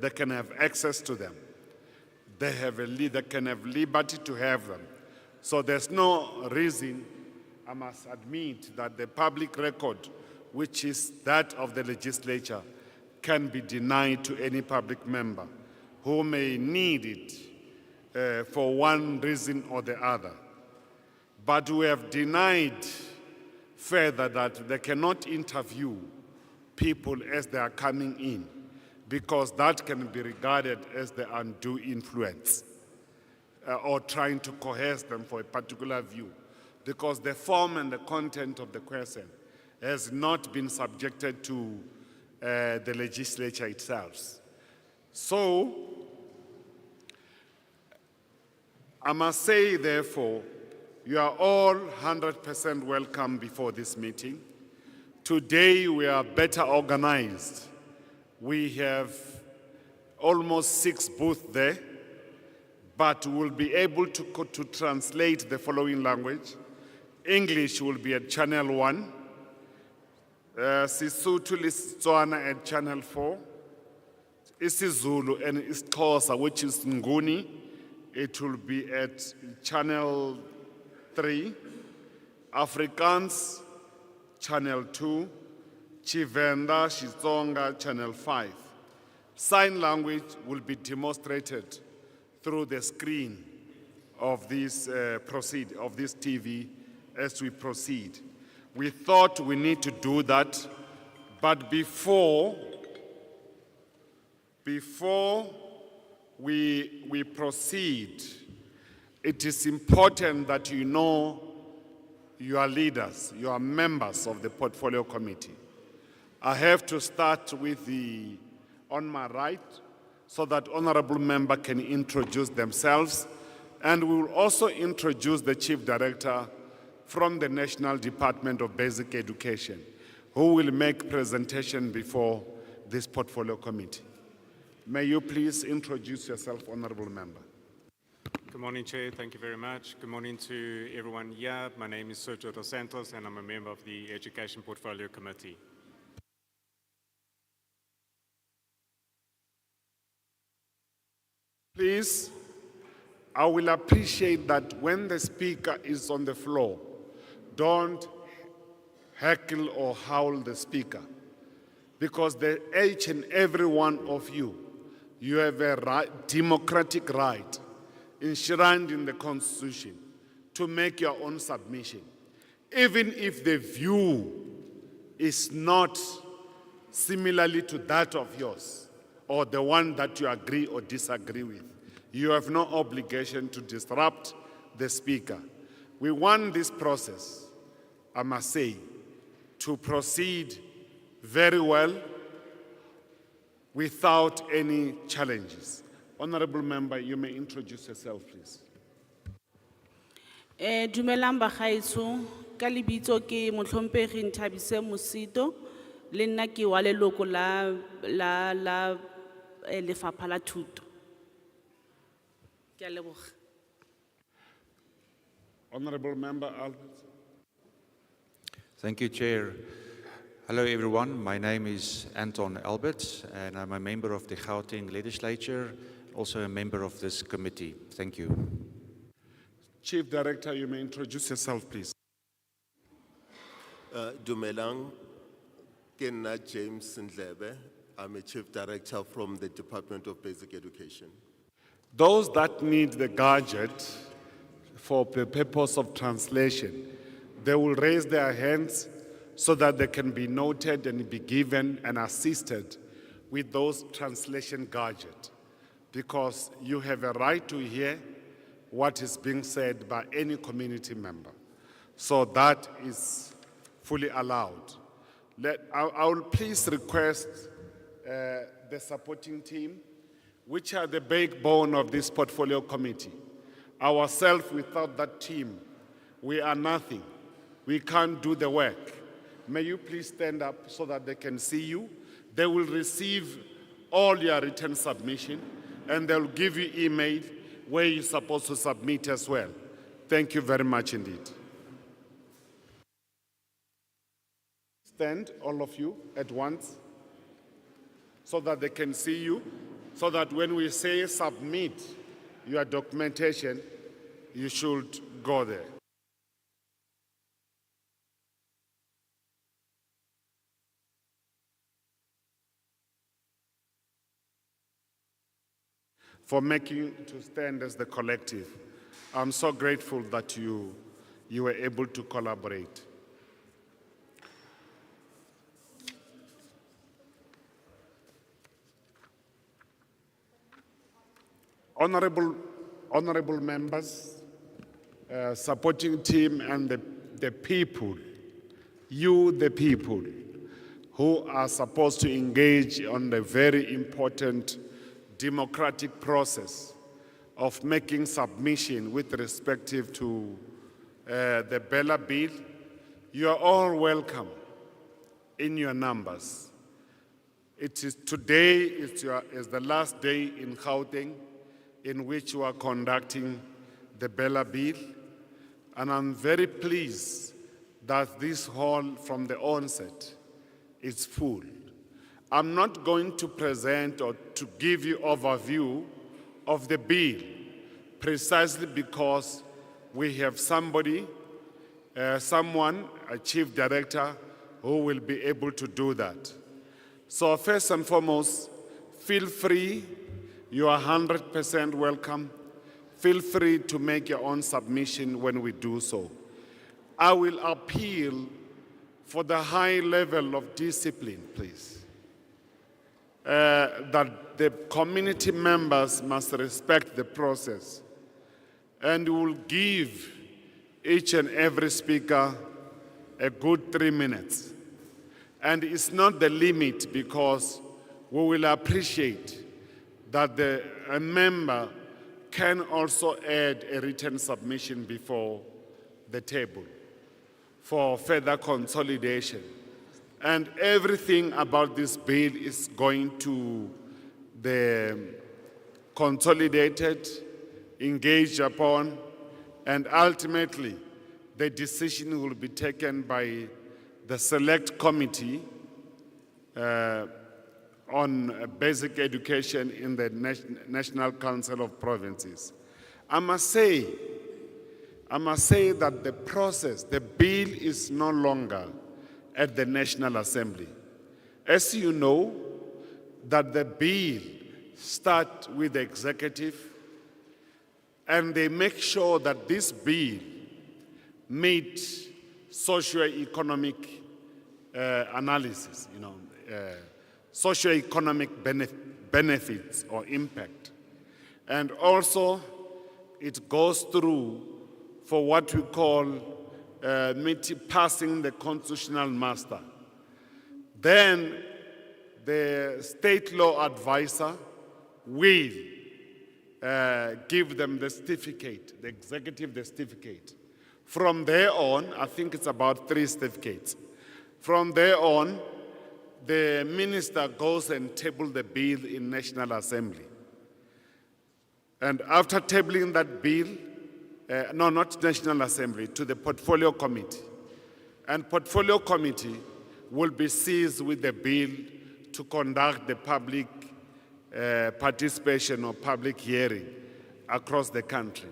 they can have access to them. They can have liberty to have them. So there's no reason, I must admit, that the public record, which is that of the legislature, can be denied to any public member who may need it for one reason or the other. But we have denied further that they cannot interview people as they are coming in, because that can be regarded as the undue influence or trying to coerce them for a particular view, because the form and the content of the question has not been subjected to the legislature itself. So, I must say, therefore, you are all 100% welcome before this meeting. Today, we are better organized. We have almost 6 booths there, but we'll be able to translate the following language. English will be at channel 1, Sisuthu Listswana at channel 4, isiZulu and isiXhosa, which is Nguni, it will be at channel 3, Afrikaans, channel 2, Chivenda, Xitsonga, channel 5. Sign language will be demonstrated through the screen of this TV as we proceed. We thought we need to do that, but before we proceed, it is important that you know your leaders, your members of the Portfolio Committee. I have to start with on my right, so that honorable member can introduce themselves, and we will also introduce the Chief Director from the National Department of Basic Education, who will make presentation before this Portfolio Committee. May you please introduce yourself, honorable member. Good morning, Chair. Thank you very much. Good morning to everyone here. My name is Sergio Dos Santos, and I'm a member of the Education Portfolio Committee. Please, I will appreciate that when the speaker is on the floor, don't heckle or howl the speaker, because each and every one of you, you have a democratic right enshrined in the Constitution to make your own submission, even if the view is not similarly to that of yours or the one that you agree or disagree with. You have no obligation to disrupt the speaker. We want this process, I must say, to proceed very well without any challenges. Honorable member, you may introduce yourself, please. Dumelang bagaetsho, ka lebitso ke Motlhomphegi Nthabise Mosito, le nna ke wa leloko la Lefapha la Thuto. Ke a leboga. Honorable member Albert. Thank you, Chair. Hello, everyone. My name is Anton Albert, and I'm a member of the Gauteng Legislature, also a member of this committee. Thank you. Chief Director, you may introduce yourself, please. Dumelang, ke nna James Ndlebe. I'm a Chief Director from the Department of Basic Education. Those that need the gadget for the purpose of translation, they will raise their hands so that they can be noted and be given and assisted with those translation gadgets, because you have a right to hear what is being said by any community member. So that is fully allowed. I will please request the supporting team, which are the backbone of this portfolio committee. Ourselves, without that team, we are nothing. We can't do the work. May you please stand up so that they can see you. They will receive all your written submission, and they'll give you email where you're supposed to submit as well. Thank you very much indeed. Stand, all of you, at once, so that they can see you. so that when we say submit your documentation, you should go there. For making to stand as the collective. I'm so grateful that you were able to collaborate. Honorable members, supporting team and the people, you the people who are supposed to engage on the very important democratic process of making submission with respect to the BELA bill, you are all welcome in your numbers. Today is the last day in Gauteng in which you are conducting the BELA bill, and I'm very pleased that this hall from the onset is full. I'm not going to present or to give you overview of the bill, precisely because we have someone, a chief director, who will be able to do that. So first and foremost, feel free, you are 100% welcome. Feel free to make your own submission when we do so. I will appeal for the high level of discipline, please. That the community members must respect the process, and will give each and every speaker a good 3 minutes. And it's not the limit, because we will appreciate that a member can also add a written submission before the table for further consolidation. And everything about this bill is going to the consolidated, engaged upon, and ultimately the decision will be taken by the select committee on basic education in the National Council of Provinces. I must say that the process, the bill is no longer at the National Assembly. As you know, that the bill starts with the executive, and they make sure that this bill meets socio-economic analysis, socio-economic benefits or impact. And also, it goes through for what we call passing the constitutional muster. Then the state law advisor will give them the certificate, the executive the certificate. From there on, I think it's about 3 certificates. From there on, the minister goes and tables the bill in National Assembly. And after tabling that bill, not National Assembly, to the Portfolio Committee. And Portfolio Committee will be seized with the bill to conduct the public participation or public hearing across the country.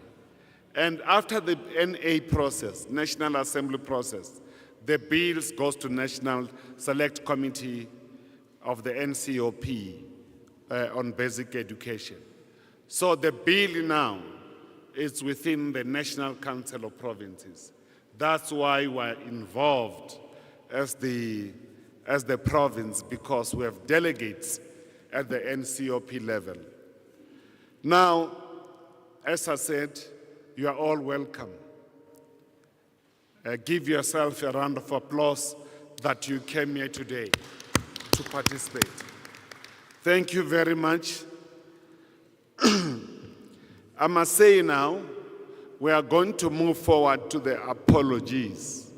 And after the NA process, National Assembly process, the bills goes to National Select Committee of the NCOP on basic education. So the bill now is within the National Council of Provinces. That's why we're involved as the province, because we have delegates at the NCOP level. Now, as I said, you are all welcome. Give yourself a round of applause that you came here today to participate. Thank you very much. I must say now, we are going to move forward to the apologies.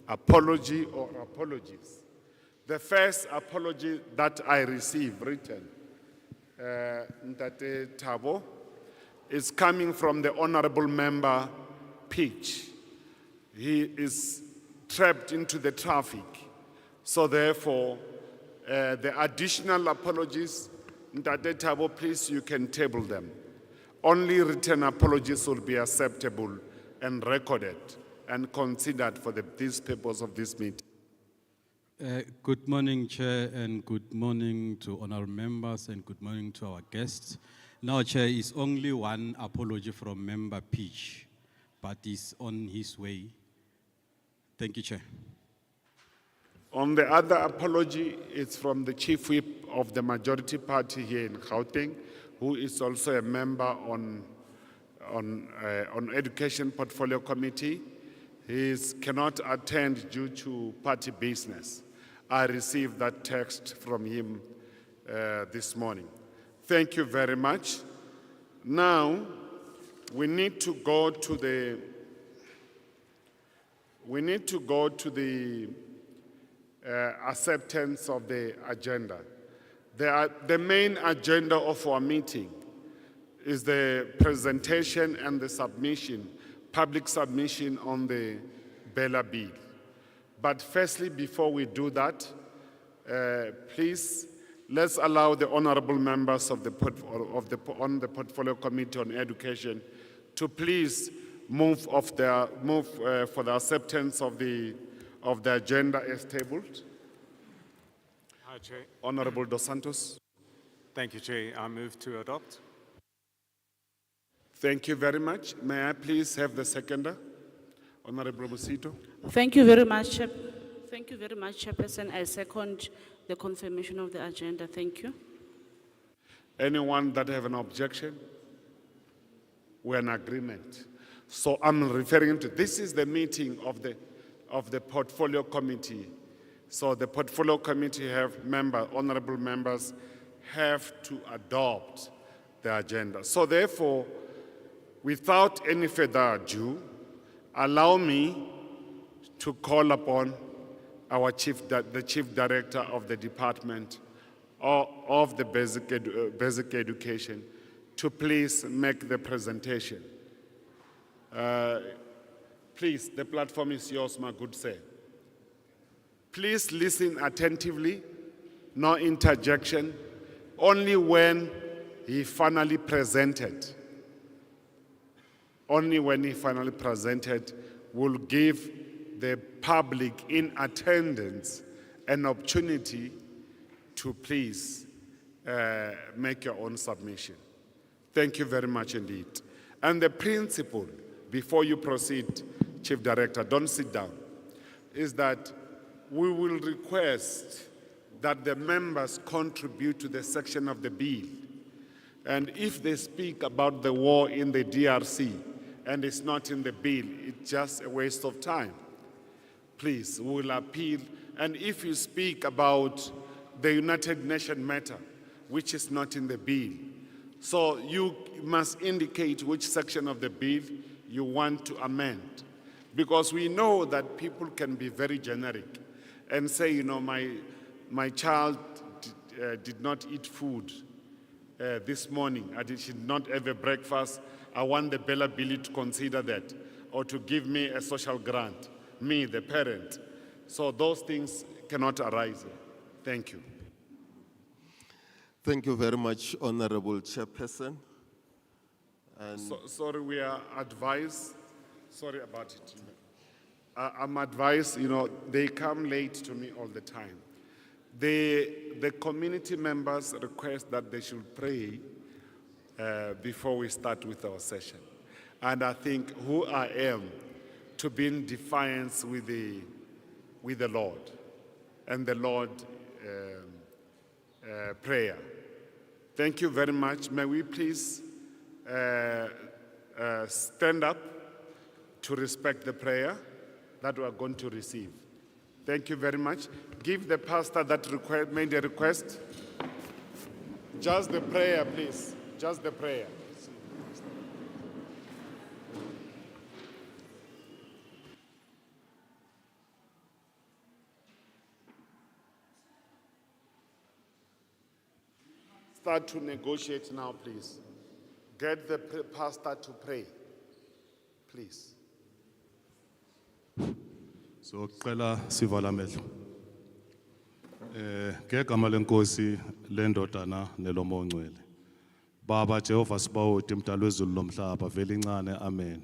Apology or apologies. The first apology that I received written, Ntate Thabo, is coming from the Honorable Member Peach. He is trapped into the traffic. So therefore, the additional apologies Ntate Thabo, please, you can table them. Only written apologies will be acceptable and recorded and considered for this purpose of this meeting. Good morning, Chair, and good morning to honorable members, and good morning to our guests. Now, Chair, is only one apology from Member Peach, but he's on his way. Thank you, Chair. On the other apology, it's from the Chief Whip of the majority party here in Gauteng, who is also a member on Education Portfolio Committee. He cannot attend due to party business. I received that text from him this morning. Thank you very much. Now, we need to go to the acceptance of the agenda. The main agenda of our meeting is the presentation and the submission, public submission on the BELA bill. But firstly, before we do that, please, let's allow the honorable members on the Portfolio Committee on Education to please move for the acceptance of the agenda as tabled. Hi, Chair. Honorable Dos Santos. Thank you, Chair. I move to adopt. Thank you very much. May I please have the seconder? Honorable Musito. Thank you very much, Thank you very much, Chairperson. I second the confirmation of the agenda. Thank you. Anyone that have an objection? We're in agreement. So I'm referring to, this is the meeting of the Portfolio Committee. So the Portfolio Committee honorable members have to adopt the agenda. So therefore, without any further ado, allow me to call upon our the Chief Director of the Department of the Basic Education to please make the presentation. Please, the platform is yours, my good sir. Please listen attentively, no interjection, only when he finally presented. Only when he finally presented will give the public in attendance an opportunity to please make your own submission. Thank you very much indeed. And the principle, before you proceed, Chief Director, don't sit down, is that we will request that the members contribute to the section of the bill. And if they speak about the war in the DRC and it's not in the bill, it's just a waste of time. Please, we will appeal. And if you speak about the United Nations matter, which is not in the bill, so you must indicate which section of the bill you want to amend. Because we know that people can be very generic and say, you know, my child did not eat food this morning. She did not have a breakfast. I want the BELA bill to consider that, or to give me a social grant, me, the parent. So those things cannot arise. Thank you. Thank you very much, Honorable Chairperson. And Sorry, we are advised. Sorry about it. I'm advised, you know, they come late to me all the time. The community members request that they should pray before we start with our session. And I think who I am to be in defiance with the Lord and the Lord prayer. Thank you very much. May we please stand up to respect the prayer that we are going to receive. Thank you very much. Give the pastor that made a request. Just the prayer, please. Just the prayer. Start to negotiate now, please. Get the pastor to pray, please. So, Qela Sivala Mehlo. Ngegama lenkosi lendodana nelomo ongcwele. Baba Jehova sibawude mdali wezulu lomhlaba vele incane amen.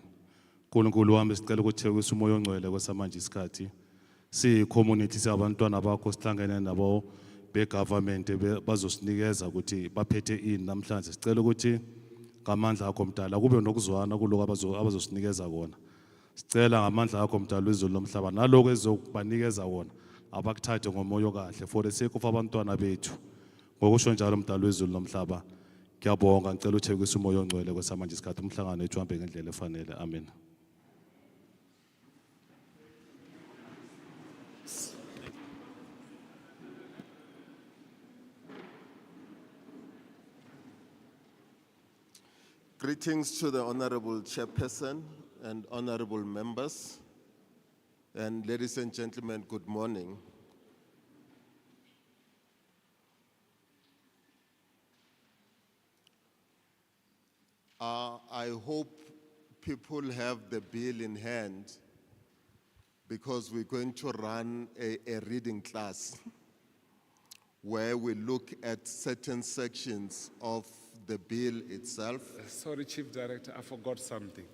Nkulunkulu wami sicela ukuthi thekisa umoya ongcwele kwesamanje isikhathi. Community sabantwana bakho sihlangene nabo be government bazosinikeza ukuthi baphethe ini namhlanje. Sicela ukuthi ngamandla akho mdala kube nokuzwana kuloko abazosinikeza kona. Sicela ngamandla akho mdali wezulu lomhlaba naloko ezokubanikeza wona abakuthathe ngomoya okahle for the sake of abantwana bethu. Ngokusho njalo mdali wezulu lomhlaba ngiyabonga ngicela uthekisa umoya ongcwele kwesamanje isikhathi umhlangano wethu uhambe ngendlela efanele. Amen. Greetings to the Honorable Chairperson and honorable members. And ladies and gentlemen, good morning. I hope people have the bill in hand because we're going to run a reading class where we look at certain sections of the bill itself. Sorry, Chief Director, I forgot something.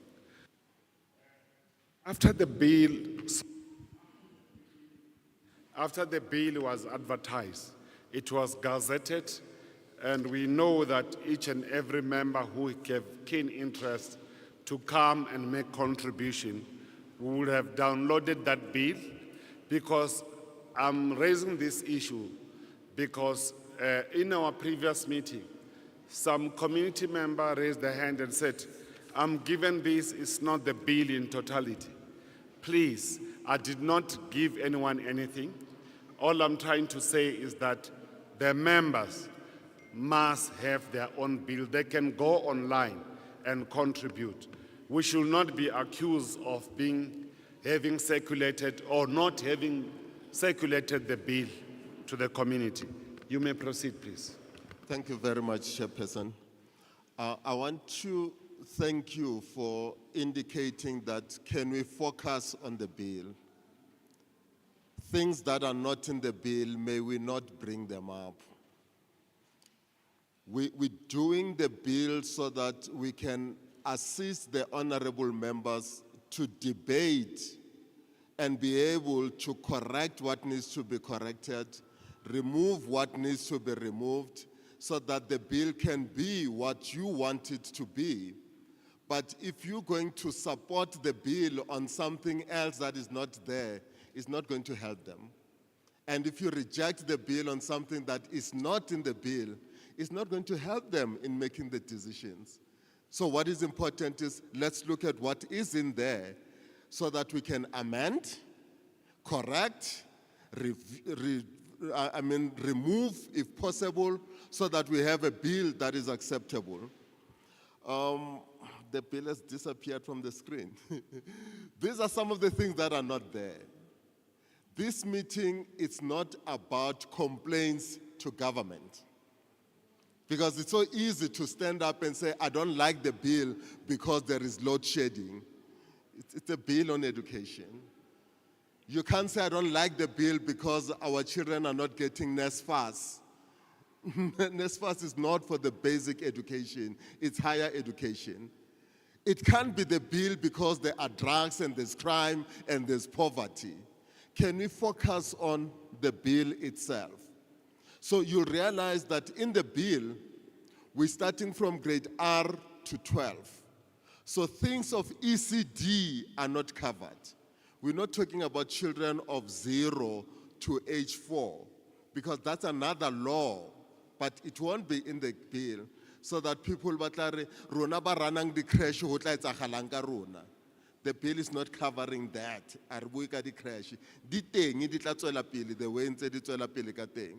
After the bill was advertised, it was gazetted, and we know that each and every member who gave keen interest to come and make contribution would have downloaded that bill, because I'm raising this issue because in our previous meeting, some community member raised their hand and said, I'm given this, it's not the bill in totality. Please, I did not give anyone anything. All I'm trying to say is that the members must have their own bill. They can go online and contribute. We should not be accused of having circulated or not having circulated the bill to the community. You may proceed, please. Thank you very much, Chairperson. I want to thank you for indicating that can we focus on the bill? Things that are not in the bill, may we not bring them up. We're doing the bill so that we can assist the honorable members to debate and be able to correct what needs to be corrected, remove what needs to be removed, so that the bill can be what you want it to be. But if you're going to support the bill on something else that is not there, it's not going to help them. And if you reject the bill on something that is not in the bill, it's not going to help them in making the decisions. So what is important is let's look at what is in there so that we can amend, correct, remove if possible, so that we have a bill that is acceptable. The bill has disappeared from the screen. These are some of the things that are not there. This meeting is not about complaints to government. Because it's so easy to stand up and say, I don't like the bill because there is load shedding. It's a bill on education. You can't say, I don't like the bill because our children are not getting NSFAS. NSFAS is not for the basic education, it's higher education. It can't be the bill because there are drugs and there's crime and there's poverty. Can we focus on the bill itself? So you'll realize that in the bill, we're starting from grade R to 12. So things of ECD are not covered. We're not talking about children of 0 to age 4, because that's another law, but it won't be in the bill, so that people batlare rona ba ranang di crash ho tla etsagalang ka rona. The bill is not covering that. A re bue ka di crash. Di teng di tla tswela pele the way ntse di tswela pele ka teng.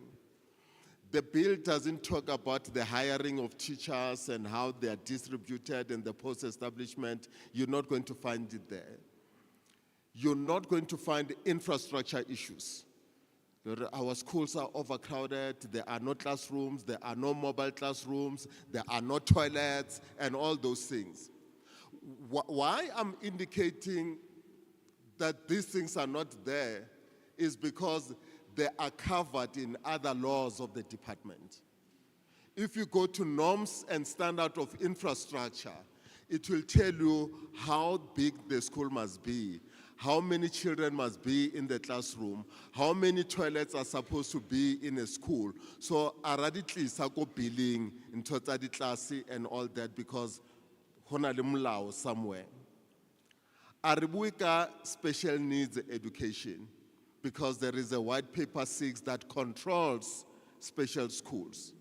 The bill doesn't talk about the hiring of teachers and how they are distributed and the post-establishment. You're not going to find it there. You're not going to find infrastructure issues. Our schools are overcrowded, there are no classrooms, there are no mobile classrooms, there are no toilets, and all those things. Why I'm indicating that these things are not there is because they are covered in other laws of the department. If you go to norms and standard of infrastructure, it will tell you how big the school must be, how many children must be in the classroom, how many toilets are supposed to be in a school. So already sako billing in total class and all that because hona le molao somewhere. Aribuika special needs education because there is a white paper 6 that controls special schools.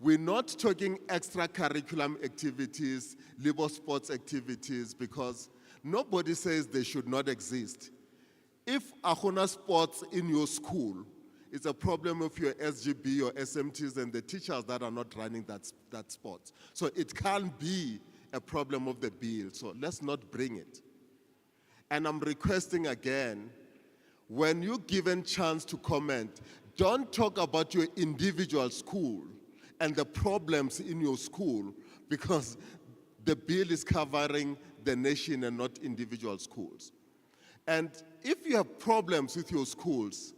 We're not talking extra curriculum activities, liberal sports activities, because nobody says they should not exist. If Ahona sports in your school, it's a problem of your SGB, your SMTs, and the teachers that are not running that sport. So it can't be a problem of the bill, so let's not bring it. And I'm requesting again, when you're given chance to comment, don't talk about your individual school and the problems in your school, because the bill is covering the nation and not individual schools. And if you have problems with your schools,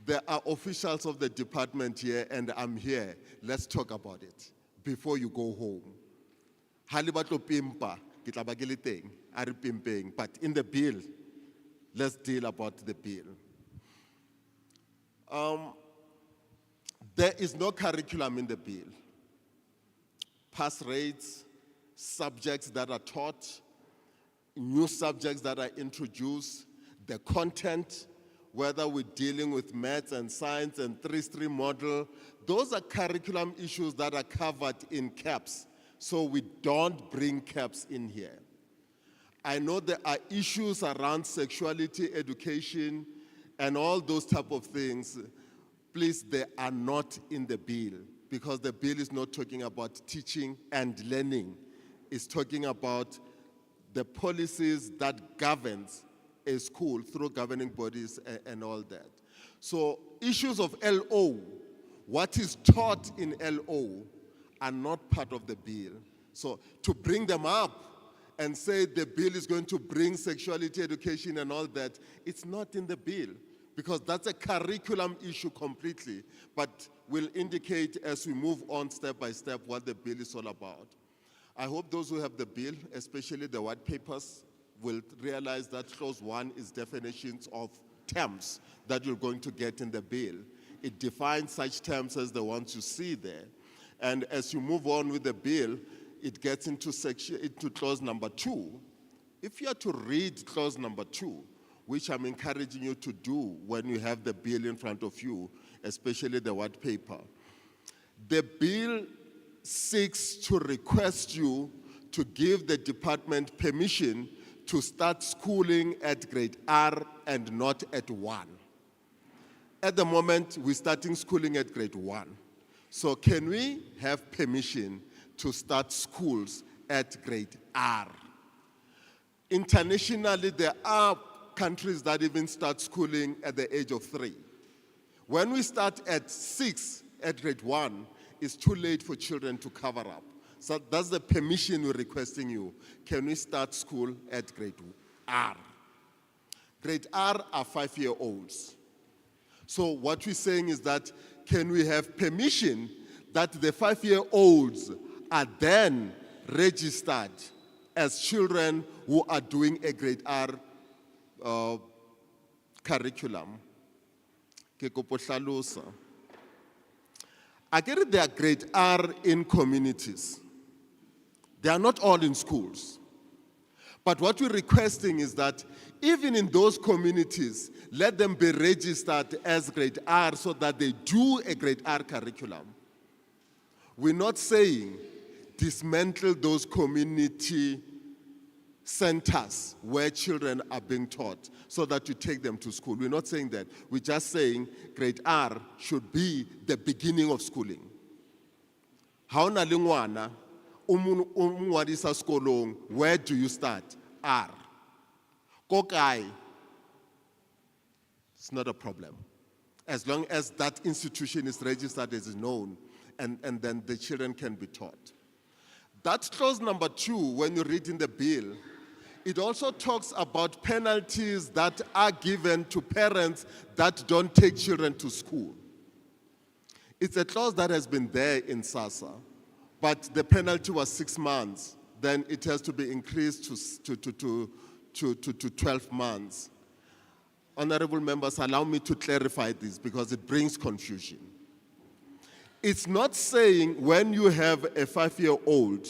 there are officials of the department here and I'm here. Let's talk about it before you go home. Halibatlo pimpa, kitlabagiliteng, ari pimpeng, but in the bill, let's deal about the bill. There is no curriculum in the bill. Pass rates, subjects that are taught, new subjects that are introduced, the content, whether we're dealing with maths and science and 3-stream model, those are curriculum issues that are covered in CAPS, so we don't bring CAPS in here. I know there are issues around sexuality education and all those type of things. Please, they are not in the bill because the bill is not talking about teaching and learning. It's talking about the policies that governs a school through governing bodies and all that. So issues of LO, what is taught in LO are not part of the bill. So to bring them up and say the bill is going to bring sexuality education and all that, it's not in the bill, because that's a curriculum issue completely, but we'll indicate as we move on step by step what the bill is all about. I hope those who have the bill, especially the white papers, will realize that clause 1 is definitions of terms that you're going to get in the bill. It defines such terms as the ones you see there. And as you move on with the bill, it gets into clause number 2. If you are to read clause number 2, which I'm encouraging you to do when you have the bill in front of you, especially the white paper. The bill seeks to request you to give the department permission to start schooling at grade R and not at 1. At the moment, we're starting schooling at grade 1. So can we have permission to start schools at grade R? Internationally, there are countries that even start schooling at the age of 3. When we start at 6 at grade 1, it's too late for children to cover up. So that's the permission we're requesting you. Can we start school at grade R? Grade R are 5-year-olds. So what we're saying is that, can we have permission that the 5-year-olds are then registered as children who are doing a grade R curriculum? Ke kopo hlalosa. I get it, they are grade R in communities. They are not all in schools. But what we're requesting is that even in those communities, let them be registered as grade R so that they do a grade R curriculum. We're not saying dismantle those community centers where children are being taught so that you take them to school. We're not saying that. We're just saying grade R should be the beginning of schooling. Ha ona le ngwana o mo ngwadisa sekolong, where do you start? R. Ko kae? It's not a problem. As long as that institution is registered as known, and then the children can be taught. That clause number 2, when you read in the bill, It also talks about penalties that are given to parents that don't take children to school. It's a clause that has been there in SASA, but the penalty was 6 months. Then it has to be increased to 12 months. Honorable members, allow me to clarify this because it brings confusion. It's not saying when you have a 5-year-old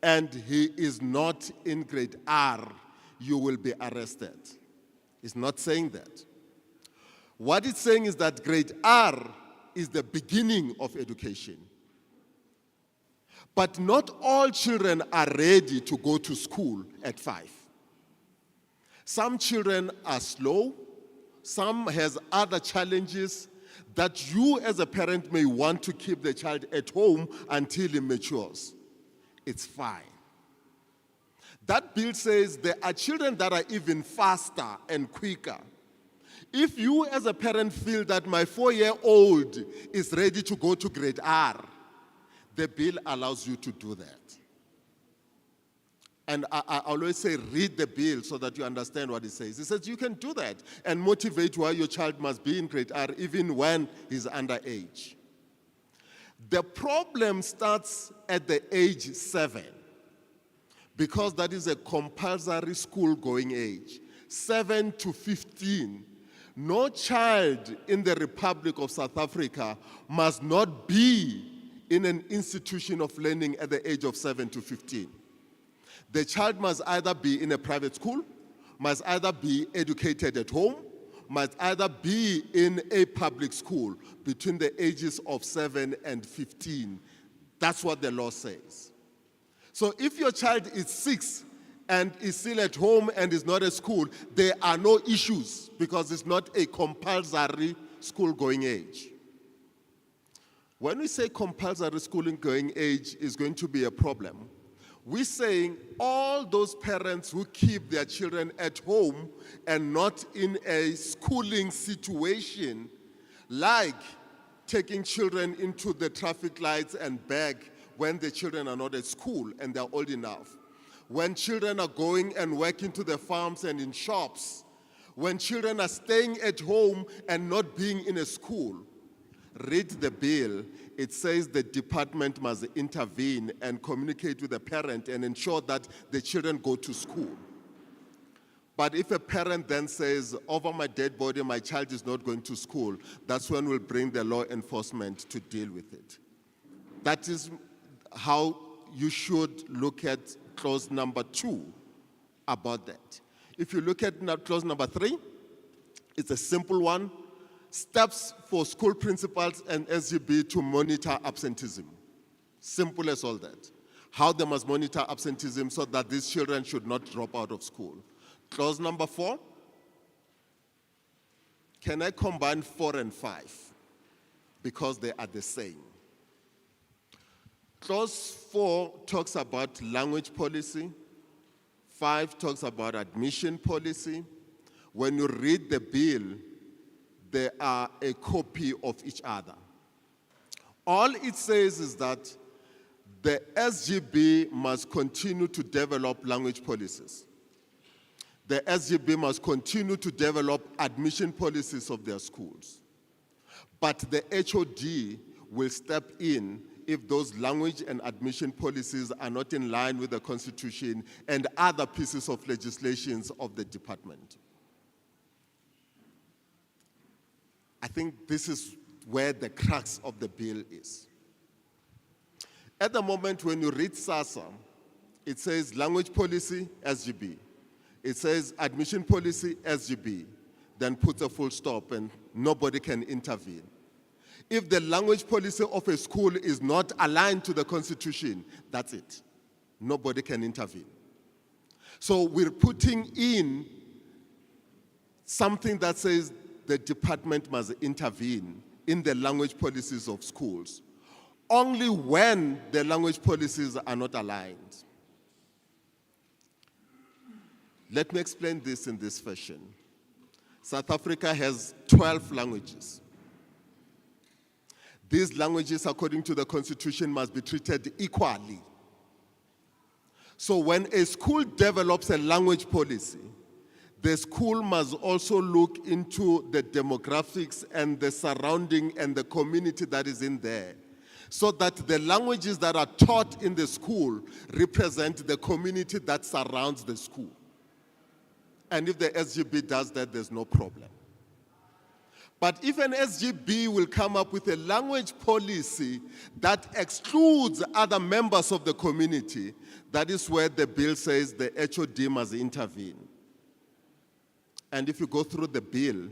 and he is not in grade R, you will be arrested. It's not saying that. What it's saying is that grade R is the beginning of education. But not all children are ready to go to school at 5. Some children are slow, some has other challenges that you as a parent may want to keep the child at home until he matures. It's fine. That bill says there are children that are even faster and quicker. If you as a parent feel that my 4-year-old is ready to go to grade R, the bill allows you to do that. And I always say, read the bill so that you understand what it says. It says you can do that and motivate why your child must be in grade R even when he's underage. The problem starts at the age 7 because that is a compulsory school-going age. 7 to 15. No child in the Republic of South Africa must not be in an institution of learning at the age of 7 to 15. The child must either be in a private school, must either be educated at home, must either be in a public school between the ages of 7 and 15. That's what the law says. So if your child is 6 and is still at home and is not at school, there are no issues because it's not a compulsory school-going age. When we say compulsory schooling-going age is going to be a problem, we're saying all those parents who keep their children at home and not in a schooling situation, like taking children into the traffic lights and back when the children are not at school and they're old enough, when children are going and working to the farms and in shops, when children are staying at home and not being in a school. Read the bill. It says the department must intervene and communicate with the parent and ensure that the children go to school. But if a parent then says, over my dead body, my child is not going to school, that's when we'll bring the law enforcement to deal with it. That is how you should look at clause number 2 about that. If you look at clause number 3, it's a simple one. Steps for school principals and SGB to monitor absenteeism. Simple as all that. How they must monitor absenteeism so that these children should not drop out of school. Clause number 4. Can I combine 4 and 5? Because they are the same. Clause 4 talks about language policy. 5 talks about admission policy. When you read the bill, they are a copy of each other. All it says is that the SGB must continue to develop language policies. The SGB must continue to develop admission policies of their schools. But the HOD will step in if those language and admission policies are not in line with the Constitution and other pieces of legislation of the department. I think this is where the crux of the bill is. At the moment when you read SASA, it says language policy, SGB. It says admission policy, SGB. Then puts a full stop and nobody can intervene. If the language policy of a school is not aligned to the Constitution, that's it. Nobody can intervene. So we're putting in something that says the department must intervene in the language policies of schools, only when the language policies are not aligned. Let me explain this in this fashion. South Africa has 12 languages. These languages, according to the Constitution, must be treated equally. So when a school develops a language policy, the school must also look into the demographics and the surrounding and the community that is in there, so that the languages that are taught in the school represent the community that surrounds the school. And if the SGB does that, there's no problem. But if an SGB will come up with a language policy that excludes other members of the community, that is where the bill says the HOD must intervene. And if you go through the bill,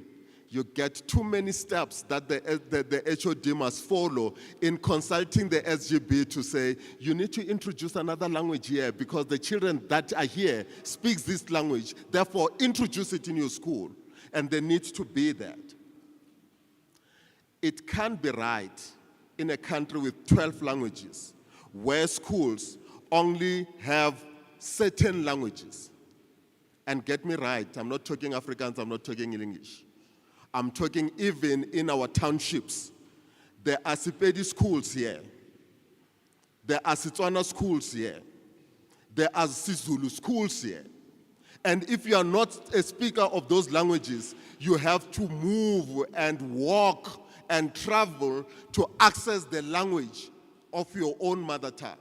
you get too many steps that the HOD must follow in consulting the SGB to say, you need to introduce another language here because the children that are here speaks this language, therefore introduce it in your school. And there needs to be that. It can't be right in a country with 12 languages where schools only have certain languages. And get me right, I'm not talking Afrikaans, I'm not talking English. I'm talking even in our townships. There are Sepedi schools here. There are Setswana schools here. There are Sizulu schools here. And if you are not a speaker of those languages, you have to move and walk and travel to access the language of your own mother tongue.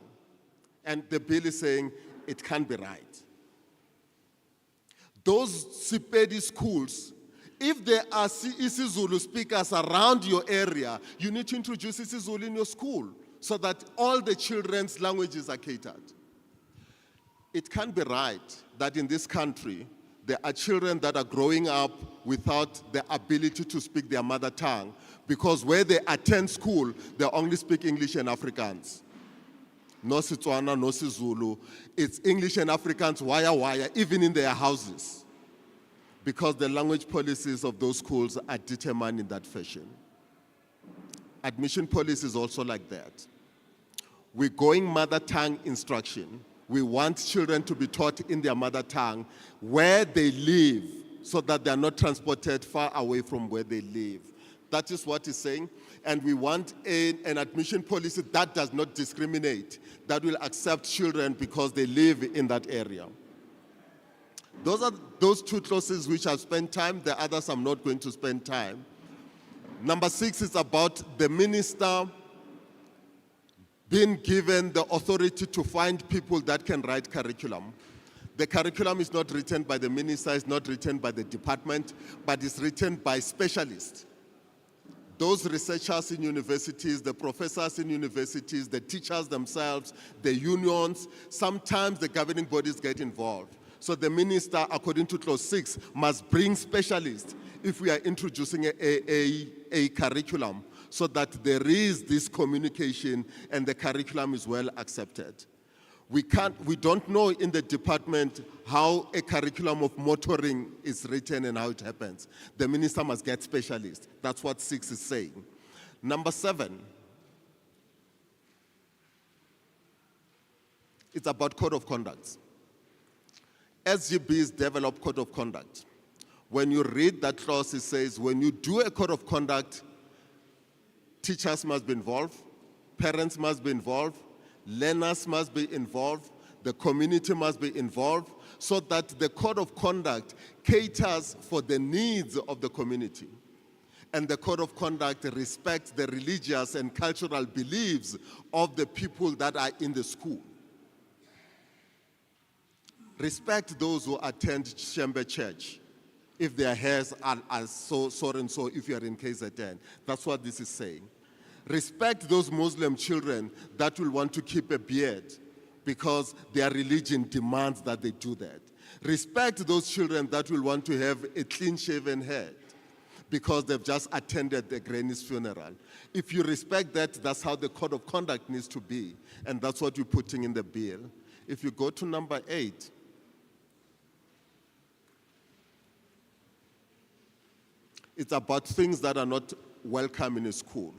And the bill is saying it can't be right. Those Sepedi schools, if there are isiZulu speakers around your area, you need to introduce isiZulu in your school so that all the children's languages are catered. It can't be right that in this country, there are children that are growing up without the ability to speak their mother tongue because where they attend school, they only speak English and Afrikaans. No Setswana, no Sizulu. It's English and Afrikaans, wire, even in their houses. Because the language policies of those schools are determined in that fashion. Admission policy is also like that. We're going mother tongue instruction. We want children to be taught in their mother tongue where they live so that they're not transported far away from where they live. That is what he's saying. And we want an admission policy that does not discriminate, that will accept children because they live in that area. Those are those two clauses which I've spent time, the others I'm not going to spend time. Number 6 is about the minister being given the authority to find people that can write curriculum. The curriculum is not written by the minister, it's not written by the department, but it's written by specialists. Those researchers in universities, the professors in universities, the teachers themselves, the unions, sometimes the governing bodies get involved. So the minister, according to clause 6, must bring specialists if we are introducing a curriculum so that there is this communication and the curriculum is well accepted. We don't know in the department how a curriculum of motoring is written and how it happens. The minister must get specialists. That's what 6 is saying. Number 7, it's about code of conduct. SGBs develop code of conduct. When you read that clause, it says when you do a code of conduct, teachers must be involved, parents must be involved, learners must be involved, the community must be involved, so that the code of conduct caters for the needs of the community. And the code of conduct respects the religious and cultural beliefs of the people that are in the school. Respect those who attend Shembe Church if their hairs are so and so if you are in KZN. That's what this is saying. Respect those Muslim children that will want to keep a beard because their religion demands that they do that. Respect those children that will want to have a clean-shaven head because they've just attended the granny's funeral. If you respect that, that's how the code of conduct needs to be, and that's what we're putting in the bill. If you go to number 8, it's about things that are not welcome in a school.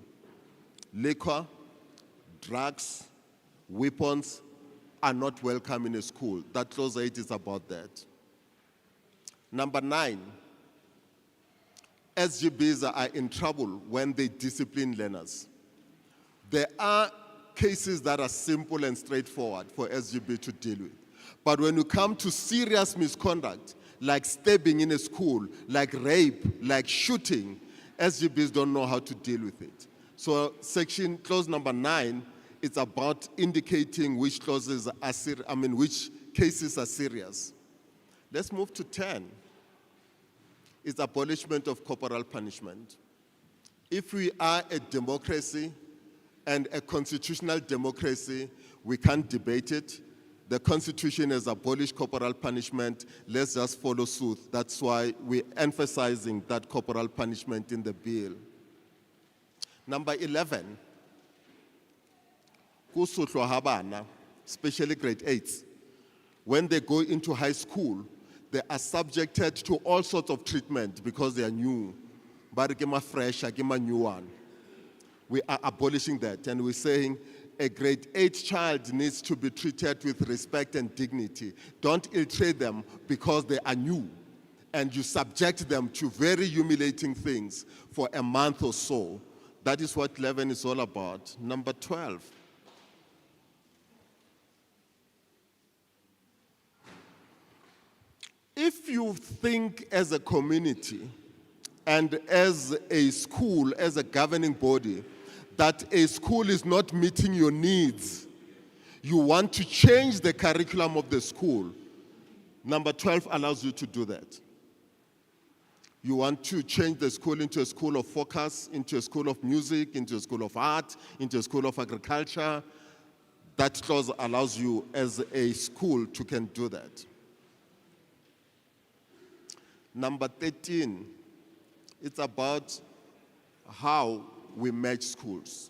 Liquor, drugs, weapons are not welcome in a school. That clause 8 is about that. Number 9, SGBs are in trouble when they discipline learners. There are cases that are simple and straightforward for SGB to deal with. But when you come to serious misconduct, like stabbing in a school, like rape, like shooting, SGBs don't know how to deal with it. So clause number 9, it's about indicating which clauses are which cases are serious. Let's move to 10. It's abolishment of corporal punishment. If we are a democracy and a constitutional democracy, we can't debate it. The Constitution has abolished corporal punishment. Let's just follow suit. That's why we're emphasizing that corporal punishment in the bill. Number 11, kusuhlwa ha bana, especially grade 8s, when they go into high school, they are subjected to all sorts of treatment because they are new. But give a fresh, give a new one. We are abolishing that, and we're saying a grade 8 child needs to be treated with respect and dignity. Don't ill-treat them because they are new, and you subject them to very humiliating things for a month or so. That is what 11 is all about. Number 12. If you think as a community and as a school, as a governing body, that a school is not meeting your needs, you want to change the curriculum of the school, number 12 allows you to do that. You want to change the school into a school of focus, into a school of music, into a school of art, into a school of agriculture. That clause allows you as a school to can do that. Number 13, it's about how we merge schools.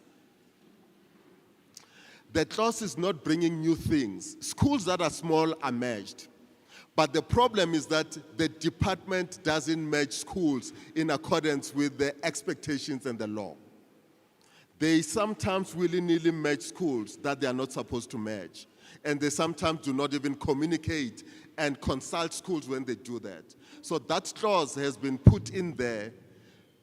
The clause is not bringing new things. Schools that are small are merged. But the problem is that the department doesn't merge schools in accordance with the expectations and the law. They sometimes willy-nilly merge schools that they are not supposed to merge. And they sometimes do not even communicate and consult schools when they do that. So that clause has been put in there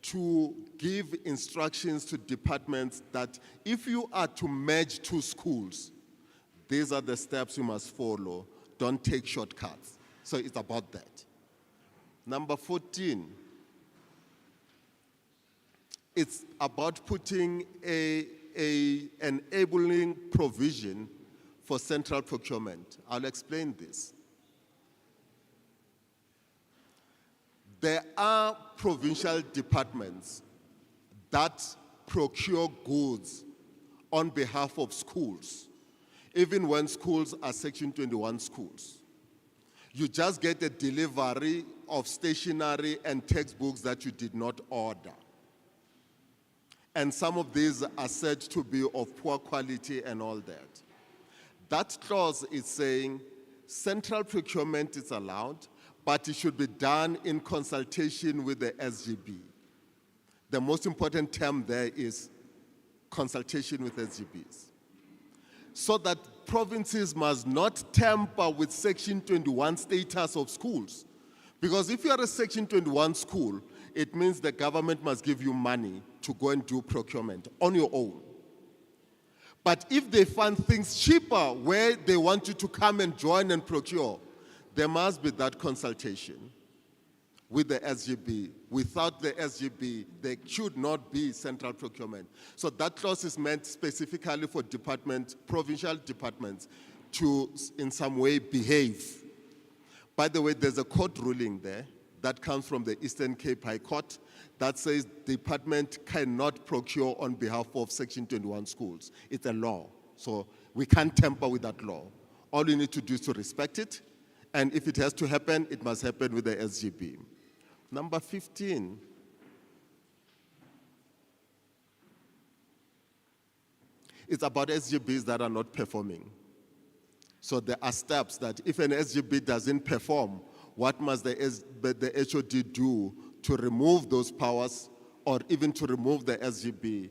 to give instructions to departments that if you are to merge two schools, these are the steps you must follow. Don't take shortcuts. So it's about that. Number 14, it's about putting an enabling provision for central procurement. I'll explain this. There are provincial departments that procure goods on behalf of schools, even when schools are Section 21 schools. You just get a delivery of stationery and textbooks that you did not order. And some of these are said to be of poor quality and all that. That clause is saying central procurement is allowed, but it should be done in consultation with the SGB. The most important term there is consultation with SGBs. So that provinces must not tamper with Section 21 status of schools. Because if you are a Section 21 school, it means the government must give you money to go and do procurement on your own. But if they find things cheaper where they want you to come and join and procure, there must be that consultation with the SGB. Without the SGB, there should not be central procurement. So that clause is meant specifically for provincial departments to, in some way, behave. By the way, there's a court ruling there that comes from the Eastern Cape High Court that says the department cannot procure on behalf of Section 21 schools. It's a law, so we can't tamper with that law. All you need to do is to respect it, and if it has to happen, it must happen with the SGB. Number 15. It's about SGBs that are not performing. So there are steps that if an SGB doesn't perform, what must the HOD do to remove those powers or even to remove the SGB?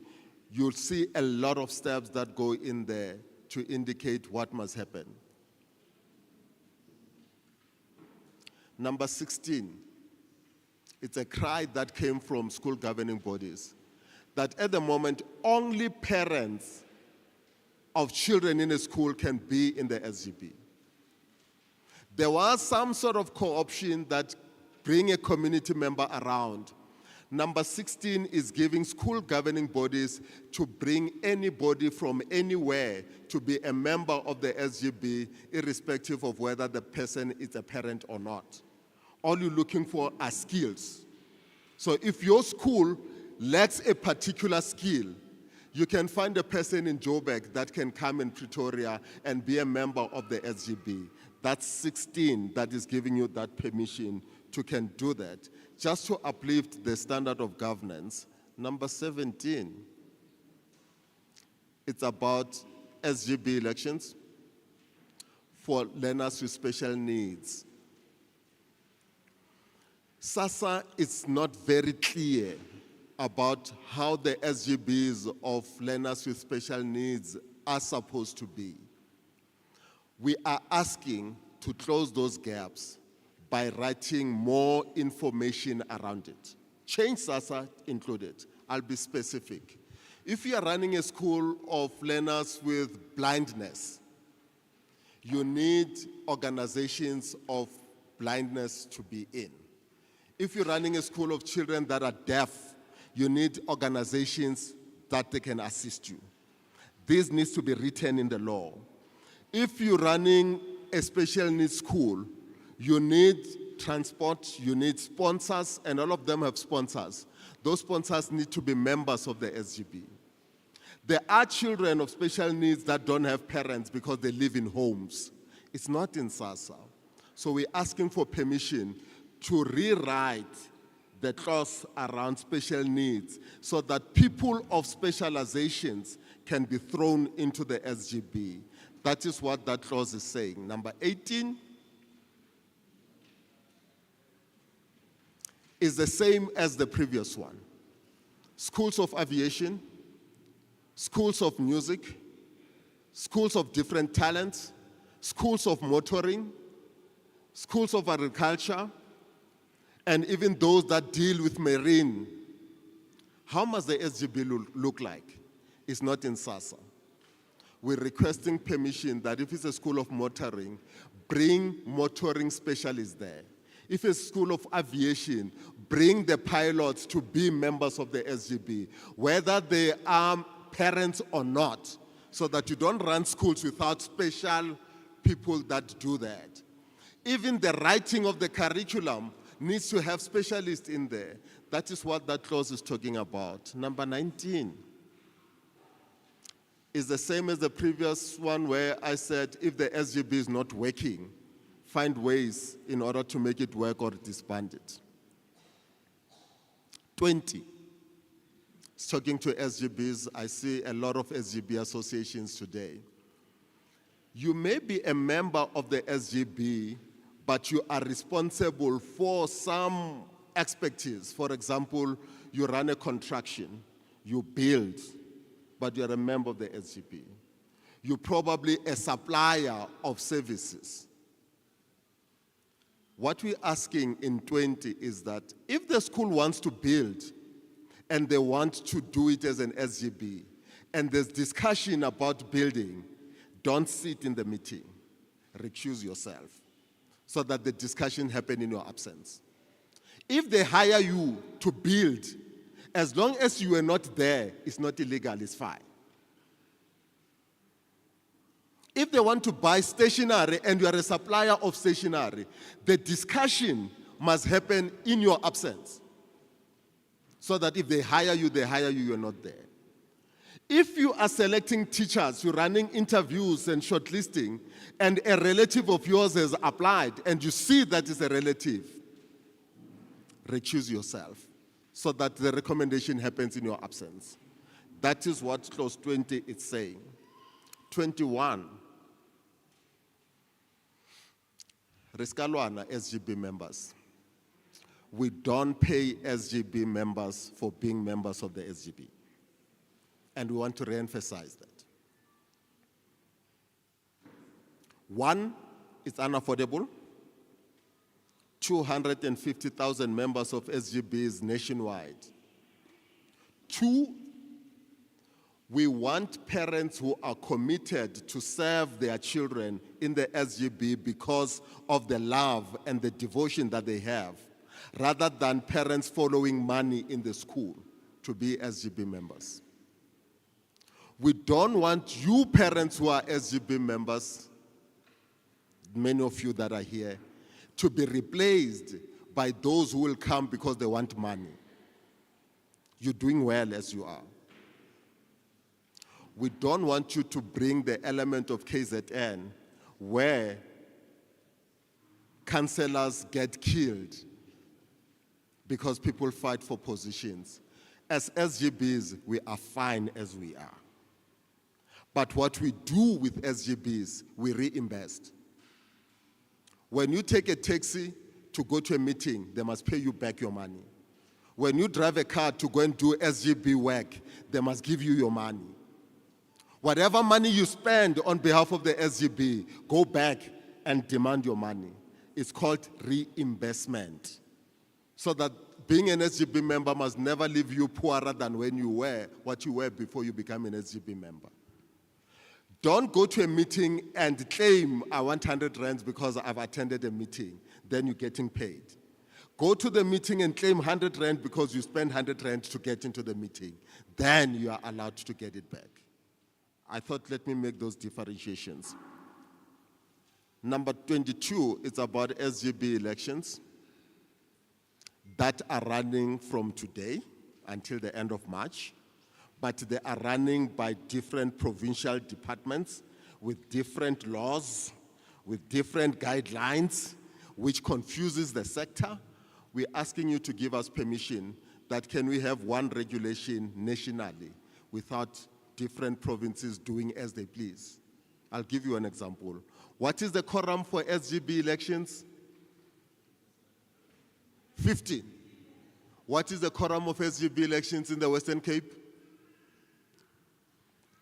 You'll see a lot of steps that go in there to indicate what must happen. Number 16, it's a cry that came from school governing bodies, that at the moment, only parents of children in a school can be in the SGB. There was some sort of co-option that bring a community member around. Number 16 is giving school governing bodies to bring anybody from anywhere to be a member of the SGB, irrespective of whether the person is a parent or not. All you're looking for are skills. So if your school lacks a particular skill, you can find a person in Joburg that can come in Pretoria and be a member of the SGB. That's 16 that is giving you that permission to can do that, just to uplift the standard of governance. Number 17, it's about SGB elections for learners with special needs. SASA is not very clear about how the SGBs of learners with special needs are supposed to be. We are asking to close those gaps by writing more information around it. Change SASA included. I'll be specific. If you are running a school of learners with blindness, you need organizations of blindness to be in. If you're running a school of children that are deaf, you need organizations that they can assist you. This needs to be written in the law. If you're running a special needs school, you need transport, you need sponsors, and all of them have sponsors. Those sponsors need to be members of the SGB. There are children of special needs that don't have parents because they live in homes. It's not in SASA. So we're asking for permission to rewrite the clause around special needs so that people of specializations can be thrown into the SGB. That is what that clause is saying. Number 18 is the same as the previous one. Schools of aviation, schools of music, schools of different talents, schools of motoring, schools of agriculture, and even those that deal with marine. How must the SGB look like? It's not in SASA. We're requesting permission that if it's a school of motoring, bring motoring specialists there. If it's a school of aviation, bring the pilots to be members of the SGB, whether they are parents or not, so that you don't run schools without special people that do that. Even the writing of the curriculum needs to have specialists in there. That is what that clause is talking about. Number 19 is the same as the previous one where I said if the SGB is not working, find ways in order to make it work or disband it. 20. It's talking to SGBs. I see a lot of SGB associations today. You may be a member of the SGB, but you are responsible for some expertise. For example, you run a contraction, you build, but you're a member of the SGB. You're probably a supplier of services. What we're asking in 20 is that if the school wants to build and they want to do it as an SGB, and there's discussion about building, don't sit in the meeting, recuse yourself, so that the discussion happen in your absence. If they hire you to build, as long as you are not there, it's not illegal, it's fine. If they want to buy stationery and you are a supplier of stationery, the discussion must happen in your absence. So that if they hire you, you're not there. If you are selecting teachers, you're running interviews and shortlisting, and a relative of yours has applied, and you see that it's a relative, recuse yourself so that the recommendation happens in your absence. That is what clause 20 is saying. 21. Riskalwana SGB members. We don't pay SGB members for being members of the SGB. And we want to re-emphasize that. One, it's unaffordable. 250,000 members of SGBs nationwide. Two, We want parents who are committed to serve their children in the SGB because of the love and the devotion that they have, rather than parents following money in the school to be SGB members. We don't want you parents who are SGB members, many of you that are here, to be replaced by those who will come because they want money. You're doing well as you are. We don't want you to bring the element of KZN where councillors get killed because people fight for positions. As SGBs, we are fine as we are. But what we do with SGBs, we reinvest. When you take a taxi to go to a meeting, they must pay you back your money. When you drive a car to go and do SGB work, they must give you your money. Whatever money you spend on behalf of the SGB, go back and demand your money. It's called reinvestment. So that being an SGB member must never leave you poorer than when you were, what you were before you became an SGB member. Don't go to a meeting and claim, I want 100 rands because I've attended a meeting. Then you're getting paid. Go to the meeting and claim 100 rand because you spend 100 rand to get into the meeting. Then you are allowed to get it back. I thought, let me make those differentiations. Number 22 is about SGB elections that are running from today until the end of March, but they are running by different provincial departments with different laws, with different guidelines, which confuses the sector. We're asking you to give us permission that can we have one regulation nationally without different provinces doing as they please. I'll give you an example. What is the quorum for SGB elections? 15. What is the quorum of SGB elections in the Western Cape?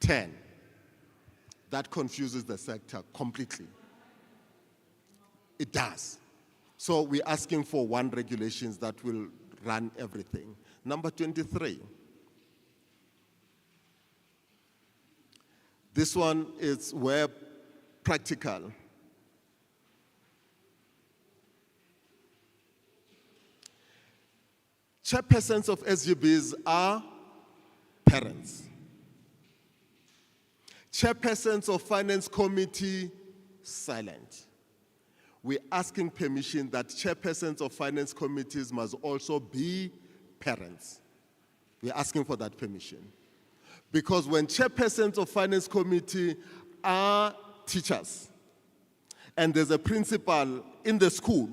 10. That confuses the sector completely. It does. So we're asking for one regulations that will run everything. Number 23. This one is where practical. Chairpersons of SGBs are parents. Chairpersons of finance committee, silent. We're asking permission that chairpersons of finance committees must also be parents. We're asking for that permission. Because when chairpersons of finance committee are teachers, and there's a principal in the school,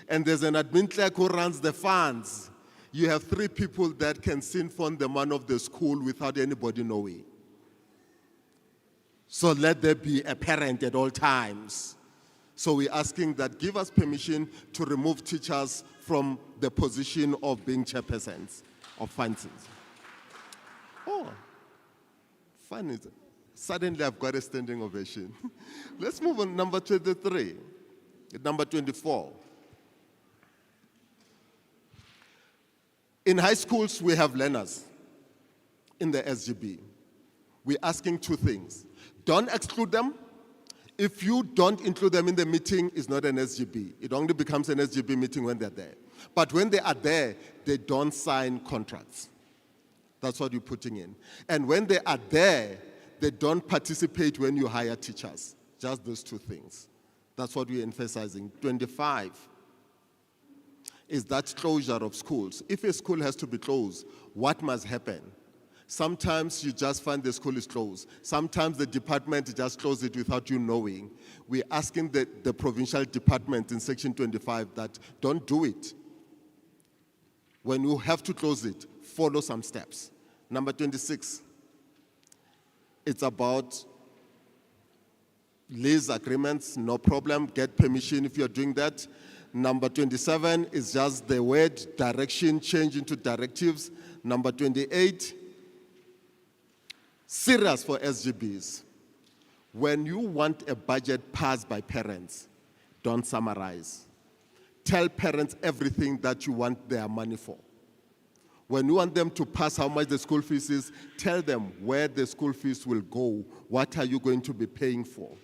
and there's an admin clerk who runs the funds, you have 3 people that can sin-fund the man of the school without anybody knowing. So let there be a parent at all times. So we're asking that give us permission to remove teachers from the position of being chairpersons of finances. Oh, fine. Suddenly I've got a standing ovation. Let's move on, number 23. Number 24. In high schools, we have learners in the SGB. We're asking 2 things. Don't exclude them. If you don't include them in the meeting, it's not an SGB. It only becomes an SGB meeting when they're there. But when they are there, they don't sign contracts. That's what you're putting in. And when they are there, they don't participate when you hire teachers. Just those 2 things. That's what we're emphasizing. 25 is that closure of schools. If a school has to be closed, what must happen? Sometimes you just find the school is closed. Sometimes the department just closes it without you knowing. We're asking the provincial department in section 25 that don't do it. When you have to close it, follow some steps. Number 26, it's about lease agreements, no problem, get permission if you're doing that. Number 27 is just the word direction change into directives. Number 28, serious for SGBs. When you want a budget passed by parents, don't summarize. Tell parents everything that you want their money for. When you want them to pass how much the school fees is, tell them where the school fees will go. What are you going to be paying for?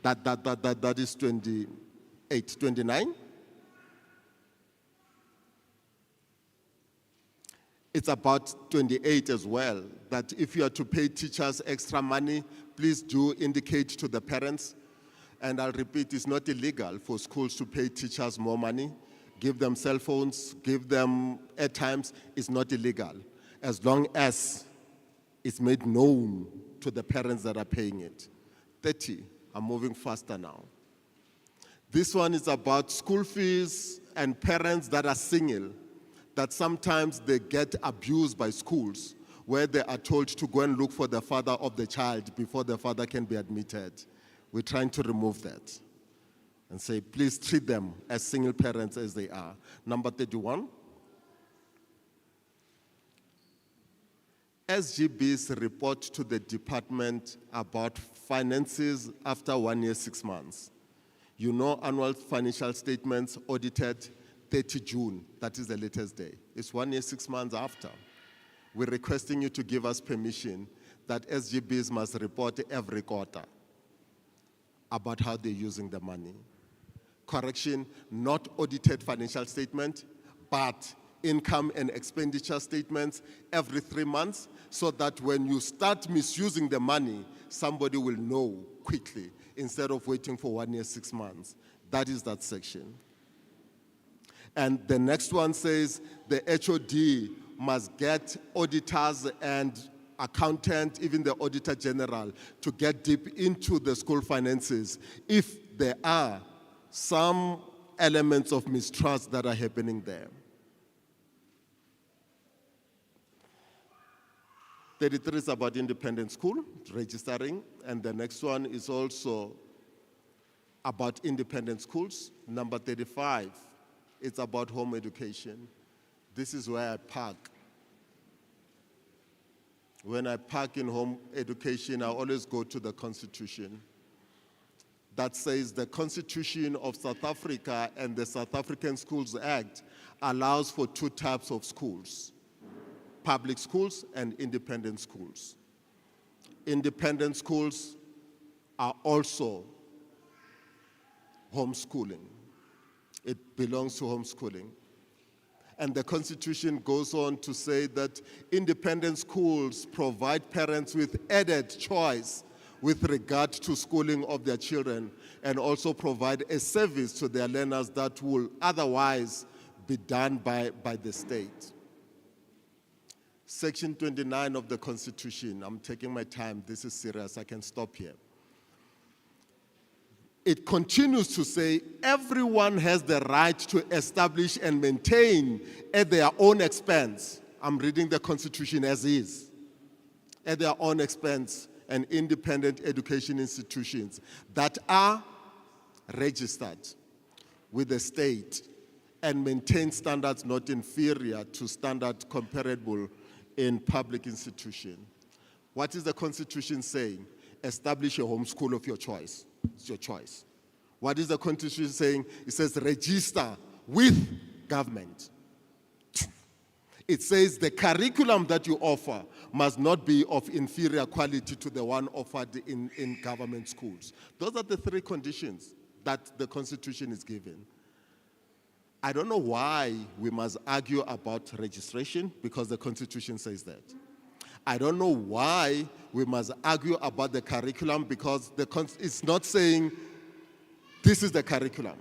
That is 28, 29. It's about 28 as well, that if you are to pay teachers extra money, please do indicate to the parents. And I'll repeat, it's not illegal for schools to pay teachers more money. Give them cell phones, give them airtimes, it's not illegal. As long as it's made known to the parents that are paying it. 30, I'm moving faster now. This one is about school fees and parents that are single, that sometimes they get abused by schools, where they are told to go and look for the father of the child before the father can be admitted. We're trying to remove that and say, please treat them as single parents as they are. Number 31. SGBs report to the department about finances after 1 year, 6 months. You know, annual financial statements audited 30 June, that is the latest day. It's 1 year, 6 months after. We're requesting you to give us permission that SGBs must report every quarter about how they're using the money. Correction, not audited financial statement, but income and expenditure statements every 3 months, so that when you start misusing the money, somebody will know quickly instead of waiting for 1 year, 6 months. That is that section. And the next one says the HOD must get auditors and accountant, even the auditor general, to get deep into the school finances if there are some elements of mistrust that are happening there. 33 is about independent school registering, and the next one is also about independent schools. Number 35, it's about home education. This is where I park. When I park in home education, I always go to the Constitution. That says the Constitution of South Africa and the South African Schools Act allows for 2 types of schools: public schools and independent schools. Independent schools are also homeschooling. It belongs to homeschooling. And the Constitution goes on to say that independent schools provide parents with added choice with regard to schooling of their children, and also provide a service to their learners that will otherwise be done by the state. Section 29 of the Constitution, I'm taking my time, this is serious, I can stop here. It continues to say everyone has the right to establish and maintain at their own expense. I'm reading the Constitution as is. At their own expense, and independent education institutions that are registered with the state and maintain standards not inferior to standards comparable in public institutions. What is the Constitution saying? Establish a home school of your choice. It's your choice. What is the Constitution saying? It says register with government. It says the curriculum that you offer must not be of inferior quality to the one offered in government schools. Those are the 3 conditions that the Constitution is given. I don't know why we must argue about registration, because the Constitution says that. I don't know why we must argue about the curriculum, because it's not saying this is the curriculum.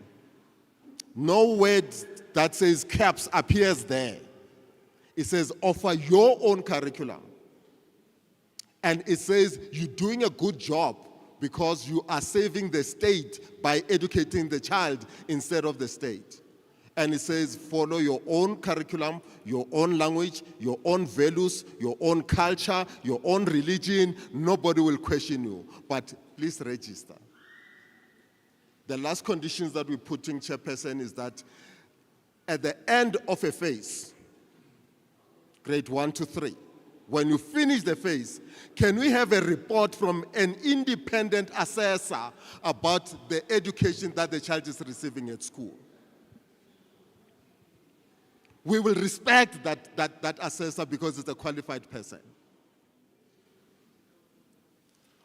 No word that says CAPS appears there. It says offer your own curriculum. And it says you're doing a good job because you are saving the state by educating the child instead of the state. And it says follow your own curriculum, your own language, your own values, your own culture, your own religion. Nobody will question you, but please register. The last conditions that we're putting, Chairperson, is that at the end of a phase, grade 1 to 3, when you finish the phase, can we have a report from an independent assessor about the education that the child is receiving at school? we will respect that assessor because it's a qualified person.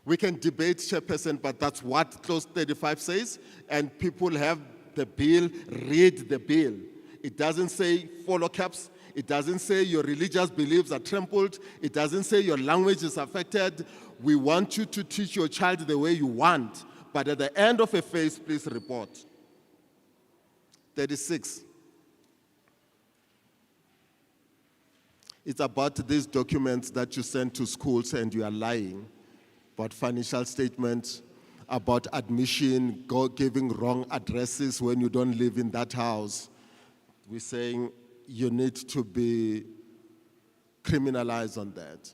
We can debate, Chairperson, but that's what Clause 35 says, and people have the bill, read the bill. It doesn't say follow caps. It doesn't say your religious beliefs are trampled. It doesn't say your language is affected. We want you to teach your child the way you want, but at the end of a phase, please report. 36. It's about these documents that you send to schools and you are lying, about financial statements, about admission, giving wrong addresses when you don't live in that house. We're saying you need to be criminalized on that.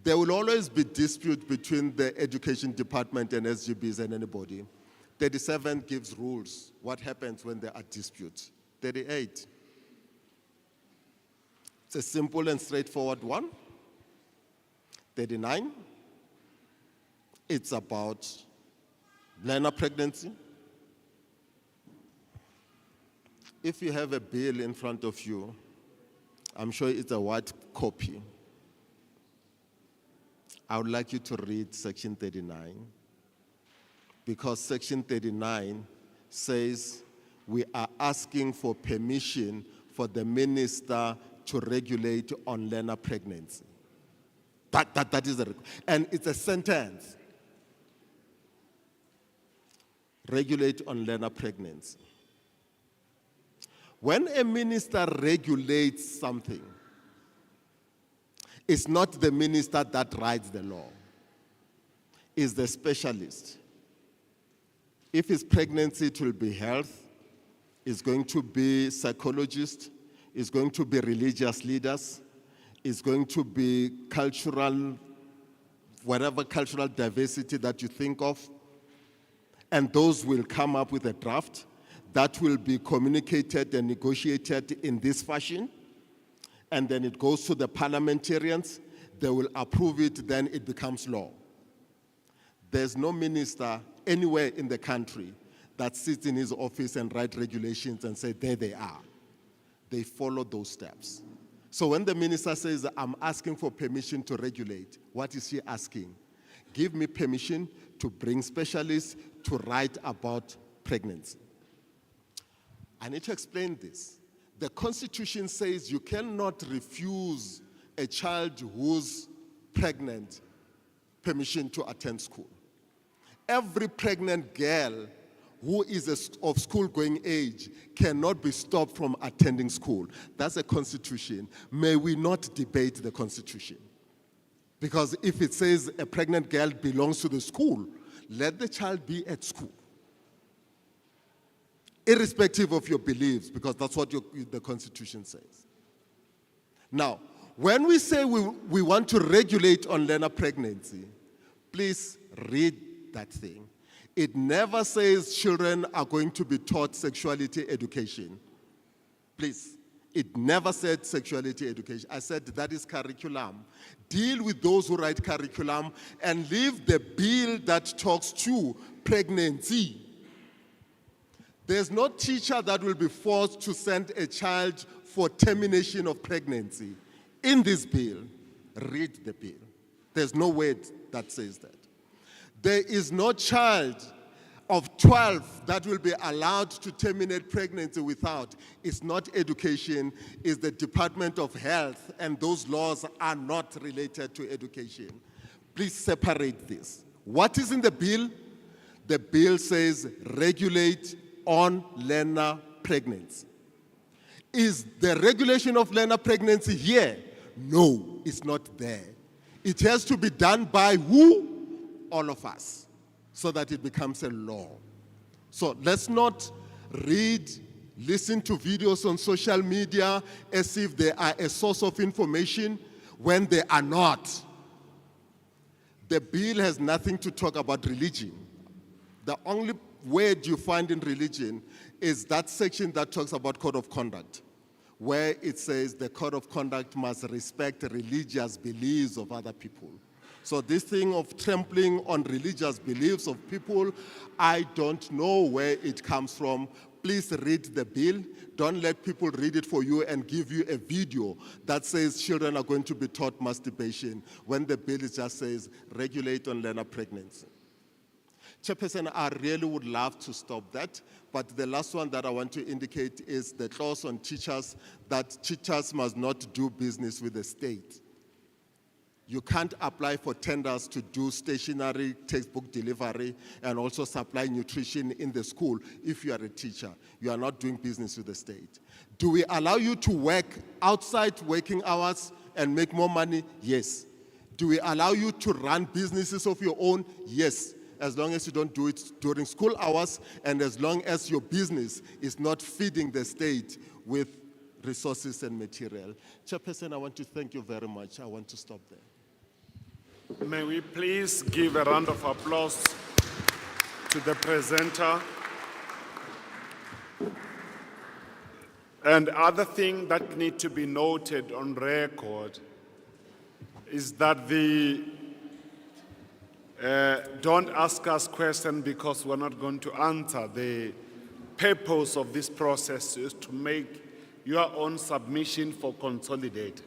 There will always be dispute between the education department and SGBs and anybody. 37 gives rules. What happens when there are disputes? 38. It's a simple and straightforward one. 39. It's about learner pregnancy. If you have a bill in front of you, I'm sure it's a white copy. I would like you to read Section 39, because Section 39 says we are asking for permission for the minister to regulate on learner pregnancy. That is the, and it's a sentence. Regulate on learner pregnancy. When a minister regulates something, it's not the minister that writes the law. It's the specialist. If it's pregnancy, it will be health. It's going to be psychologists. It's going to be religious leaders. It's going to be cultural, whatever cultural diversity that you think of. And those will come up with a draft that will be communicated and negotiated in this fashion. And then it goes to the parliamentarians. They will approve it, then it becomes law. There's no minister anywhere in the country that sits in his office and writes regulations and say, there they are. They follow those steps. So when the minister says, I'm asking for permission to regulate, what is he asking? Give me permission to bring specialists to write about pregnancy. I need to explain this. The Constitution says you cannot refuse a child who's pregnant permission to attend school. Every pregnant girl who is of school-going age cannot be stopped from attending school. That's a Constitution. May we not debate the Constitution. Because if it says a pregnant girl belongs to the school, let the child be at school. Irrespective of your beliefs, because that's what the Constitution says. Now, when we say we want to regulate on learner pregnancy, please read that thing. It never says children are going to be taught sexuality education. Please, it never said sexuality education. I said that is curriculum. Deal with those who write curriculum and leave the bill that talks to pregnancy. There's no teacher that will be forced to send a child for termination of pregnancy. In this bill, read the bill. There's no word that says that. There is no child of 12 that will be allowed to terminate pregnancy without. It's not education, it's the Department of Health, and those laws are not related to education. Please separate this. What is in the bill? The bill says regulate on learner pregnancy. Is the regulation of learner pregnancy here? No, it's not there. It has to be done by who? All of us, so that it becomes a law. So let's not read, listen to videos on social media as if they are a source of information when they are not. The bill has nothing to talk about religion. The only word you find in religion is that section that talks about code of conduct, where it says the code of conduct must respect religious beliefs of other people. So this thing of trampling on religious beliefs of people, I don't know where it comes from. please read the bill. Don't let people read it for you and give you a video that says children are going to be taught masturbation when the bill just says regulate on learner pregnancy. Chairperson, I really would love to stop that, but the last one that I want to indicate is the clause on teachers, that teachers must not do business with the state. You can't apply for tenders to do stationary textbook delivery and also supply nutrition in the school if you are a teacher. You are not doing business with the state. Do we allow you to work outside working hours and make more money? Yes. Do we allow you to run businesses of your own? Yes, as long as you don't do it during school hours and as long as your business is not feeding the state with resources and material. Chairperson, I want to thank you very much. I want to stop there. May we please give a round of applause to the presenter. And other thing that need to be noted on record is that don't ask us questions because we're not going to answer. The purpose of this process is to make your own submission for consolidation.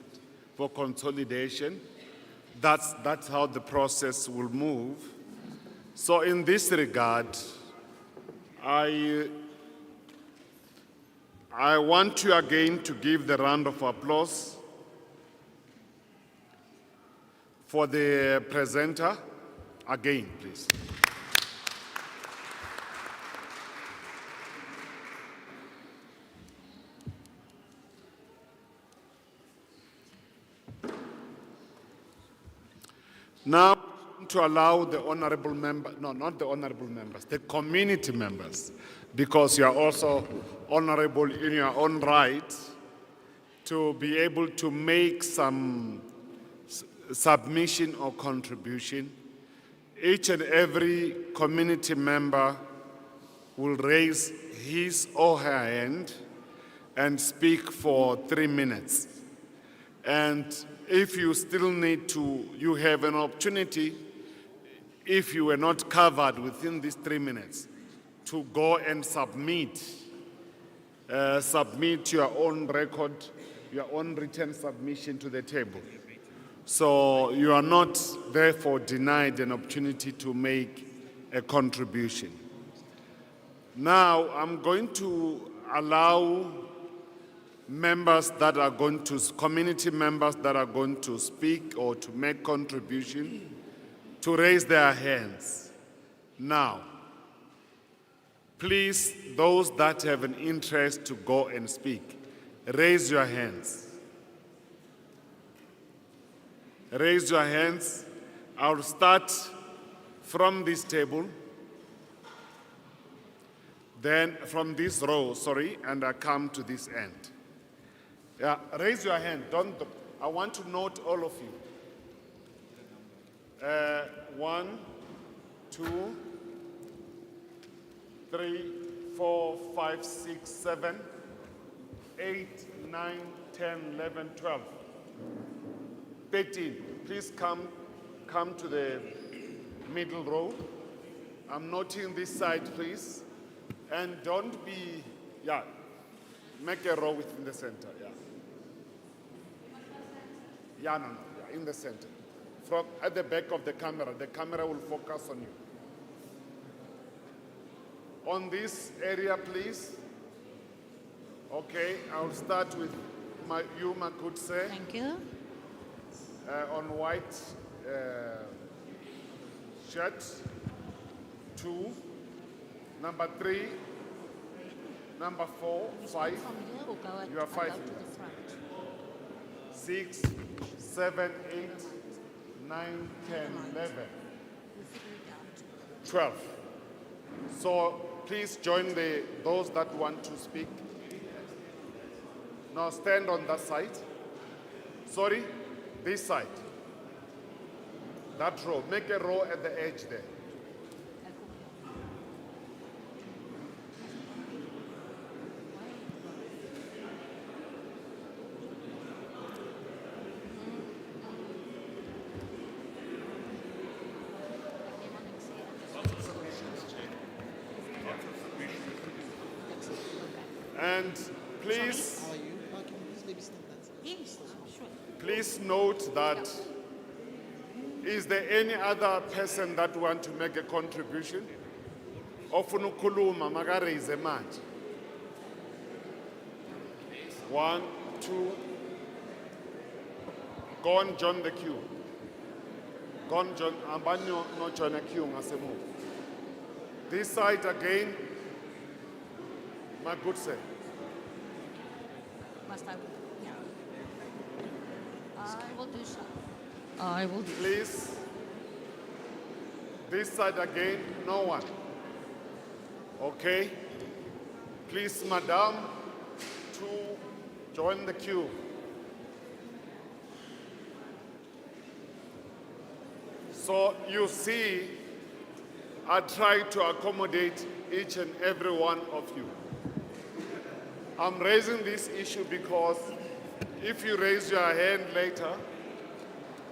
That's how the process will move. So in this regard, I want you again to give the round of applause for the presenter. Again, please. Now, to allow the honorable member, no, not the honorable members, the community members, because you are also honorable in your own right, to be able to make some submission or contribution. Each and every community member will raise his or her hand and speak for 3 minutes. And if you still need to, you have an opportunity, if you were not covered within these 3 minutes, to go and submit your own record, your own written submission to the table. So you are not therefore denied an opportunity to make a contribution. Now I'm going to allow members that are going to, community members that are going to speak or to make contribution, to raise their hands. Now, please, those that have an interest to go and speak, raise your hands. Raise your hands. I'll start from this table, then from this row, sorry, and I come to this end. Yeah, raise your hand. I want to note all of you. 1, 2, 3, 4, 5, 6, 7, 8, 9, 10, 11, 12, 13. Please come to the middle row. I'm noting this side, please. And don't be, make a row within the center, no, in the center. From at the back of the camera will focus on you. On this area, please. Okay, I'll start with you, Makutse. Thank you. On white shirt. 2. Number 3. Number 4, 5. You are 5. 6, 7, 8, 9, 10, 11, 12. So please join those that want to speak. Now stand on that side. Sorry, this side. That row. Make a row at the edge there. And please, How are you? Can you please maybe stand that side? Yes, sure. please note that, is there any other person that want to make a contribution? Ofuna ukukhuluma makaraise manje. 1, 2. Go on, join the queue. Go on, John. Ambanyo no join the queue ngasemuva. This side again. My good sir. Must I? Yeah. I will do so. I will do. Please. This side again. No one. Okay. Please, madam, to join the queue. So you see, I try to accommodate each and every one of you. I'm raising this issue because if you raise your hand later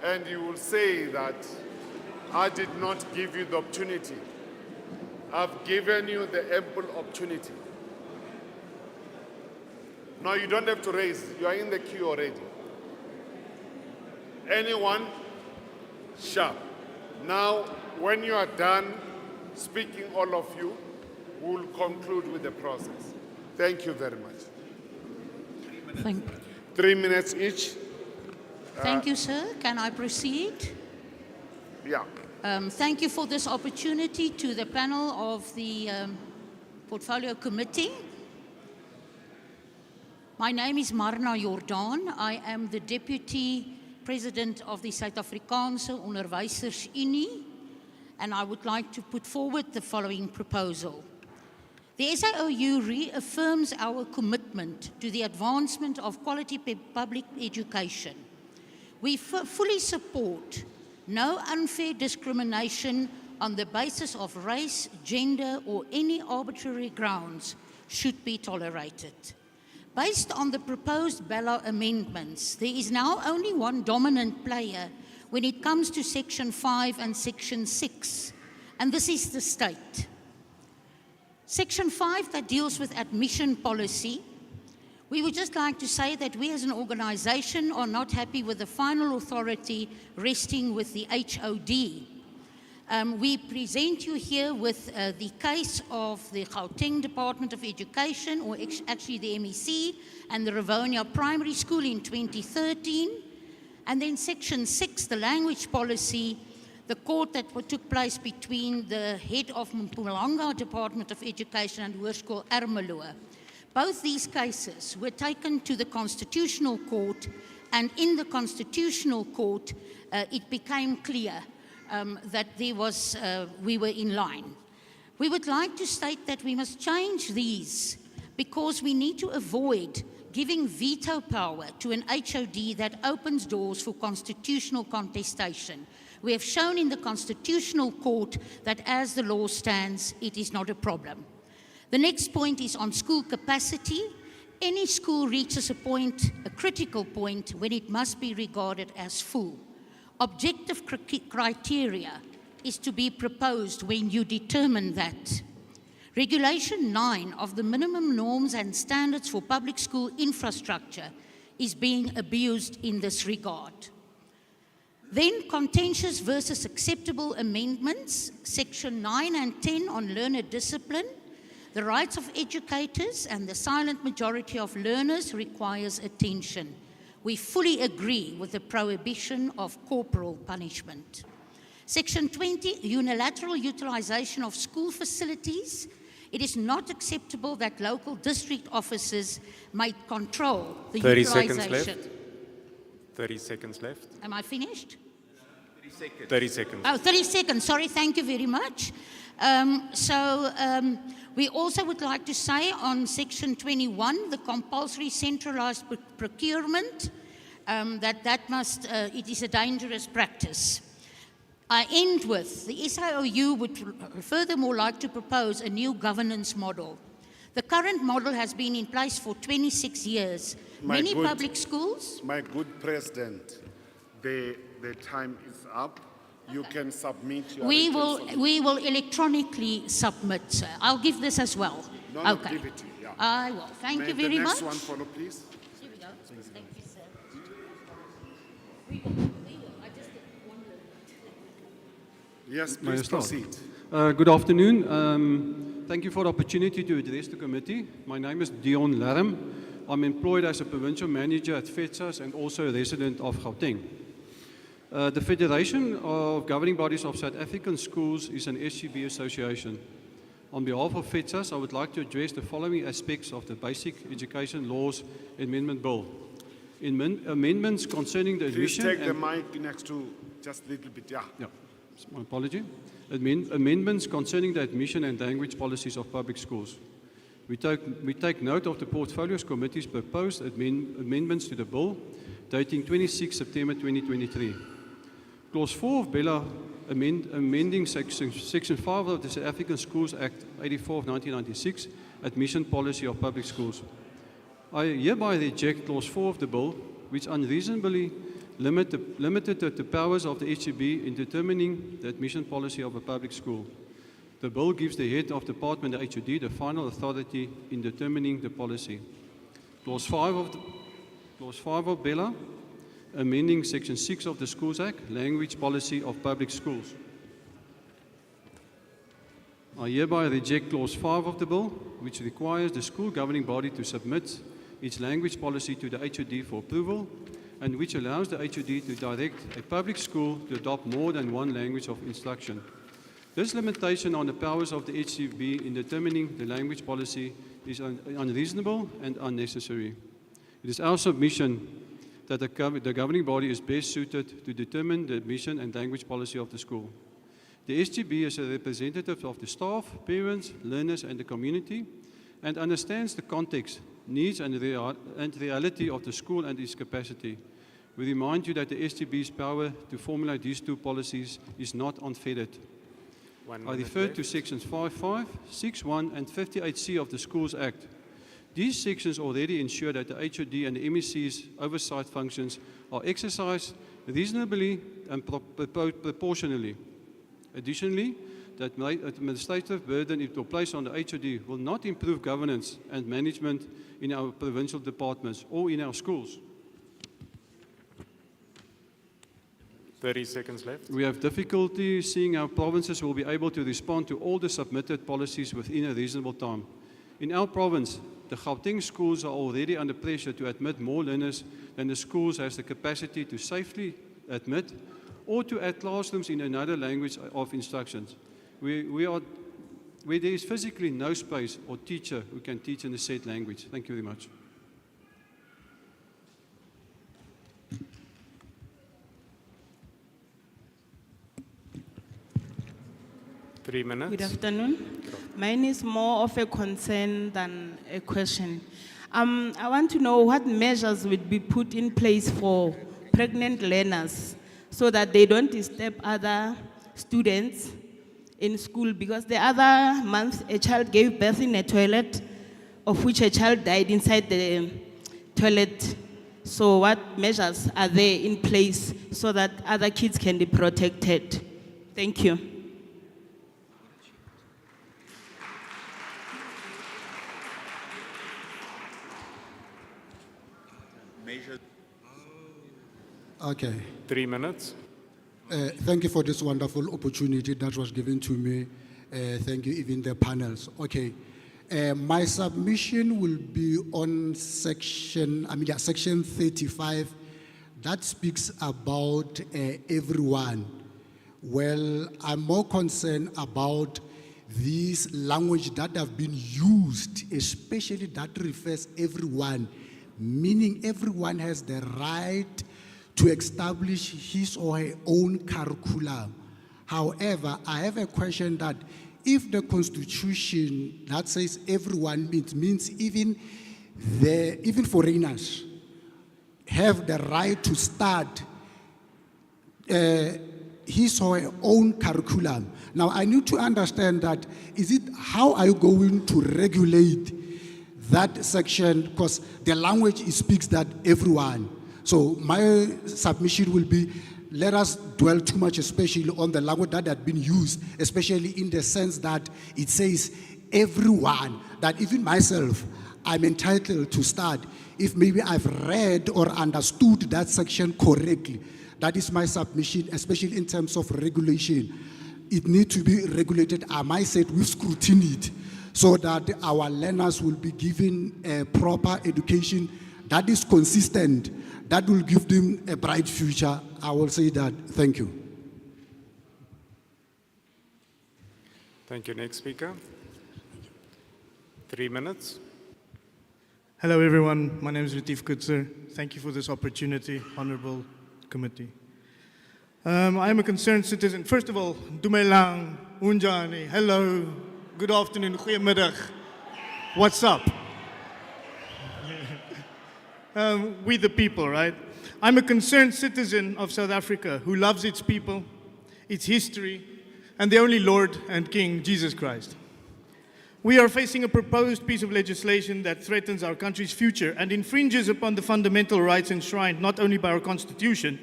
and you will say that I did not give you the opportunity, I've given you the ample opportunity. Now you don't have to raise, you are in the queue already. Anyone? Sharp. Now, when you are done speaking, all of you, we will conclude with the process. Thank you very much. Thank, 3 minutes each. thank you, sir. Can I proceed? Yeah. Thank you for this opportunity to the panel of the Portfolio Committee. My name is Marna Jordan. I am the Deputy President of the Suid-Afrikaanse Onderwysersunie, and I would like to put forward the following proposal. The SAOU reaffirms our commitment to the advancement of quality public education. We fully support no unfair discrimination on the basis of race, gender, or any arbitrary grounds should be tolerated. Based on the proposed BELA amendments, there is now only one dominant player when it comes to Section 5 and Section 6, and this is the state. Section 5 that deals with admission policy, we would just like to say that we as an organization are not happy with the final authority resting with the HOD. We present you here with the case of the Gauteng Department of Education, or actually the MEC, and the Rivonia Primary School in 2013. And then Section 6, the language policy, the court that took place between the head of Mpumalanga Department of Education and Hoërskool Ermelo. Both these cases were taken to the Constitutional Court, and in the Constitutional Court, it became clear that we were in line. We would like to state that we must change these because we need to avoid giving veto power to an HOD that opens doors for constitutional contestation. We have shown in the Constitutional Court that as the law stands, it is not a problem. The next point is on school capacity. Any school reaches a critical point, when it must be regarded as full. Objective criteria is to be proposed when you determine that. Regulation 9 of the minimum norms and standards for public school infrastructure is being abused in this regard. Then contentious versus acceptable amendments, Section 9 and 10 on learner discipline. The rights of educators and the silent majority of learners requires attention. We fully agree with the prohibition of corporal punishment. Section 20, unilateral utilization of school facilities. It is not acceptable that local district officers might control the 30 utilization. seconds left. 30 seconds left. Am I finished? 30 seconds. Oh, 30 seconds. Sorry, thank you very much. We also would like to say on Section 21, the compulsory centralized procurement, it is a dangerous practice. I end with, the SAOU would furthermore like to propose a new governance model. The current model has been in place for 26 years. Many public schools... My good President, the time is up. You can submit your We will electronically submit, sir. I'll give this as well. Okay. Give it, yeah. I will. Thank May you the very next much. one follow, please. Here we go. Thank you, sir. I just wondered. Yes, May I please start? proceed. Good afternoon. Thank you for the opportunity to address the committee. My name is Dion Laram. I'm employed as a provincial manager at FETSAS and also a resident of Gauteng. The Federation of Governing Bodies of South African Schools is an SGB association. On behalf of FETSAS, I would like to address the following aspects of the Basic Education Laws Amendment Bill. Amendments concerning the Please admission take the and- mic next to just a little bit, yeah. Yeah, my apology. Amendments concerning the admission and language policies of public schools. We take note of the Portfolios Committee's proposed amendments to the bill dating 26 September 2023. Clause 4 of BELA amending Section 5 of the South African Schools Act 84 of 1996, admission policy of public schools. I hereby reject Clause 4 of the bill, which unreasonably limited the powers of the HCB in determining the admission policy of a public school. The bill gives the head of department, the HOD, the final authority in determining the policy. Clause 5 of BELA, amending Section 6 of the Schools Act, language policy of public schools. I hereby reject Clause 5 of the bill, which requires the school governing body to submit its language policy to the HOD for approval, and which allows the HOD to direct a public school to adopt more than one language of instruction. This limitation on the powers of the HCB in determining the language policy is unreasonable and unnecessary. It is our submission that the governing body is best suited to determine the admission and language policy of the school. The SGB is a representative of the staff, parents, learners, and the community, and understands the context, needs, and reality of the school and its capacity. We remind you that the SGB's power to formulate these two policies is not unfettered. I refer to sections 5.5, 6.1, and 58C of the Schools Act. These sections already ensure that the HOD and the MEC's oversight functions are exercised reasonably and proportionally. Additionally, the administrative burden it will place on the HOD will not improve governance and management in our provincial departments or in our schools. 30 seconds left. We have difficulty seeing how provinces will be able to respond to all the submitted policies within a reasonable time. In our province, the Gauteng schools are already under pressure to admit more learners than the schools has the capacity to safely admit or to add classrooms in another language of instructions. Where there is physically no space or teacher who can teach in a said language. Thank you very much. Three minutes. Good afternoon. Mine is more of a concern than a question. I want to know what measures would be put in place for pregnant learners so that they don't disturb other students in school, because the other month a child gave birth in a toilet, of which a child died inside the toilet. So what measures are there in place so that other kids can be protected? Thank you. Okay. 3 minutes. Thank you for this wonderful opportunity that was given to me. Thank you, even the panels. Okay. My submission will be on section 35 that speaks about everyone. Well, I'm more concerned about this language that have been used, especially that refers everyone, meaning everyone has the right to establish his or her own curriculum. However, I have a question that if the Constitution that says everyone means even foreigners have the right to start his or her own curriculum. Now, I need to understand that, how are you going to regulate that section? Because the language speaks that everyone. So my submission will be, let us dwell too much, especially on the language that had been used, especially in the sense that it says everyone, that even myself, I'm entitled to start if maybe I've read or understood that section correctly. That is my submission, especially in terms of regulation. It needs to be regulated, I might say, with scrutiny, so that our learners will be given a proper education that is consistent, that will give them a bright future. I will say that. Thank you. Thank you. Next speaker. 3 minutes. Hello, everyone. My name is Latif Kutzer. Thank you for this opportunity, Honorable Committee. I am a concerned citizen. First of all, Dumelang, Unjani, hello, good afternoon, goeiemiddag. What's up? We the people, right? I'm a concerned citizen of South Africa who loves its people, its history, and the only Lord and King, Jesus Christ. We are facing a proposed piece of legislation that threatens our country's future and infringes upon the fundamental rights enshrined not only by our Constitution,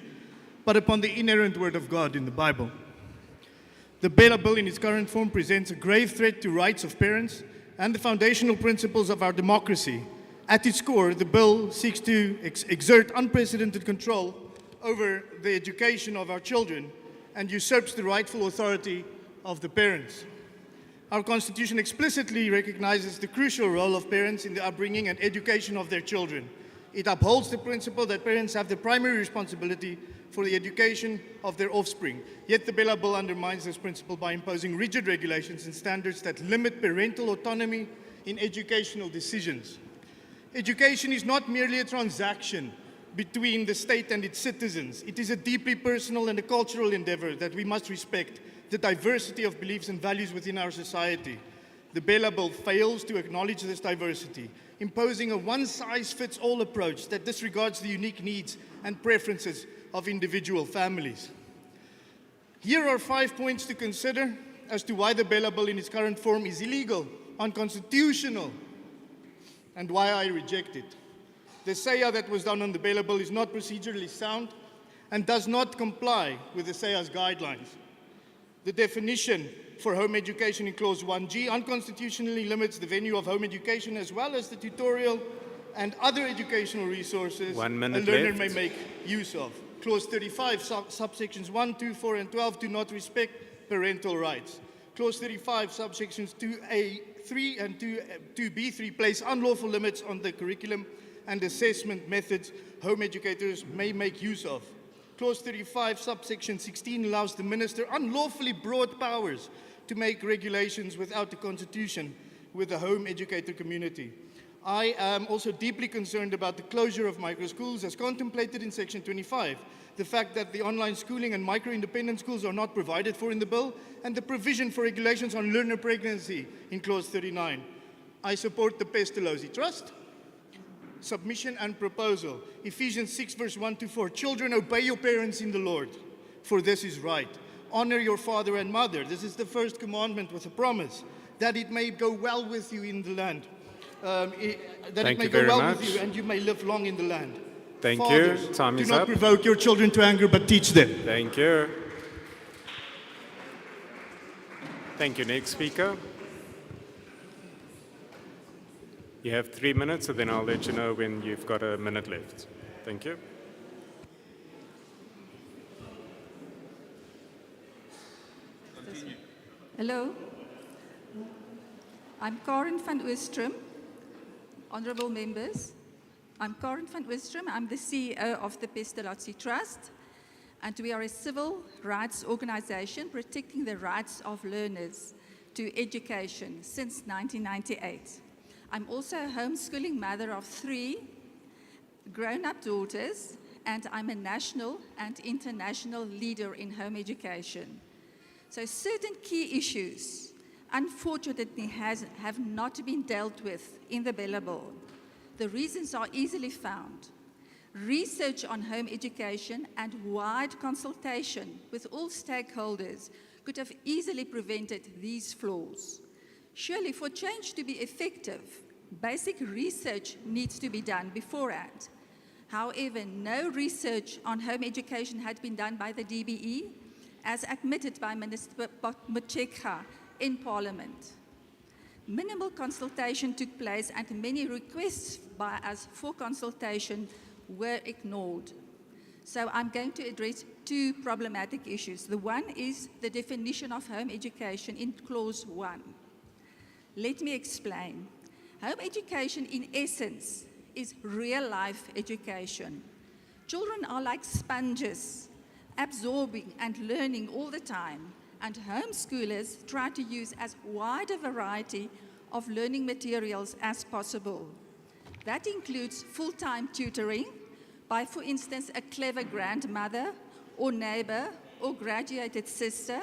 but upon the inerrant Word of God in the Bible. The BELA bill in its current form presents a grave threat to rights of parents and the foundational principles of our democracy. At its core, the bill seeks to exert unprecedented control over the education of our children and usurps the rightful authority of the parents. Our Constitution explicitly recognizes the crucial role of parents in the upbringing and education of their children. It upholds the principle that parents have the primary responsibility for the education of their offspring. Yet the BELA bill undermines this principle by imposing rigid regulations and standards that limit parental autonomy in educational decisions. Education is not merely a transaction between the state and its citizens. It is a deeply personal and a cultural endeavor that we must respect the diversity of beliefs and values within our society. The BELA bill fails to acknowledge this diversity, imposing a one-size-fits-all approach that disregards the unique needs and preferences of individual families. Here are 5 points to consider as to why the BELA bill in its current form is illegal, unconstitutional, and why I reject it. The SASA that was done on the BELA bill is not procedurally sound and does not comply with the SASA's guidelines. The definition for home education in Clause 1G unconstitutionally limits the venue of home education as well as the tutorial and other educational resources 1 minute a learner left. may make use of. Clause 35, subsections 1, 2, 4, and 12 do not respect parental rights. Clause 35, subsections 2A3 and 2B3 place unlawful limits on the curriculum and assessment methods home educators may make use of. Clause 35, subsection 16 allows the minister unlawfully broad powers to make regulations without the constitution with the home educator community. I am also deeply concerned about the closure of microschools as contemplated in section 25, the fact that the online schooling and micro-independent schools are not provided for in the bill, and the provision for regulations on learner pregnancy in clause 39. I support the Pestalozzi Trust. Submission and proposal. Ephesians 6 verse 1 to 4. Children, obey your parents in the Lord, for this is right. Honor your father and mother. This is the first commandment with a promise that it may go well with you in the land. That Thank it may you go very well much. with you and you may live long in the land. Thank Fathers, you. Time do is not up. provoke your children to anger, but teach them. Thank you. Thank you. Next speaker. You have 3 minutes, and then I'll let you know when you've got a minute left. Thank you. Hello. I'm Karen van Oostrom. Honorable members, I'm Karen van Oostrom. I'm the CEO of the Pestalozzi Trust, and we are a civil rights organization protecting the rights of learners to education since 1998. I'm also a homeschooling mother of 3 grown-up daughters, and I'm a national and international leader in home education. So certain key issues, unfortunately, have not been dealt with in the BELA bill. The reasons are easily found. Research on home education and wide consultation with all stakeholders could have easily prevented these flaws. Surely, for change to be effective, basic research needs to be done beforehand. However, no research on home education had been done by the DBE, as admitted by Minister Motshekga in Parliament. Minimal consultation took place and many requests by us for consultation were ignored. So I'm going to address two problematic issues. The one is the definition of home education in clause 1. Let me explain. Home education in essence is real life education. Children are like sponges, absorbing and learning all the time, and homeschoolers try to use as wide a variety of learning materials as possible. That includes full-time tutoring by, for instance, a clever grandmother or neighbor or graduated sister,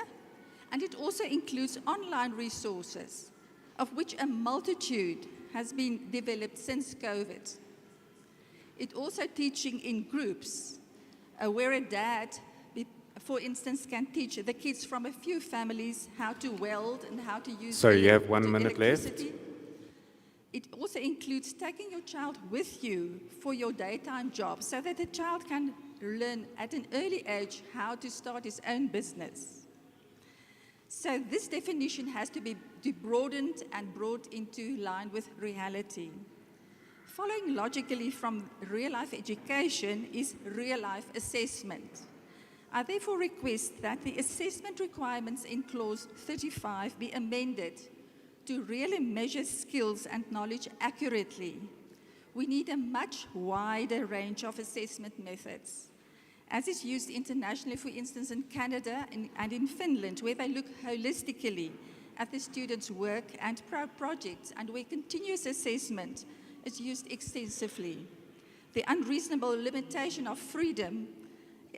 and it also includes online resources, of which a multitude has been developed since COVID. It also teaching in groups, where a dad, for instance, can teach the kids from a few families how to weld and how to use Sorry, you have 1 minute left. electricity. It also includes taking your child with you for your daytime job so that the child can learn at an early age how to start his own business. So this definition has to be broadened and brought into line with reality. Following logically from real-life education is real-life assessment. I therefore request that the assessment requirements in clause 35 be amended to really measure skills and knowledge accurately. We need a much wider range of assessment methods, as is used internationally, for instance, in Canada and in Finland, where they look holistically at the students' work and projects, and where continuous assessment is used extensively. The unreasonable limitation of freedom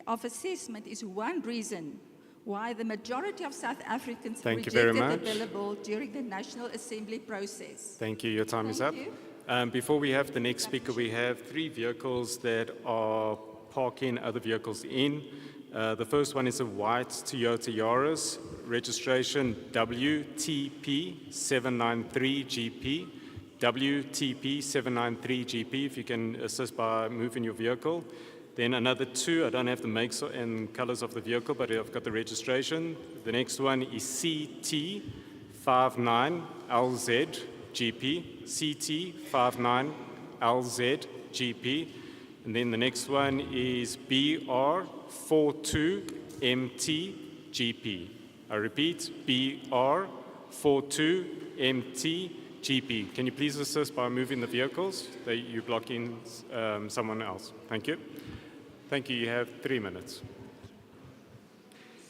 of assessment is one reason why the majority of South Africans Thank you very rejected the much. BELA bill during the National Assembly process. Thank you. Your time is up. Thank you. Before we have the next speaker, we have 3 vehicles that are parking other vehicles in. The first one is a white Toyota Yaris, registration WTP793GP. WTP793GP, if you can assist by moving your vehicle. Then another 2, I don't have the makes and colors of the vehicle, but I've got the registration. The next one is CT59LZGP, CT59LZGP. And then the next one is BR42MTGP. I repeat, BR42MTGP. Can you please assist by moving the vehicles? You're blocking someone else. Thank you. Thank you. You have 3 minutes.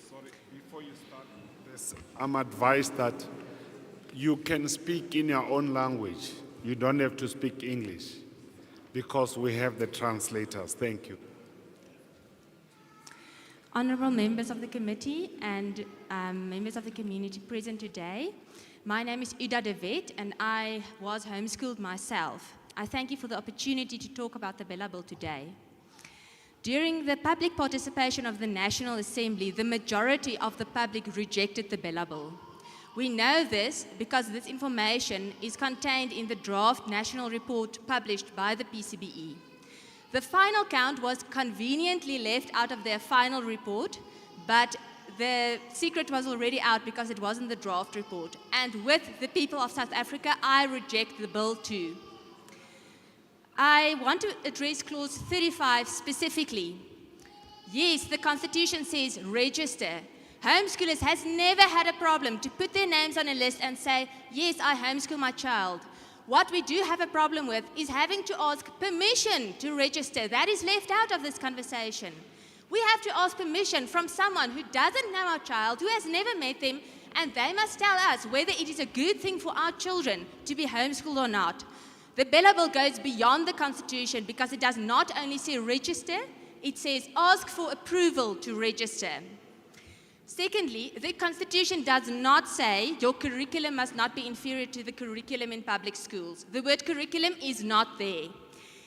Sorry, before you start this, I'm advised that you can speak in your own language. You don't have to speak English because we have the translators. Thank you. Honourable members of the committee and members of the community present today, my name is Ida de Wet and I was homeschooled myself. I thank you for the opportunity to talk about the BELA bill today. During the public participation of the National Assembly, the majority of the public rejected the BELA bill. We know this because this information is contained in the draft national report published by the PCBE. The final count was conveniently left out of their final report, but the secret was already out because it wasn't the draft report. And with the people of South Africa, I reject the bill too. I want to address clause 35 specifically. Yes, the Constitution says register. Homeschoolers has never had a problem to put their names on a list and say, yes, I homeschool my child. What we do have a problem with is having to ask permission to register. That is left out of this conversation. We have to ask permission from someone who doesn't know our child, who has never met them, and they must tell us whether it is a good thing for our children to be homeschooled or not. The BELA bill goes beyond the Constitution because it does not only say register, it says ask for approval to register. Secondly, the Constitution does not say your curriculum must not be inferior to the curriculum in public schools. The word curriculum is not there.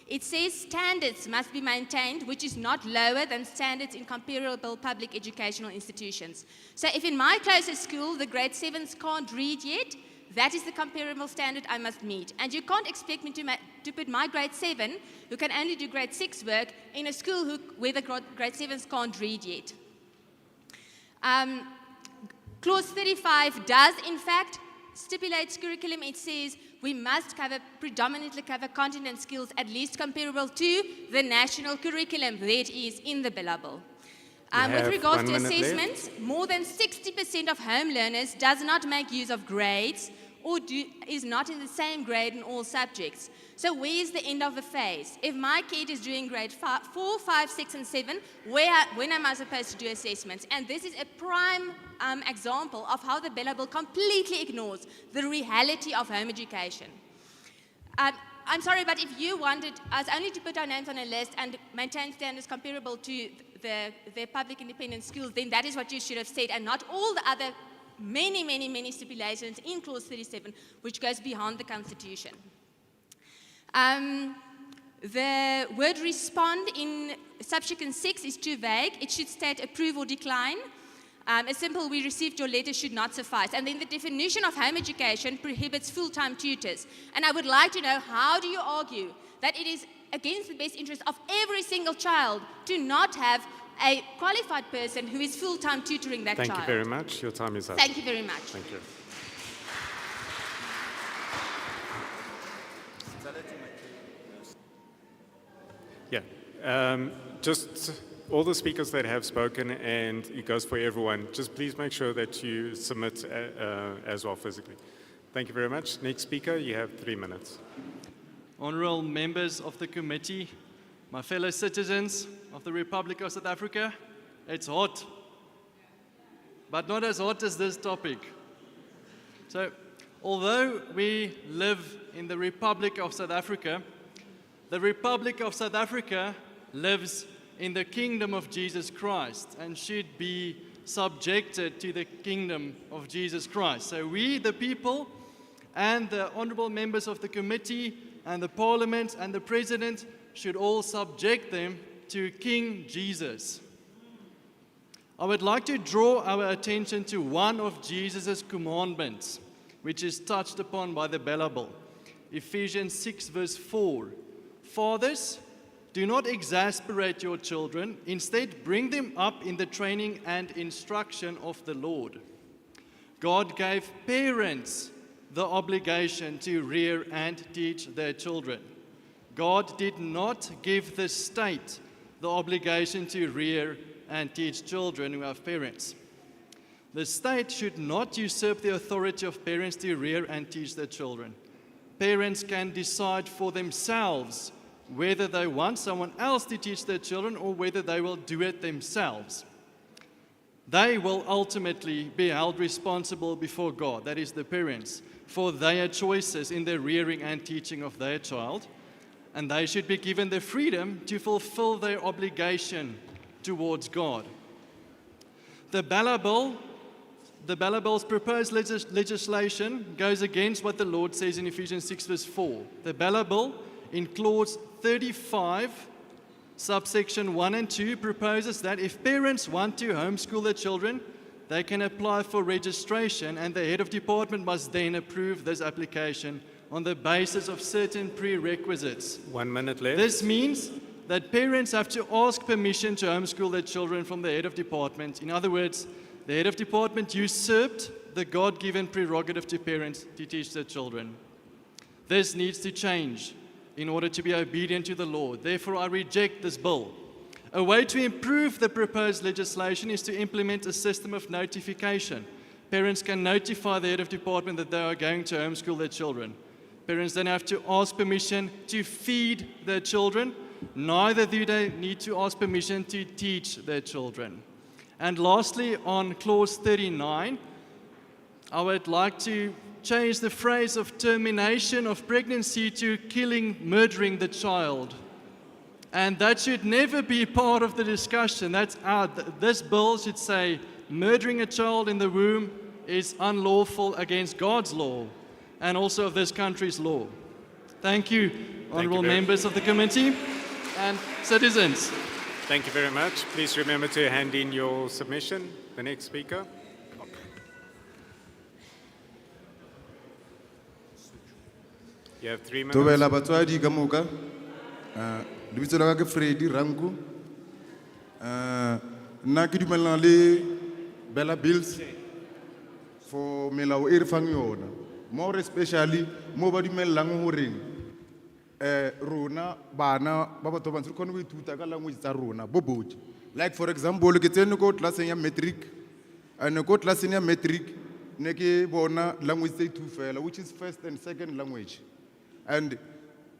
It says standards must be maintained, which is not lower than standards in comparable public educational institutions. So if in my closest school the grade 7s can't read yet, that is the comparable standard I must meet. And you can't expect me to put my grade 7, who can only do grade 6 work, in a school where the grade 7s can't read yet. Clause 35 does, in fact, stipulates curriculum, it says we must predominantly cover content and skills at least comparable to the national curriculum. There it is in the BELA bill. With regards to assessments, more than 60% of home learners does not make use of grades or is not in the same grade in all subjects. So where is the end of the phase? If my kid is doing grade 4, 5, 6, and 7, when am I supposed to do assessments? And this is a prime example of how the BELA bill completely ignores the reality of home education. I'm sorry, but if you wanted us only to put our names on a list and maintain standards comparable to the public independent schools, then that is what you should have said, and not all the other many stipulations in clause 37, which goes beyond the Constitution. The word respond in subsection 6 is too vague. It should state approve or decline. A simple "we received your letter" should not suffice. And then the definition of home education prohibits full-time tutors. And I would like to know, how do you argue that it is against the best interest of every single child to not have a qualified person who is full-time tutoring that child? Thank you very much. Your time is up. Thank you very much. Thank you. Yeah. Just all the speakers that have spoken, and it goes for everyone, just please make sure that you submit as well physically. Thank you very much. Next speaker, you have 3 minutes. Honourable members of the committee, my fellow citizens of the Republic of South Africa, it's hot, but not as hot as this topic. So, although we live in the Republic of South Africa, the Republic of South Africa lives in the kingdom of Jesus Christ and should be subjected to the kingdom of Jesus Christ. So we, the people, and the honourable members of the committee, and the Parliament, and the President, should all subject them to King Jesus. I would like to draw our attention to one of Jesus' commandments, which is touched upon by the BELA bill. Ephesians 6 verse 4. Fathers, do not exasperate your children. Instead, bring them up in the training and instruction of the Lord. God gave parents the obligation to rear and teach their children. God did not give the state the obligation to rear and teach children who have parents. The state should not usurp the authority of parents to rear and teach their children. Parents can decide for themselves whether they want someone else to teach their children or whether they will do it themselves. They will ultimately be held responsible before God, that is the parents, for their choices in the rearing and teaching of their child, and they should be given the freedom to fulfill their obligation towards God. The BELA bill's proposed legislation goes against what the Lord says in Ephesians 6 verse 4. The BELA bill in clause 35, subsection 1 and 2, proposes that if parents want to homeschool their children, they can apply for registration, and the head of department must then approve this application on the basis of certain prerequisites. 1 minute left. This means that parents have to ask permission to homeschool their children from the head of department. In other words, the head of department usurped the God-given prerogative to parents to teach their children. This needs to change in order to be obedient to the law. Therefore, I reject this bill. A way to improve the proposed legislation is to implement a system of notification. Parents can notify the head of department that they are going to homeschool their children. Parents then have to ask permission to feed their children. Neither do they need to ask permission to teach their children. And lastly, on clause 39, I would like to change the phrase of termination of pregnancy to murdering the child. And that should never be part of the discussion. That's out. This bill should say murdering a child in the womb is unlawful against God's law and also of this country's law. Thank you, honourable members of the committee and citizens. Thank you very much. Please remember to hand in your submission. The next speaker. You have 3 minutes. Tobela batswadi ka moka. Lebitso la ka ke Freddy Ranku. Nna ke dumellana le BELA bills for melao e re fang yona. more especially mo ba dumellang hore rona bana ba batho ba ntse khona go ithuta ka language tsa rona bo botse. Like for example, ke tsene ko classeng ya matric and ko classeng ya matric ne ke bona language tse two fela, which is first and second language. And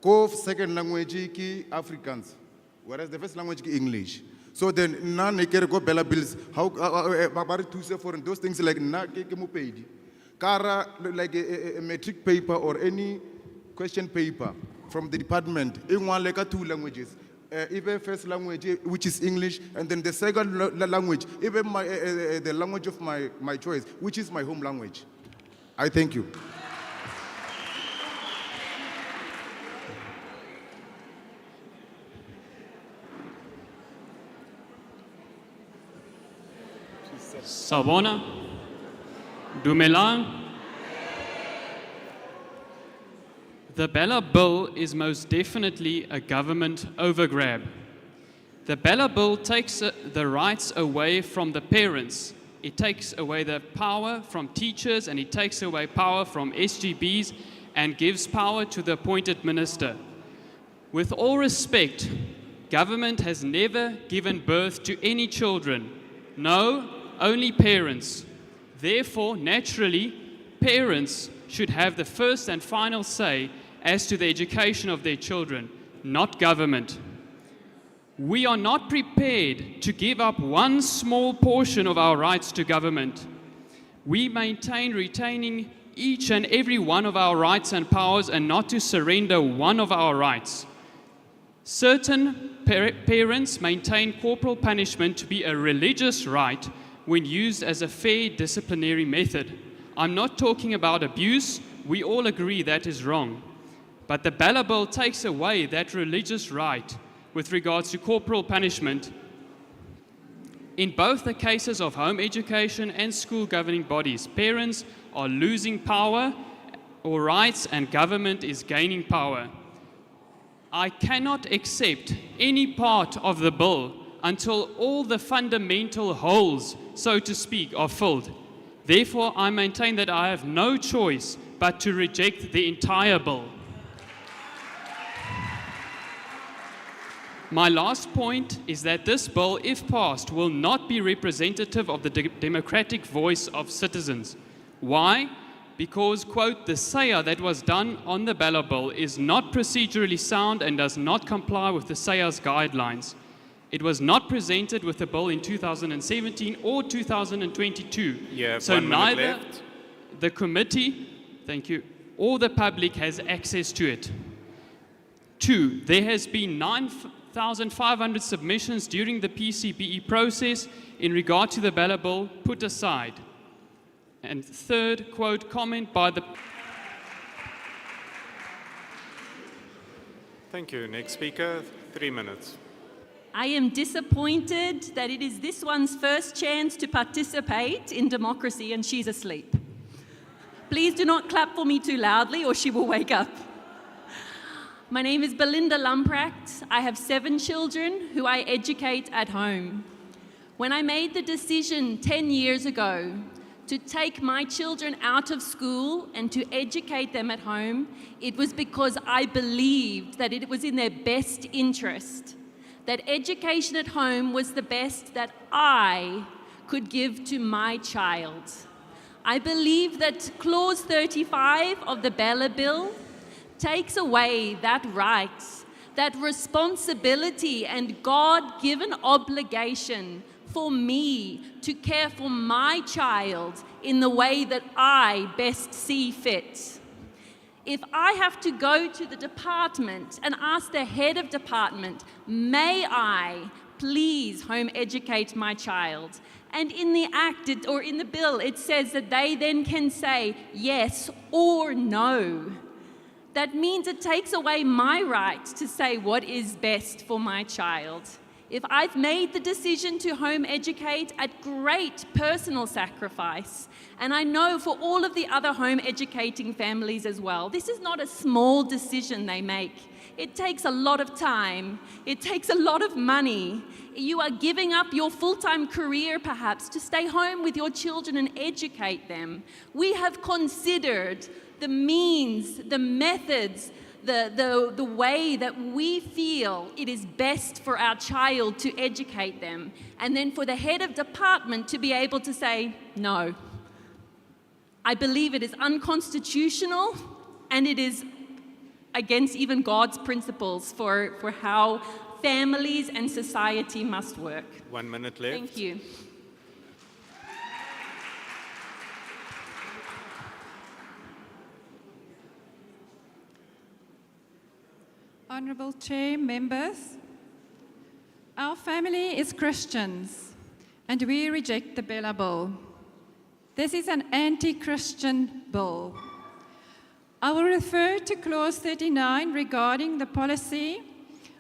ko second language ki Afrikaans, whereas the first language ki English. So then na ne ke re go BELA bills how ba re thuse for those things like na ke mopedi. Kara like a matric paper or any question paper from the department in one like two languages. Even first language, which is English, and then the second language, even the language of my choice, which is my home language. I thank you. Sabona, Dumelang. The BELA bill is most definitely a government overgrab. The BELA bill takes the rights away from the parents. It takes away the power from teachers, and it takes away power from SGBs and gives power to the appointed minister. With all respect, government has never given birth to any children. No, only parents. Therefore, naturally, parents should have the first and final say as to the education of their children, not government. We are not prepared to give up one small portion of our rights to government. We maintain retaining each and every one of our rights and powers and not to surrender one of our rights. Certain parents maintain corporal punishment to be a religious right when used as a fair disciplinary method. I'm not talking about abuse. We all agree that is wrong. But the BELA bill takes away that religious right with regards to corporal punishment. In both the cases of home education and school governing bodies, parents are losing power or rights and government is gaining power. I cannot accept any part of the bill until all the fundamental holes, so to speak, are filled. Therefore, I maintain that I have no choice but to reject the entire bill. My last point is that this bill, if passed, will not be representative of the democratic voice of citizens. Why? Because, quote, the SASA that was done on the BELA bill is not procedurally sound and does not comply with the SASA's guidelines. It was not presented with the bill in 2017 or 2022. Yeah, so 1 minute neither left. the committee, thank you, or the public has access to it. 2, there has been 9,500 submissions during the PCBE process in regard to the BELA bill put aside. And third, quote, comment by the... Thank you. Next speaker, 3 minutes. I am disappointed that it is this one's first chance to participate in democracy and she's asleep. Please do not clap for me too loudly or she will wake up. My name is Belinda Lamprecht. I have 7 children who I educate at home. When I made the decision 10 years ago to take my children out of school and to educate them at home, it was because I believed that it was in their best interest, that education at home was the best that I could give to my child. I believe that Clause 35 of the BELA bill takes away that right, that responsibility and God-given obligation for me to care for my child in the way that I best see fit. If I have to go to the department and ask the head of department, may I please home educate my child? And in the act or in the bill, it says that they then can say yes or no. That means it takes away my right to say what is best for my child. If I've made the decision to home educate at great personal sacrifice, and I know for all of the other home educating families as well, this is not a small decision they make. It takes a lot of time. It takes a lot of money. You are giving up your full-time career, perhaps, to stay home with your children and educate them. We have considered the means, the methods, the way that we feel it is best for our child to educate them. And then for the head of department to be able to say, no. I believe it is unconstitutional and it is against even God's principles for how families and society must work. 1 minute left. Thank you. Honorable Chair, members, our family is Christians and we reject the BELA bill. This is an anti-Christian bill. I will refer to clause 39 regarding the policy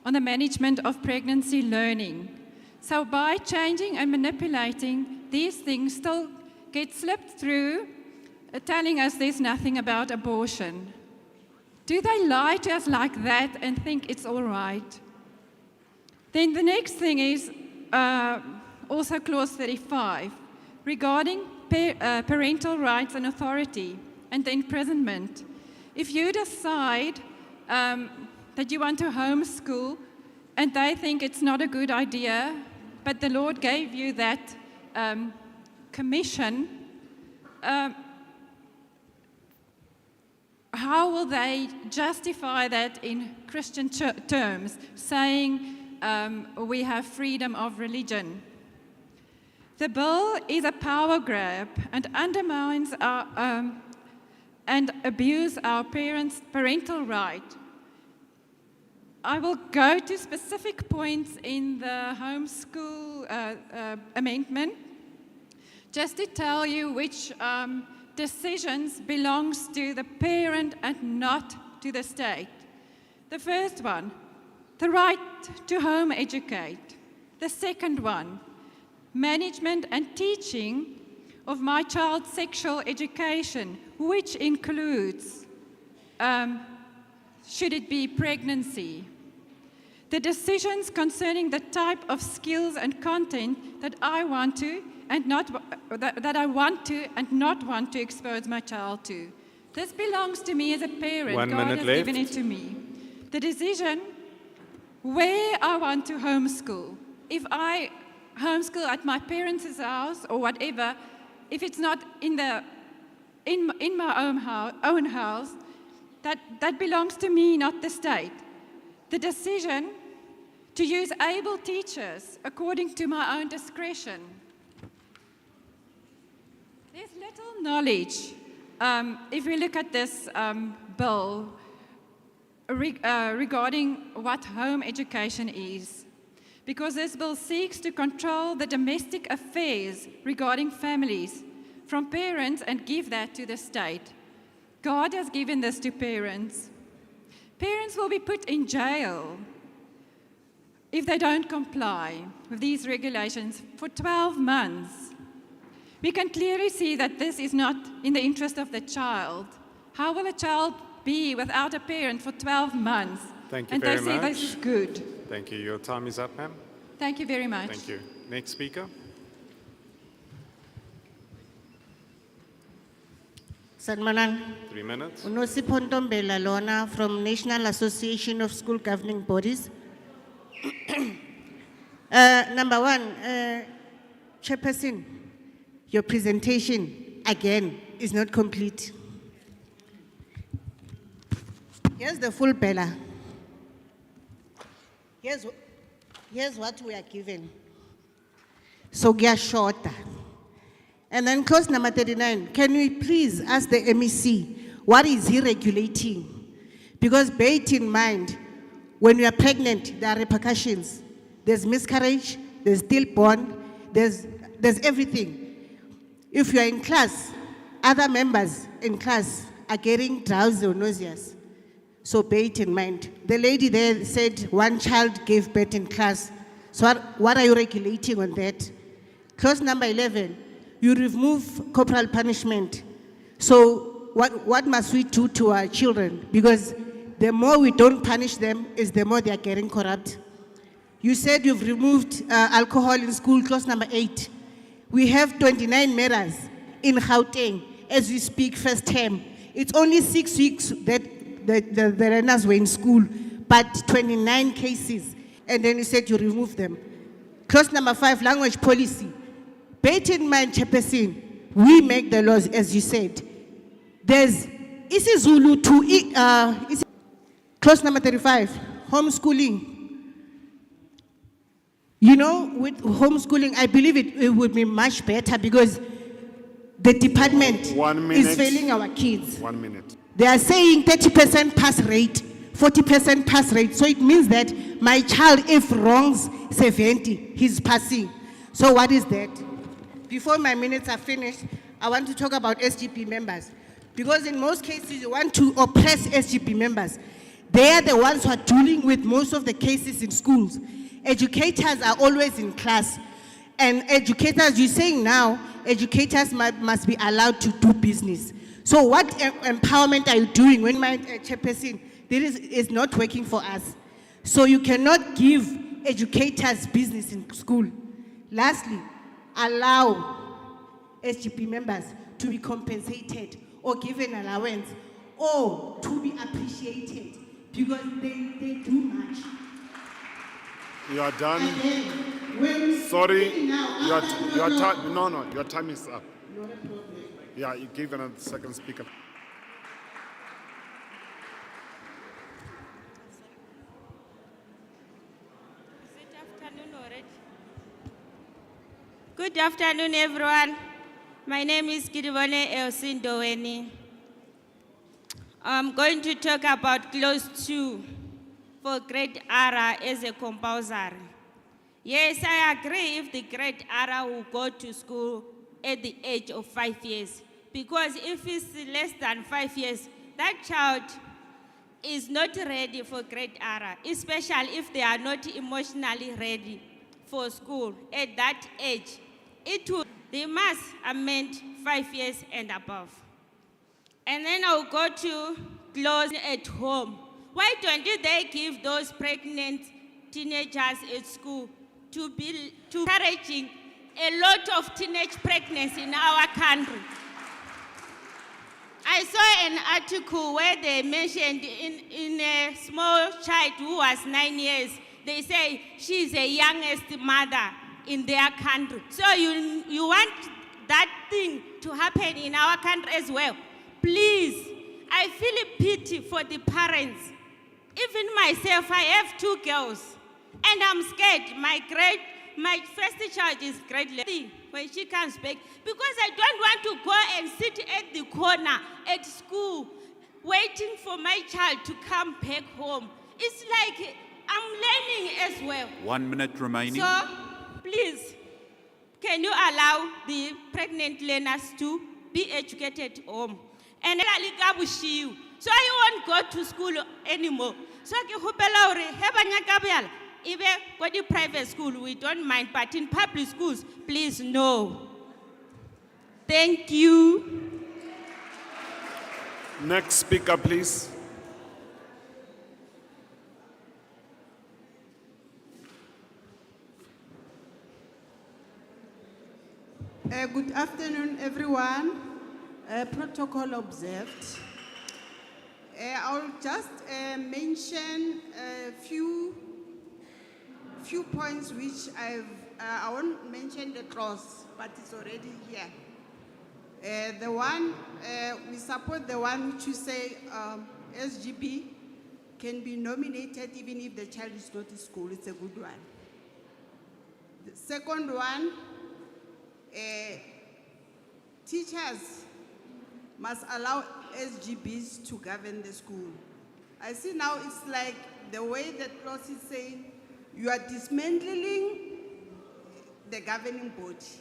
on the management of pregnancy learning. So by changing and manipulating, these things still get slipped through, telling us there's nothing about abortion. Do they lie to us like that and think it's all right? Then the next thing is also clause 35 regarding parental rights and authority and the imprisonment. If you decide that you want to homeschool and they think it's not a good idea, but the Lord gave you that commission, how will they justify that in Christian terms, saying we have freedom of religion? The bill is a power grab and undermines our and abuse our parental right. I will go to specific points in the homeschool amendment, just to tell you which decisions belongs to the parent and not to the state. The first one, the right to home educate. The second one, management and teaching of my child's sexual education, which includes, should it be pregnancy? The decisions concerning the type of skills and content that I want to and not want to expose my child to. This belongs to me as a parent. 1 God minute has left. given it to me. The decision where I want to homeschool. If I homeschool at my parents' house or whatever, if it's not in my own house, that belongs to me, not the state. The decision to use able teachers according to my own discretion. There's little knowledge, if we look at this bill, regarding what home education is. Because this bill seeks to control the domestic affairs regarding families from parents and give that to the state. God has given this to parents. Parents will be put in jail if they don't comply with these regulations for 12 months. We can clearly see that this is not in the interest of the child. How will a child be without a parent for 12 months? Thank you and very they say much. this is good. Thank you. Your time is up, ma'am. Thank you very much. Thank you. Next speaker. Sanmanang. 3 minutes. Unosipho Ntombela Lona from National Association of School Governing Bodies. Number one, Chairperson, your presentation, again, is not complete. Here's the full BELA. Here's what we are given. So we are shorter. And then clause number 39, can we please ask the MEC, what is he regulating? Because bear it in mind, when you are pregnant, there are repercussions. There's miscarriage, there's stillborn, there's everything. If you are in class, other members in class are getting drowsy or nauseous. So bear it in mind. The lady there said one child gave birth in class. So what are you regulating on that? Clause number 11, you remove corporal punishment. So what must we do to our children? Because the more we don't punish them, is the more they are getting corrupt. You said you've removed alcohol in school, clause number 8. We have 29 murderers in Gauteng as we speak, first term. It's only 6 weeks that the learners were in school, but 29 cases. And then you said you remove them. Clause number 5, language policy. Bear it in mind, Chairperson, we make the laws, as you said. There's isiZulu to clause number 35, homeschooling. You know, with homeschooling, I believe it would be much better because the department 1 minute. is failing our kids. 1 minute. They are saying 30% pass rate, 40% pass rate. So it means that my child, if wrongs 70, he's passing. So what is that? Before my minutes are finished, I want to talk about SGP members. Because in most cases, you want to oppress SGP members. They are the ones who are dealing with most of the cases in schools. Educators are always in class. And educators, you're saying now, educators must be allowed to do business. So what empowerment are you doing when my chairperson, this is not working for us? So you cannot give educators business in school. Lastly, allow SGP members to be compensated or given allowance or to be appreciated because they do much. You are done. And then when Sorry, now, your time is up. Not a problem. Yeah, you give another second speaker. Good afternoon, everyone. My name is Kidibone Elsindoweni. I'm going to talk about clause 2 for grade R as a compulsory. Yes, I agree if the grade R will go to school at the age of 5 years. Because if it's less than 5 years, that child is not ready for grade R, especially if they are not emotionally ready for school at that age. They must amend 5 years and above. And then I'll go to clause at home. Why don't they give those pregnant teenagers at school to be encouraging a lot of teenage pregnancy in our country? I saw an article where they mentioned in a small child who was 9 years, they say she's the youngest mother in their country. So you want that thing to happen in our country as well? Please, I feel pity for the parents. Even myself, I have 2 girls, and I'm scared. My first child is grade 11 when she comes back, because I don't want to go and sit at the corner at school waiting for my child to come back home. It's like I'm learning as well. 1 minute remaining. So, please, can you allow the pregnant learners to be educated at home? And so I won't go to school anymore. So I can even go to private school, we don't mind, but in public schools, please no. Thank you. Next speaker, please. Good afternoon, everyone. Protocol observed. I'll just mention a few points which I won't mention the clause, but it's already here. We support the one which you say SGB can be nominated even if the child is not in school. It's a good one. The second one, teachers must allow SGBs to govern the school. I see now it's like the way the clause is saying, you are dismantling the governing body.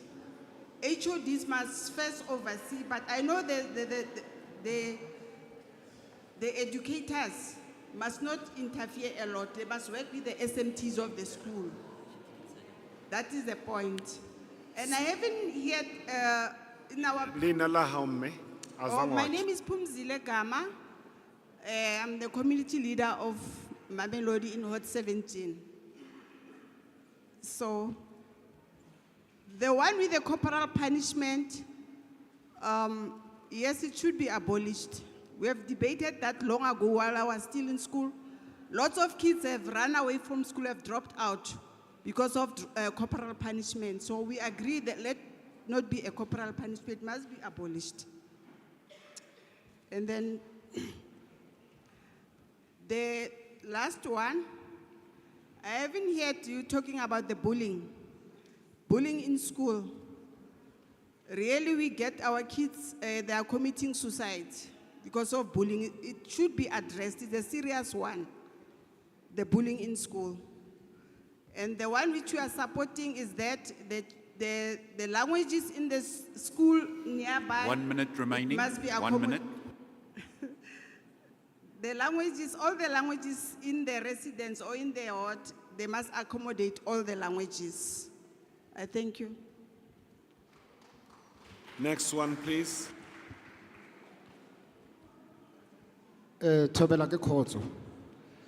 HODs must first oversee, but I know the educators must not interfere a lot. They must work with the SMTs of the school. That is the point. And I haven't heard in our... My name is Pumzile Gama. I'm the community leader of Mamelodi in Hot 17. So, the one with the corporal punishment, yes, it should be abolished. We have debated that long ago while I was still in school. Lots of kids have run away from school, have dropped out because of corporal punishment. So we agree that let not be a corporal punishment, it must be abolished. And then the last one, I haven't heard you talking about the bullying. Bullying in school. Really, we get our kids, they are committing suicide because of bullying. It should be addressed. It's a serious one, the bullying in school. And the one which we are supporting is that the languages in the school nearby 1 minute remaining. must be 1 minute. The languages, all the languages in the residence or in the ward, they must accommodate all the languages. I thank you. Next one, please. Thobela ke khotso.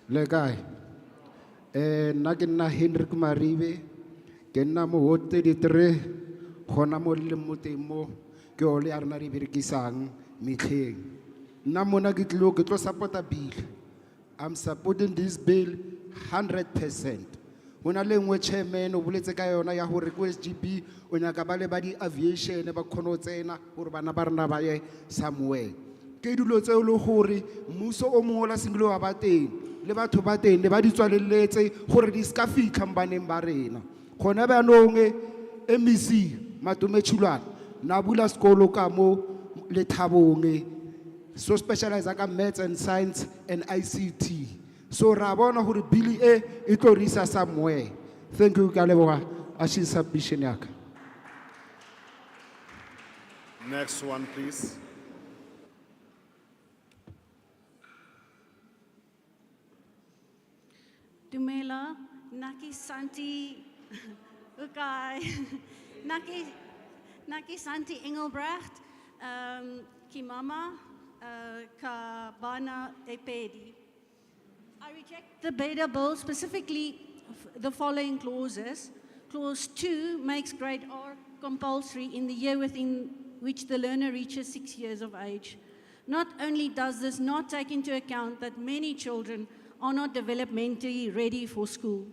Le kae? Nna ke nna Henry Maribe, ke nna mo Ward 33, gona mo le mo teng mo ke ole ya rena re berekisang metlheng. Nna mona ke tlo support a bill. I'm supporting this bill 100%. Hona le nngwe chairman o boletse ka yona ya hore ko SGB o nyaka ba le ba di aviation ba khono tsena hore bana ba rena ba ye somewhere. Ke dilo tse le hore mmuso o mola singlo wa ba teng le batho ba teng le ba di tswaleletse hore di ska fitlha mbaneng ba rena. Khona ba nonge MEC Matumechulwana na bula sekolo ka mo le Thabong so specialize ka maths and science and ICT. So ra bona hore bill e tlo risa somewhere. Thank you ka leboga a shi submission yaka. Next one, please. Dumela, Naki Santi, okay, Naki Santi Engelbrecht, Kimama, Kabana Epedi. I reject the BELA bill, specifically the following clauses. Clause 2 makes grade R compulsory in the year within which the learner reaches 6 years of age. Not only does this not take into account that many children are not developmentally ready for school.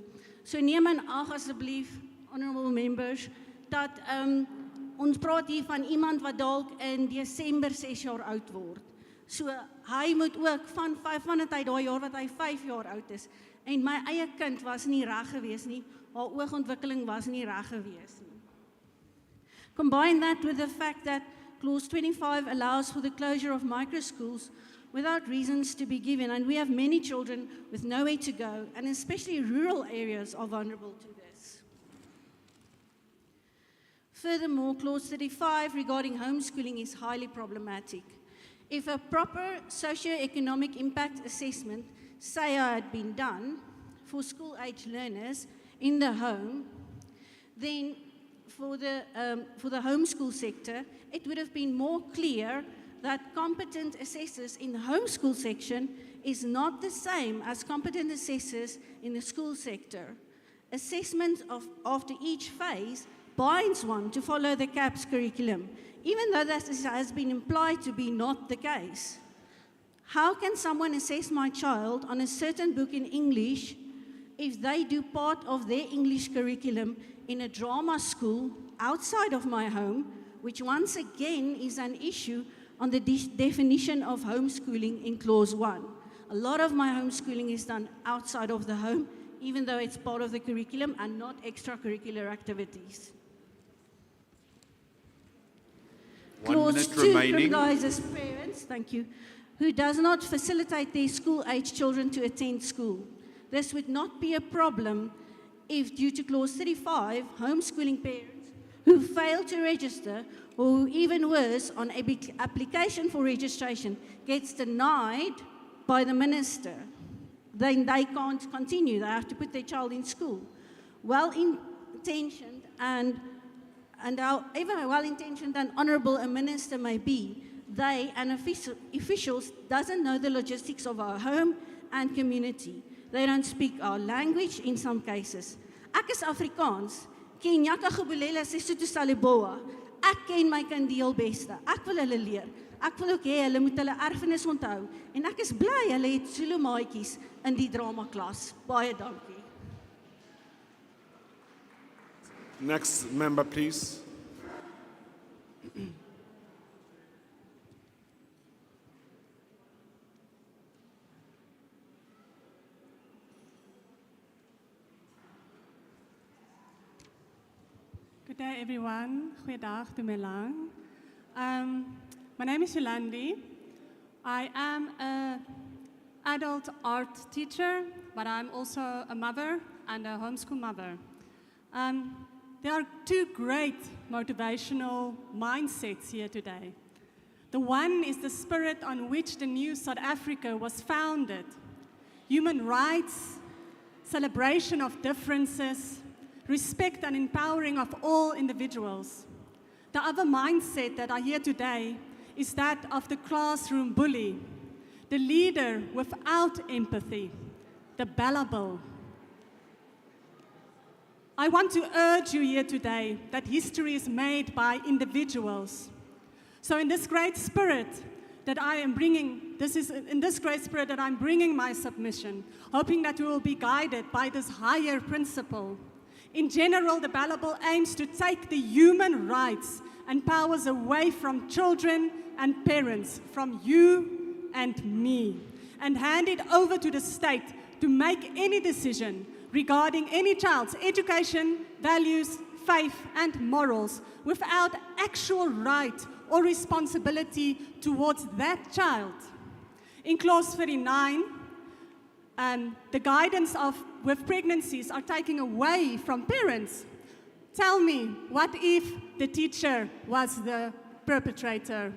So neem in ag asseblief, honorable members, dat ons praat hier van iemand wat dalk in Desember 6 jaar oud word. So hy moet ook vandat hy daai jaar wat hy 5 jaar oud is en my eie kind was nie reg gewees nie, haar oogontwikkeling was nie reg gewees nie. Combine that with the fact that clause 25 allows for the closure of microschools without reasons to be given, and we have many children with nowhere to go, and especially rural areas are vulnerable to this. Furthermore, clause 35 regarding homeschooling is highly problematic. If a proper socio-economic impact assessment, say, had been done for school-age learners in the home, then for the homeschool sector, it would have been more clear that competent assessors in the homeschool section is not the same as competent assessors in the school sector. Assessment after each phase binds one to follow the CAPS curriculum, even though that has been implied to be not the case. How can someone assess my child on a certain book in English if they do part of their English curriculum in a drama school outside of my home, which once again is an issue on the definition of homeschooling in clause 1. A lot of my homeschooling is done outside of the home, even though it's part of the curriculum and not extracurricular activities. Clause 2 criminalizes parents, thank you, who does not facilitate their school-age children to attend school. This would not be a problem if, due to clause 35, homeschooling parents who fail to register, or even worse, on application for registration, gets denied by the minister, then they can't continue. They have to put their child in school. Well-intentioned and even well-intentioned and honorable a minister may be, they and officials doesn't know the logistics of our home and community. They don't speak our language in some cases. Ek is Afrikaans. Kenyaka Gubulela Sesotho Saliboa. Ek ken my kind deel beste. Ek wil hulle leer. Ek wil ook hê hulle moet hulle erfenis onthou. En ek is bly hulle het Zulu maatjies in die drama klas. Baie dankie. Next member, please. Good day, everyone. Goeiedag, Dumelang. My name is Yolandi. I am an adult art teacher, but I'm also a mother and a homeschool mother. There are two great motivational mindsets here today. The one is the spirit on which the new South Africa was founded. Human rights, celebration of differences, respect and empowering of all individuals. The other mindset that I hear today is that of the classroom bully, the leader without empathy, the BELA. I want to urge you here today that history is made by individuals. So in this great spirit that I am bringing, I'm bringing my submission, hoping that we will be guided by this higher principle. In general, the BELA aims to take the human rights and powers away from children and parents, from you and me, and hand it over to the state to make any decision regarding any child's education, values, faith, and morals without actual right or responsibility towards that child. In clause 39, the guidance with pregnancies are taken away from parents. Tell me, what if the teacher was the perpetrator?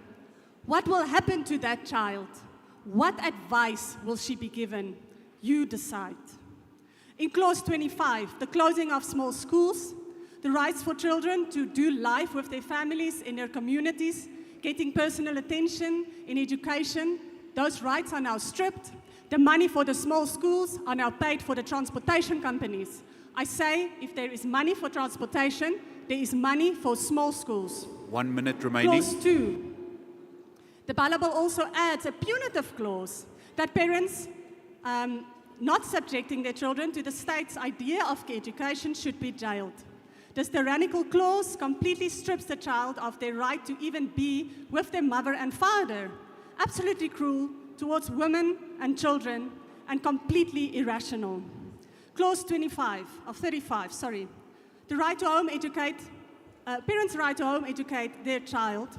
What will happen to that child? What advice will she be given? You decide. In clause 25, the closing of small schools, the rights for children to do life with their families in their communities, getting personal attention in education, those rights are now stripped. The money for the small schools are now paid for the transportation companies. I say, if there is money for transportation, there is money for small schools. 1 minute remaining. Clause 2. The BELA also adds a punitive clause that parents not subjecting their children to the state's idea of education should be jailed. This tyrannical clause completely strips the child of their right to even be with their mother and father. Absolutely cruel towards women and children, and completely irrational. Clause 35, sorry. The right to home educate, parents' right to home educate their child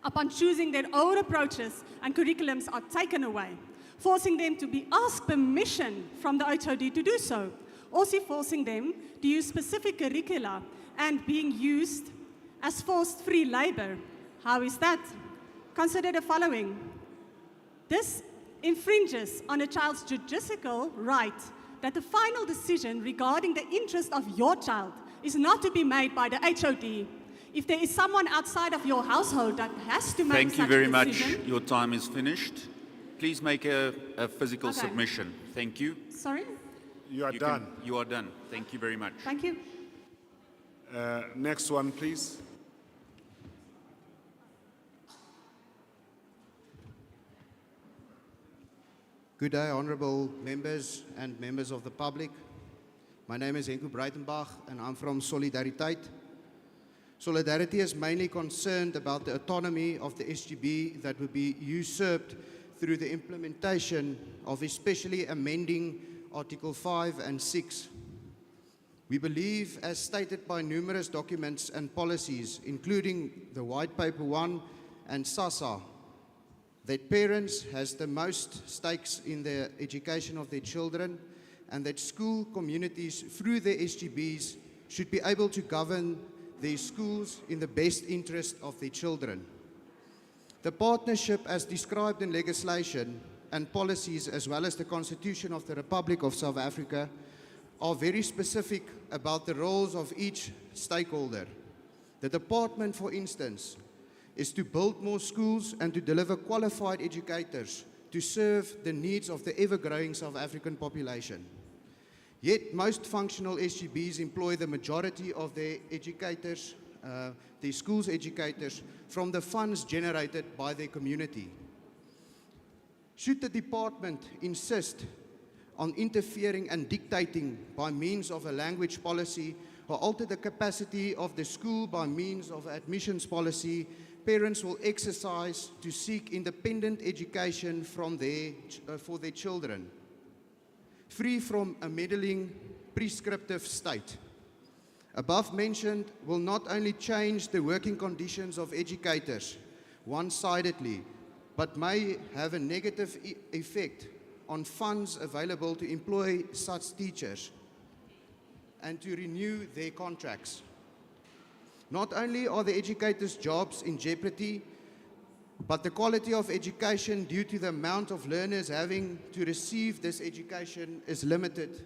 upon choosing their own approaches and curriculums are taken away, forcing them to be asked permission from the HOD to do so, also forcing them to use specific curricula and being used as forced free labor. How is that? Consider the following. This infringes on a child's judicial right that the final decision regarding the interest of your child is not to be made by the HOD. If there is someone outside of your household that has to make Thank you such very a much. decision, Your time is finished. Please make a physical Okay. submission. Thank you. Sorry? You are done. You are done. Thank you very much. Thank you. Next one, please. Good day, honorable members and members of the public. My name is Henko Breitenbach and I'm from Solidariteit. Solidarity is mainly concerned about the autonomy of the SGB that would be usurped through the implementation of especially amending Article 5 and 6. We believe, as stated by numerous documents and policies, including the White Paper 1 and SASA, that parents has the most stakes in the education of their children and that school communities through their SGBs should be able to govern their schools in the best interest of their children. The partnership as described in legislation and policies as well as the Constitution of the Republic of South Africa are very specific about the roles of each stakeholder. The department, for instance, is to build more schools and to deliver qualified educators to serve the needs of the ever-growing South African population. Yet most functional SGBs employ the majority of their educators the school's educators from the funds generated by their community. Should the department insist on interfering and dictating by means of a language policy or alter the capacity of the school by means of admissions policy, parents will exercise to seek independent education from for their children, free from a meddling prescriptive state. Above mentioned will not only change the working conditions of educators one-sidedly, but may have a negative effect on funds available to employ such teachers and to renew their contracts. Not only are the educators' jobs in jeopardy, but the quality of education due to the amount of learners having to receive this education is limited.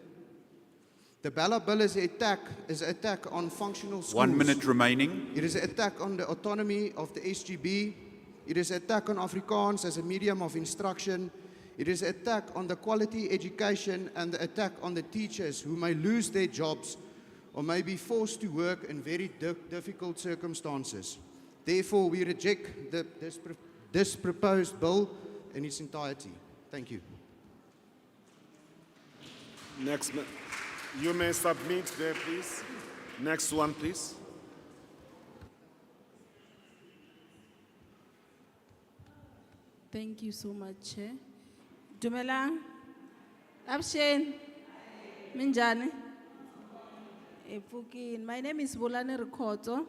The BELA bill is an attack on functional schools. 1 minute remaining. It is an attack on the autonomy of the SGB. It is an attack on Afrikaans as a medium of instruction. It is an attack on the quality education and the attack on the teachers who may lose their jobs or may be forced to work in very difficult circumstances. Therefore, we reject this proposed bill in its entirety. Thank you. Next, you may submit there, please. Next one, please. Thank you so much, Chair. Dumelang, Abshen, Minjani, Epukin. My name is Bolane Rikoto.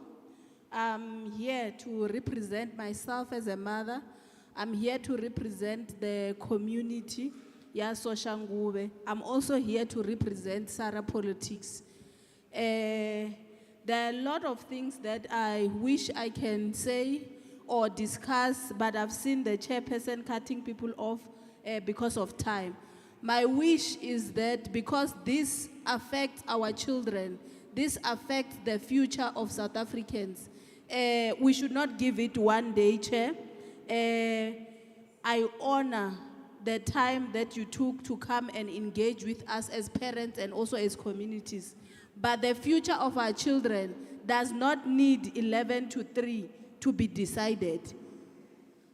I'm here to represent myself as a mother. I'm here to represent the community, Soshanguve. I'm also here to represent SARA politics. There are a lot of things that I wish I can say or discuss, but I've seen the chairperson cutting people off because of time. My wish is that because this affects our children, this affects the future of South Africans, we should not give it one day, Chair. I honor the time that you took to come and engage with us as parents and also as communities. But the future of our children does not need 11 to 3 to be decided.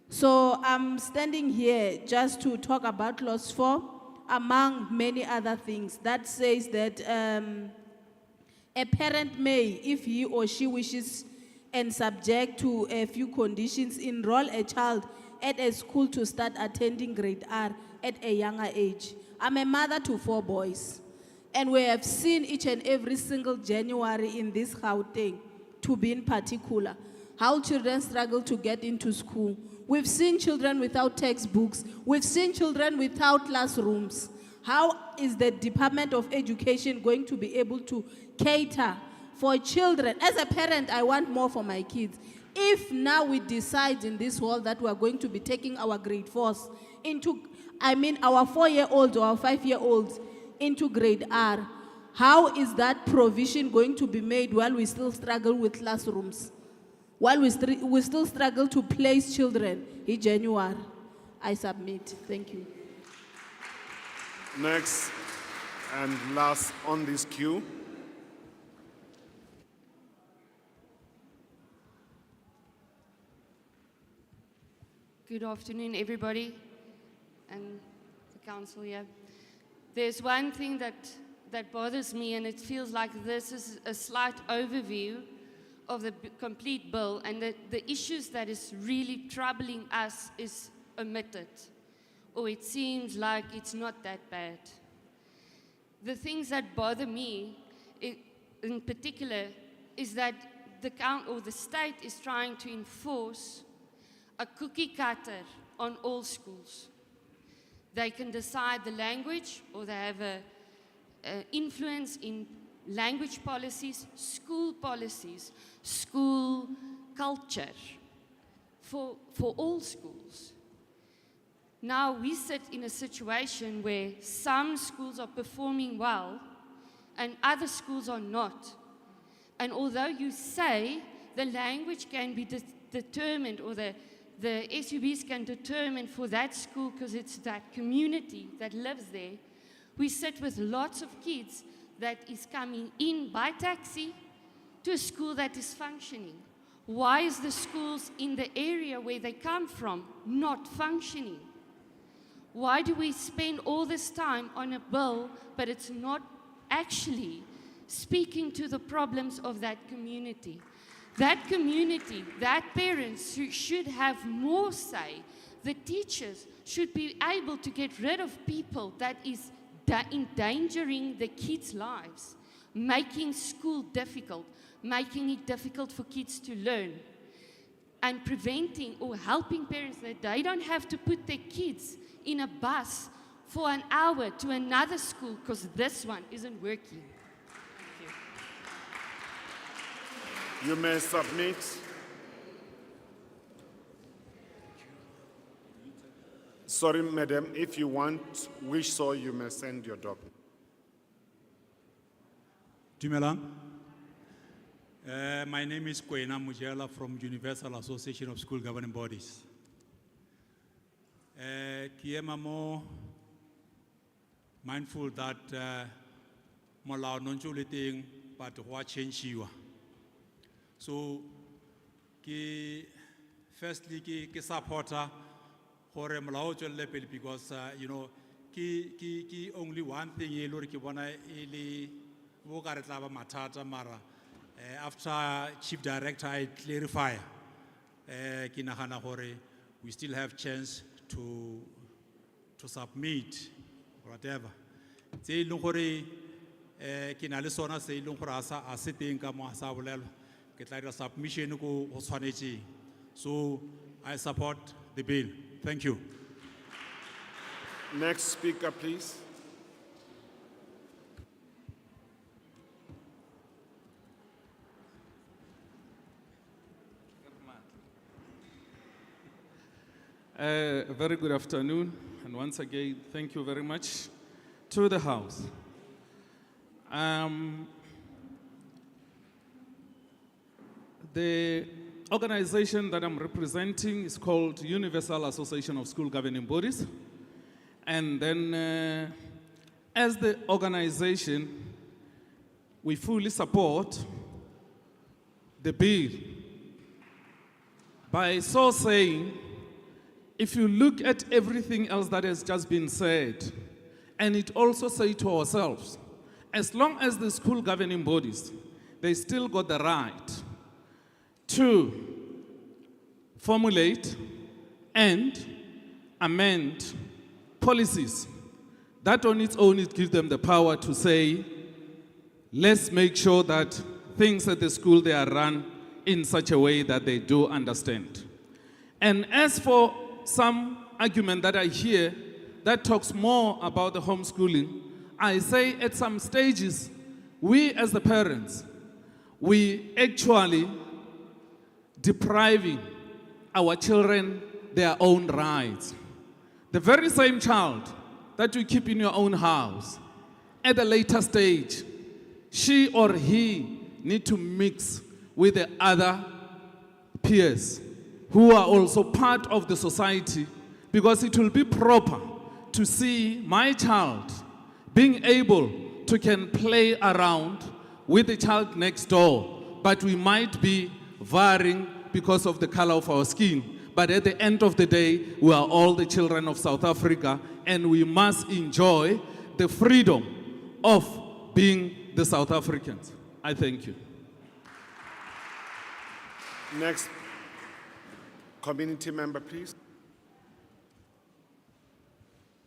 So I'm standing here just to talk about Clause 4, among many other things, that says that a parent may, if he or she wishes and subject to a few conditions, enroll a child at a school to start attending grade R at a younger age. I'm a mother to 4 boys, and we have seen each and every single January in this Gauteng, to be in particular, how children struggle to get into school. We've seen children without textbooks. We've seen children without classrooms. How is the Department of Education going to be able to cater for children? As a parent, I want more for my kids. If now we decide in this hall that we are going to be taking our grade 4s into, our 4-year-olds or our 5-year-olds into grade R, how is that provision going to be made while we still struggle with classrooms? While we still struggle to place children in January? I submit. Thank you. Next and last on this queue. Good afternoon, everybody, and the council here. There's one thing that bothers me, and it feels like this is a slight overview of the complete bill, and the issues that is really troubling us is omitted, or it seems like it's not that bad. The things that bother me in particular is that the state is trying to enforce a cookie cutter on all schools. They can decide the language, or they have an influence in language policies, school culture for all schools. Now we sit in a situation where some schools are performing well and other schools are not. And although you say the language can be determined, or the SUBs can determine for that school because it's that community that lives there, we sit with lots of kids that is coming in by taxi to a school that is functioning? Why is the schools in the area where they come from not functioning? Why do we spend all this time on a bill, but it's not actually speaking to the problems of that community? That community, that parents should have more say. The teachers should be able to get rid of people that is endangering the kids' lives, making school difficult, making it difficult for kids to learn, and preventing or helping parents that they don't have to put their kids in a bus for an hour to another school because this one isn't working. Thank you. You may submit. Sorry, madam, if you want, wish so, you may send your document. Dumelang. My name is Kwena Mujela from Universal Association of School Governing Bodies. Ki ema mo mindful that molao no ntse o le teng but go a change-iwa. So firstly ke supporter gore molao o tswelele pele because you know ki only one thing e le gore ke bona e le bo ka re tla ba mathata mara after chief director I clarify ke nagana gore we still have chance to submit whatever tse leng gore ke na le sona se leng gore a se teng ka mo sa bolelwa ke tla dira submission go tshwanetse. So I support the bill. Thank you. Next speaker, please. Very good afternoon, and once again, thank you very much to the House. The organization that I'm representing is called Universal Association of School Governing Bodies. And then, as the organization, we fully support the bill. By so saying, if you look at everything else that has just been said, and it also say to ourselves, as long as the school governing bodies, they still got the right to formulate and amend policies. That on its own, it gives them the power to say, let's make sure that things at the school, they are run in such a way that they do understand. And as for some argument that I hear that talks more about the homeschooling, I say at some stages, we as the parents, we actually depriving our children their own rights. The very same child that you keep in your own house, at a later stage, she or he need to mix with the other peers who are also part of the society, because it will be proper to see my child being able to can play around with the child next door, but we might be varying because of the color of our skin. But at the end of the day, we are all the children of South Africa, and we must enjoy the freedom of being the South Africans. I thank you. Next community member, please.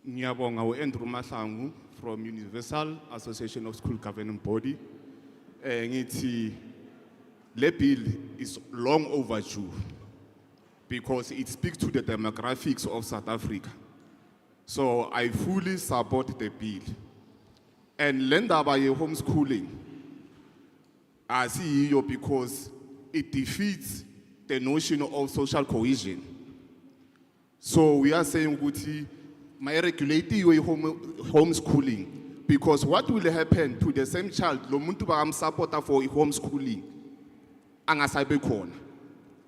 Ngiyabonga Andrew Mahlangu from Universal Association of School Governing Body. Ngithi le bill is long overdue because it speaks to the demographics of South Africa. So I fully support the bill. And lendaba ye homeschooling, I see you because it defeats the notion of social cohesion. So we are saying, Guti, my regulating your homeschooling, because what will happen to the same child, lo muntu ba am supporter for homeschooling, angasabe khona.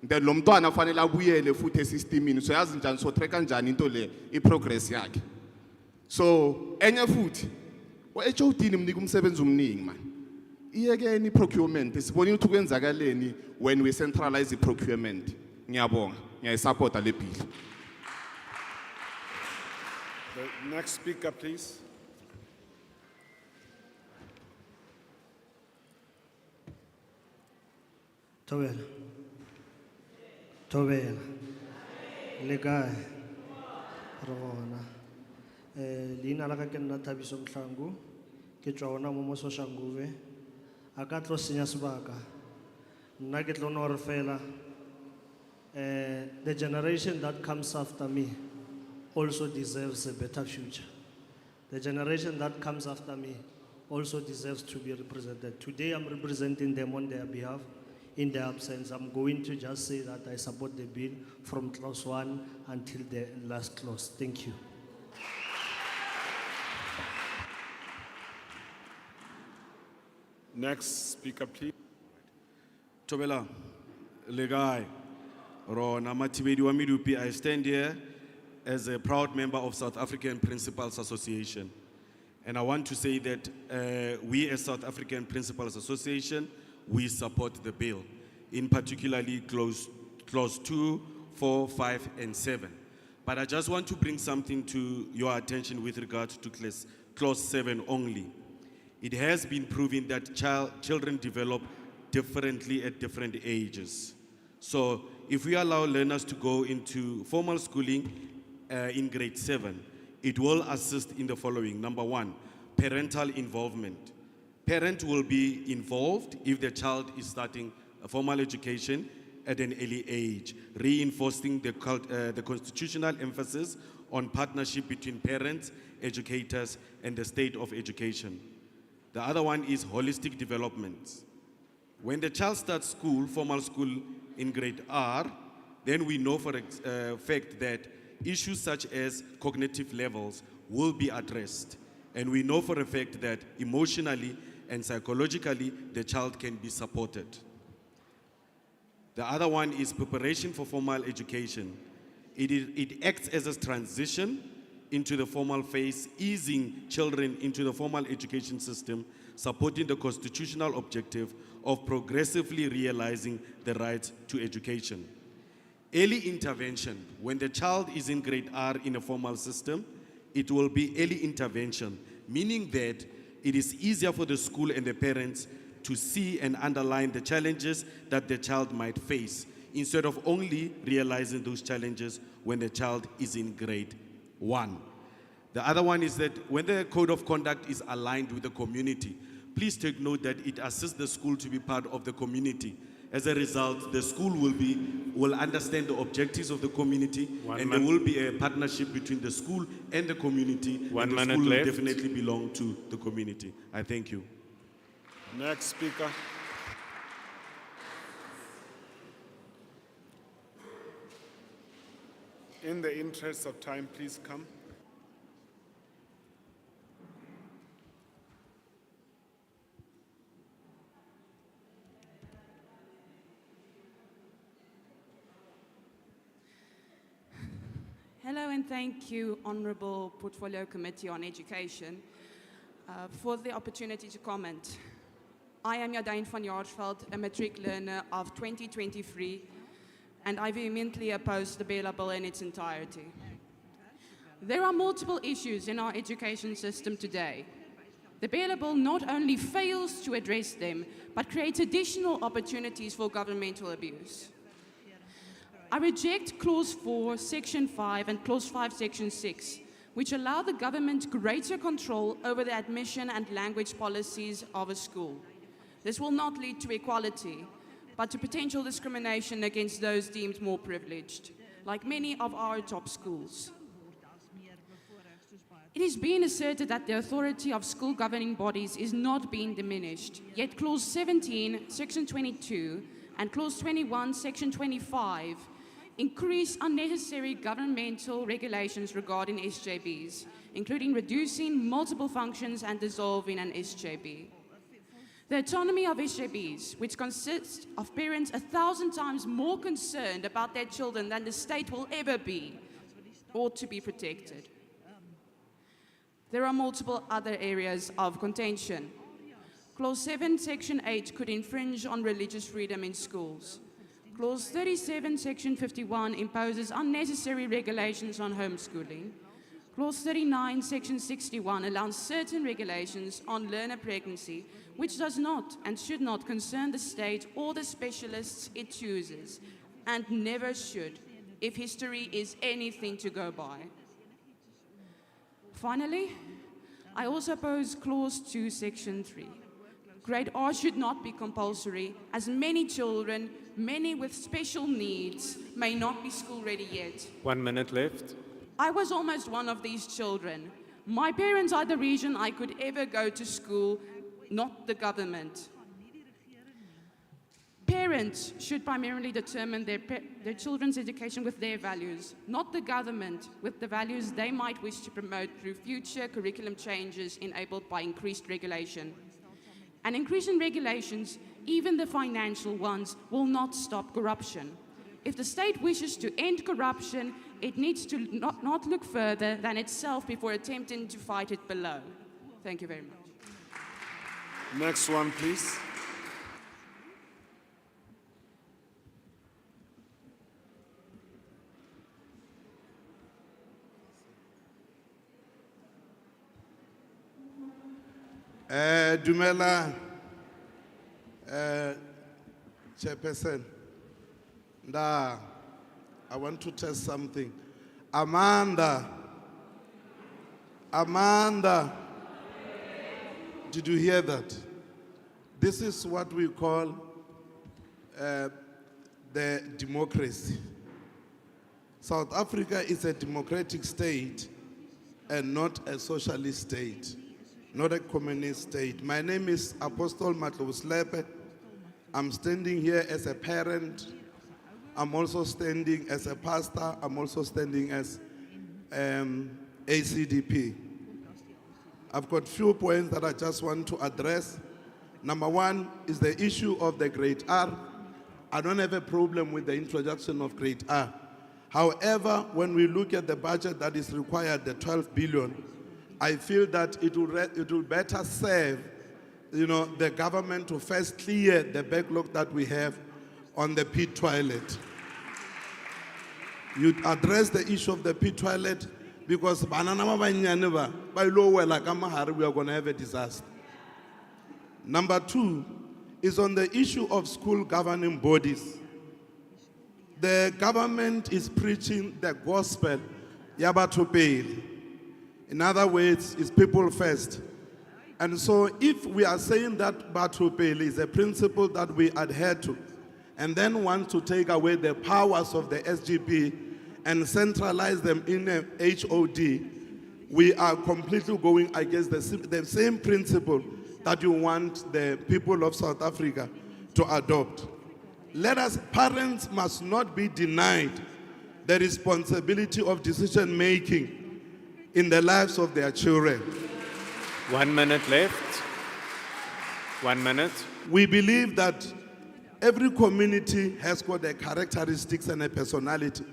Then lo mntwana fanele abuyele futhi esystemini, so yazi njani so track kanjani into le iprogress yakhe. So enye futhi HOD nimnika umsebenzi omningi man. iyekeni procurement sibonile ukuthi kwenzakaleni when we centralize the procurement. Ngiyabonga, ngiyayisupport le bill. The next speaker, please. Tobela. Tobela. Le kae? Re gona. Leina la ka ke nna Thabiso Mhlangu. Ke tswa ona mo Soshanguve. A ka tlo senya sebaka. Nna ke tlo no re fela. The generation that comes after me also deserves a better future. The generation that comes after me also deserves to be represented. Today I'm representing them on their behalf. In their absence, I'm going to just say that I support the bill from clause 1 until the last clause. Thank you. Next speaker, please. Tobela, Legai, Rona Matibedi wa Midupi, I stand here as a proud member of South African Principals Association. And I want to say that we as South African Principals Association, we support the bill, in particularly clause 2, 4, 5, and 7. But I just want to bring something to your attention with regard to clause 7 only. It has been proven that children develop differently at different ages. So if we allow learners to go into formal schooling in grade 7, it will assist in the following. Number 1, parental involvement. Parent will be involved if the child is starting a formal education at an early age, reinforcing the constitutional emphasis on partnership between parents, educators, and the state of education. The other one is holistic development. When the child starts school, formal school in grade R, then we know for a fact that issues such as cognitive levels will be addressed. And we know for a fact that emotionally and psychologically, the child can be supported. The other one is preparation for formal education. It acts as a transition into the formal phase, easing children into the formal education system, supporting the constitutional objective of progressively realizing the right to education. Early intervention, when the child is in grade R in a formal system, it will be early intervention, meaning that it is easier for the school and the parents to see and underline the challenges that the child might face, instead of only realizing those challenges when the child is in grade 1. The other one is that when the code of conduct is aligned with the community, please take note that it assists the school to be part of the community. As a result, the school will understand the objectives of the community, there will be a partnership between the school and the community. One and the minute school left. will definitely belong to the community. I thank you. Next speaker. In the interest of time, please come. Hello and thank you, Honourable Portfolio Committee on Education, for the opportunity to comment. I am Jadine van Jaarsveld, a matric learner of 2023, and I vehemently oppose the BELA bill in its entirety. There are multiple issues in our education system today. The BELA bill not only fails to address them, but creates additional opportunities for governmental abuse. I reject Clause 4, Section 5, and Clause 5, Section 6, which allow the government greater control over the admission and language policies of a school. This will not lead to equality, but to potential discrimination against those deemed more privileged, like many of our top schools. It is being asserted that the authority of school governing bodies is not being diminished, yet Clause 17, Section 22, and Clause 21, Section 25 increase unnecessary governmental regulations regarding SJBs, including reducing multiple functions and dissolving an SJB. The autonomy of SJBs, which consists of parents 1,000 times more concerned about their children than the state will ever be, ought to be protected. There are multiple other areas of contention. Clause 7, Section 8 could infringe on religious freedom in schools. Clause 37, Section 51 imposes unnecessary regulations on homeschooling. Clause 39, Section 61 allows certain regulations on learner pregnancy, which does not and should not concern the state or the specialists it chooses, and never should, if history is anything to go by. Finally, I also oppose Clause 2, Section 3. Grade R should not be compulsory, as many children, many with special needs, may not be school ready yet. 1 minute left. I was almost one of these children. My parents are the reason I could ever go to school, not the government. Parents should primarily determine their children's education with their values, not the government with the values they might wish to promote through future curriculum changes enabled by increased regulation. And increasing regulations, even the financial ones, will not stop corruption. If the state wishes to end corruption, it needs to not look further than itself before attempting to fight it below. Thank you very much. Next one, please. Dumela, Chairperson. I want to test something. Amanda, did you hear that? This is what we call the democracy. South Africa is a democratic state and not a socialist state, not a communist state. My name is Apostle Matlouslepe. I'm standing here as a parent. I'm also standing as a pastor. I'm also standing as ACDP. I've got few points that I just want to address. Number one is the issue of the grade R. I don't have a problem with the introduction of grade R. However, when we look at the budget that is required, the 12 billion, I feel that it will better serve, the government to first clear the backlog that we have on the pit toilet. You address the issue of the pit toilet because we are going to have a disaster. Number two is on the issue of school governing bodies. The government is preaching the gospel, Yabatopeli. In other words, it's people first. And so if we are saying that Batopeli is a principle that we adhere to, and then want to take away the powers of the SGB and centralize them in a HOD, we are completely going against the same principle that you want the people of South Africa to adopt. Parents must not be denied the responsibility of decision making in the lives of their children. 1 minute left. 1 minute. We believe that every community has got their characteristics and a personality.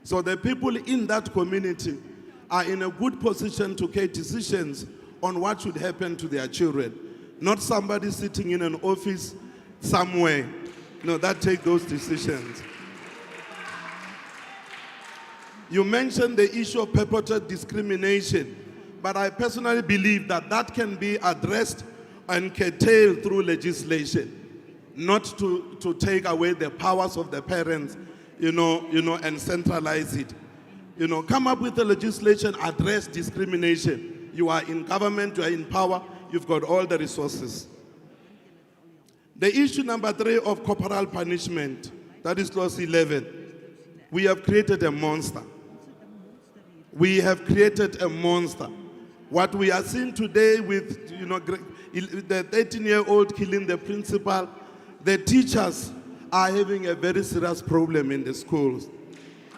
So the people in that community are in a good position to take decisions on what should happen to their children. Not somebody sitting in an office somewhere, that take those decisions. You mentioned the issue of purported discrimination, but I personally believe that that can be addressed and curtailed through legislation, not to take away the powers of the parents, and centralize it. Come up with a legislation, address discrimination. You are in government, you are in power, you've got all the resources. The issue number 3 of corporal punishment, that is clause 11. We have created a monster. We have created a monster. What we are seeing today with the 13-year-old killing the principal, the teachers are having a very serious problem in the schools.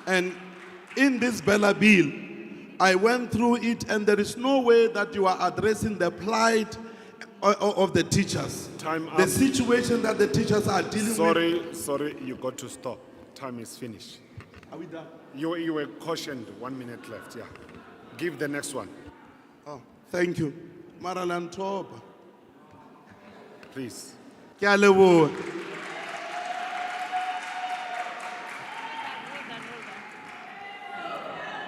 And in this BELA bill, I went through it, and there is no way that you are addressing the plight of the teachers. Time up. The situation that the teachers are dealing with. Sorry, you got to stop. Time is finished. Are we done? You were cautioned. 1 minute left, yeah. Give the next one. Oh, thank you. Maralan Toba. please. Ke a leboha.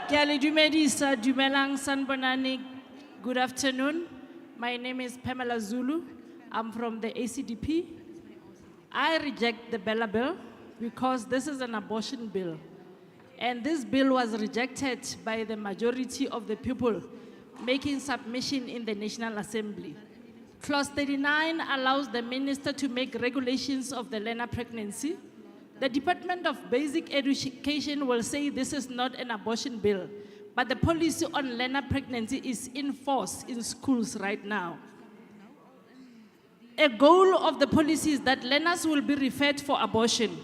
Ke a le dumedisa, dumelang sanbonani. Good afternoon. My name is Pamela Zulu. I'm from the ACDP. I reject the BELA bill because this is an abortion bill. And this bill was rejected by the majority of the people making submission in the National Assembly. Clause 39 allows the minister to make regulations of the learner pregnancy. The Department of Basic Education will say this is not an abortion bill, but the policy on learner pregnancy is in force in schools right now. A goal of the policy is that learners will be referred for abortion.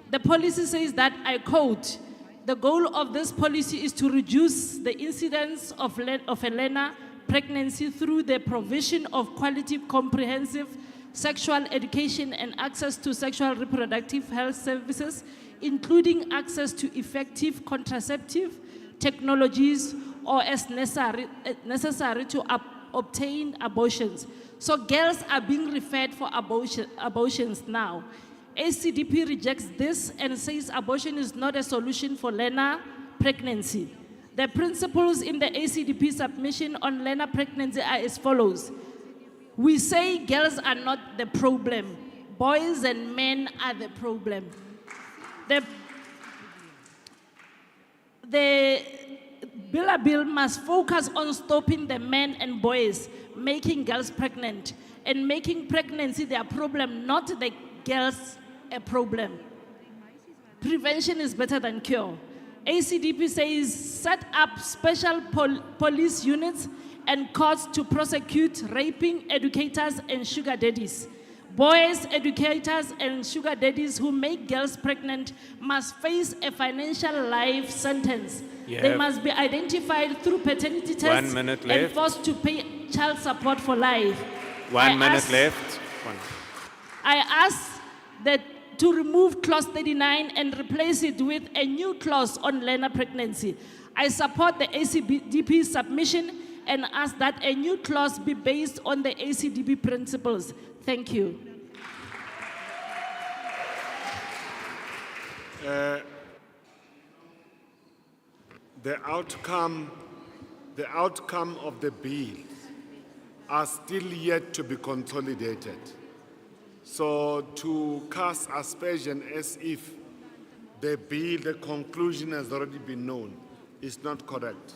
The policy says that, I quote, the goal of this policy is to reduce the incidence of a learner pregnancy through the provision of quality, comprehensive sexual education and access to sexual reproductive health services, including access to effective contraceptive technologies or as necessary to obtain abortions. So girls are being referred for abortions now. ACDP rejects this and says abortion is not a solution for learner pregnancy. The principles in the ACDP submission on learner pregnancy are as follows. We say girls are not the problem. Boys and men are the problem. The BELA bill must focus on stopping the men and boys making girls pregnant and making pregnancy their problem, not the girls a problem. Prevention is better than cure. ACDP says set up special police units and courts to prosecute raping educators and sugar daddies. Boys, educators, and sugar daddies who make girls pregnant must face a financial life sentence. They must be identified through paternity tests 1 minute and left. forced to pay child support for life. 1 minute left. I ask that to remove clause 39 and replace it with a new clause on learner pregnancy. I support the ACDP submission and ask that a new clause be based on the ACDP principles. Thank you. The outcome of the bill are still yet to be consolidated. So to cast aspersion as if the bill, the conclusion has already been known, is not correct.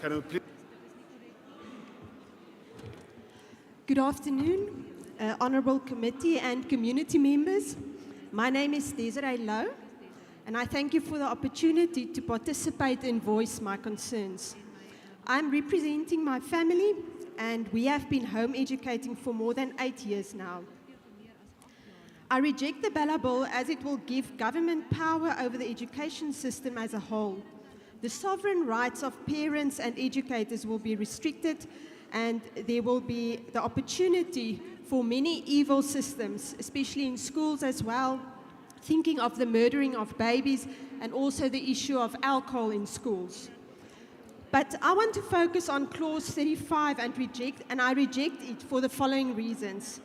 Can we please? Good afternoon, honorable committee and community members. My name is Desiree Lowe, and I thank you for the opportunity to participate and voice my concerns. I'm representing my family, and we have been home educating for more than 8 years now. I reject the BELA bill as it will give government power over the education system as a whole. The sovereign rights of parents and educators will be restricted, and there will be the opportunity for many evil systems, especially in schools as well, thinking of the murdering of babies and also the issue of alcohol in schools. But I want to focus on clause 35 and I reject it for the following reasons.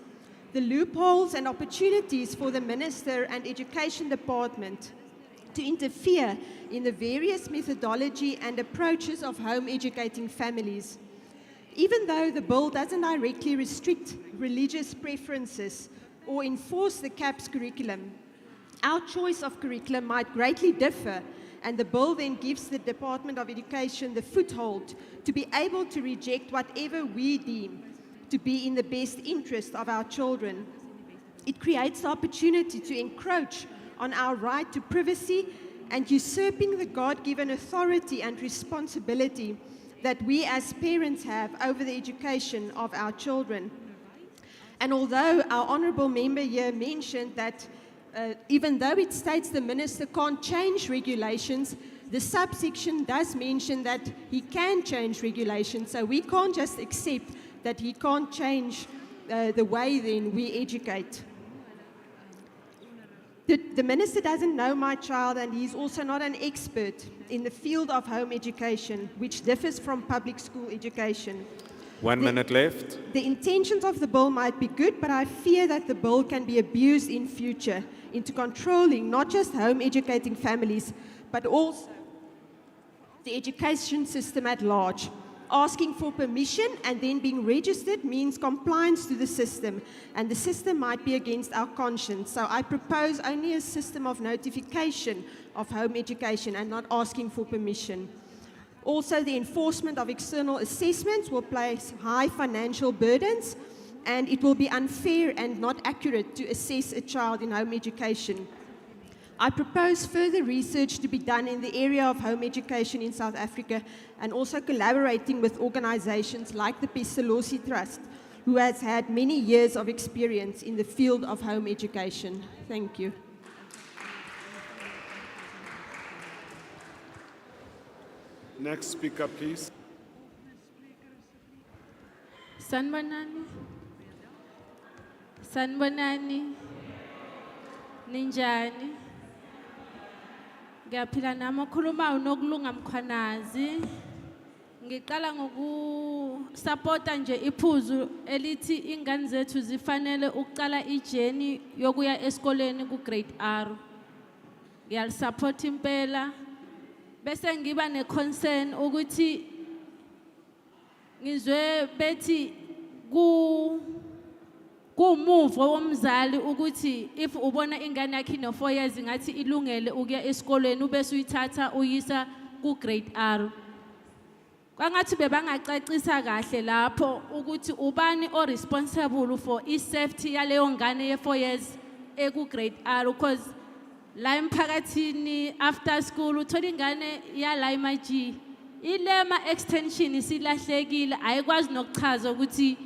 The loopholes and opportunities for the Minister and Education Department to interfere in the various methodology and approaches of home educating families. Even though the bill doesn't directly restrict religious preferences or enforce the CAPS curriculum, our choice of curriculum might greatly differ, and the bill then gives the Department of Education the foothold to be able to reject whatever we deem to be in the best interest of our children. It creates the opportunity to encroach on our right to privacy and usurping the God-given authority and responsibility that we as parents have over the education of our children. And although our honourable member here mentioned that even though it states the minister can't change regulations, the subsection does mention that he can change regulations, so we can't just accept that he can't change the way then we educate. The minister doesn't know my child, and he's also not an expert in the field of home education, which differs from public school education. 1 minute left. The intentions of the bill might be good, but I fear that the bill can be abused in future into controlling not just home educating families, but also the education system at large. Asking for permission and then being registered means compliance to the system, and the system might be against our conscience. So I propose only a system of notification of home education and not asking for permission. Also, the enforcement of external assessments will place high financial burdens, and it will be unfair and not accurate to assess a child in home education. I propose further research to be done in the area of home education in South Africa, and also collaborating with organizations like the Pestalozzi Trust, who has had many years of experience in the field of home education. Thank you. Next speaker, please. Sanibonani. Sanibonani. Ninjani. Ngiyaphila nami okhuluma unokulunga mkhwanazi. Ngiqala ngokusupporta nje iphuzu elithi ingane zethu zifanele ukuqala ijeni yokuya esikoleni ku grade R. Ngiyasupport impela. Bese ngiba neconcern ukuthi ngizwe bethi kumuvo womzali ukuthi if ubona ingane yakhe no 4 years ngathi ilungele ukuya esikoleni ubese uyithatha uyisa ku grade R. Kwangathi bebangacacisa kahle lapho ukuthi ubani o responsible for i-safety yaleyo ngane ye 4 years eku grade R, because la emphakathini after school uthola ingane yala imaji ilema extension isilahlekile ayikwazi nokuchaza ukuthi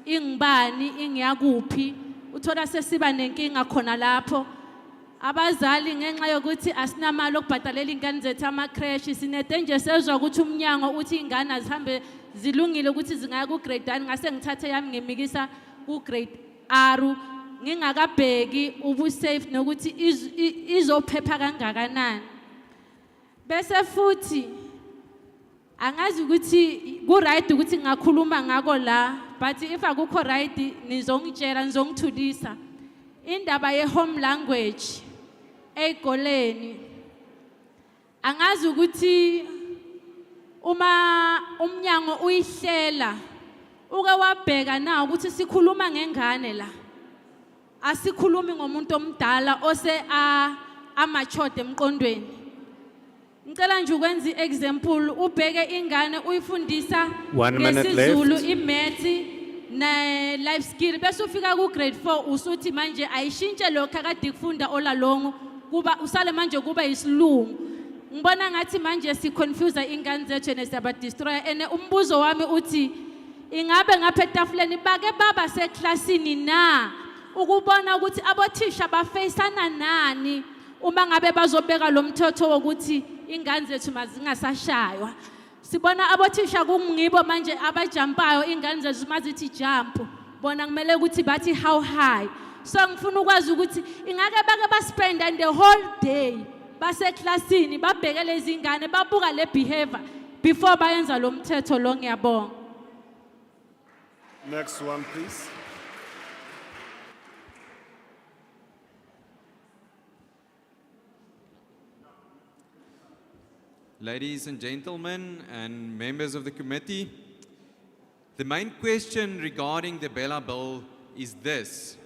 ingibani ingiyakuphi, uthola sesiba nenkinga khona lapho. Abazali ngenxa yokuthi asinamali okubhadalela ingane zethu ama crash, sinede nje sezwa ukuthi umnyango uthi ingane azihambe zilungile ukuthi zingaya ku grade 1, ngase ngithathe yami ngemikisa ku grade R ngingakabheki ubu safe nokuthi izophepha kangakanani. Bese futhi angazi ukuthi ku right ukuthi ngakhuluma ngako la, but if akukho right nizongitshela nizongithulisa. Indaba ye home language ezikoleni, angazi ukuthi uma umnyango uyihlela uke wabheka na ukuthi sikhuluma ngengane la, asikhulumi ngomuntu omdala ose amachode emqondweni. Ngicela nje ukwenza example, ubheke ingane uyifundisa ngesizulu imath na life skill, bese ufika ku grade 4 usuthi manje ayishintshe lokho akade kufunda olalongo kuba usale manje kuba isilungu. Ngibona ngathi manje si confuse ingane zethu nesaba destroyer. Ene umbuzo wami uthi ingabe ngapha etafuleni bake baba seclassini na ukubona ukuthi abothisha bafacana nani uma ngabe bazobeka lo mthetho wokuthi ingane zethu mazingasashaywa. Sibona abothisha kungibo manje abajampayo ingane zethu mazithi jump, bona kumele ukuthi bathi how high. So ngifuna ukwazi ukuthi ingake bake baspenda the whole day baseklasini babheke lezi ingane babuka le behavior before bayenza lo mthetho lo. Ngiyabonga. Next one, please. Ladies and gentlemen and members of the committee, the main question regarding the BELA bill is this: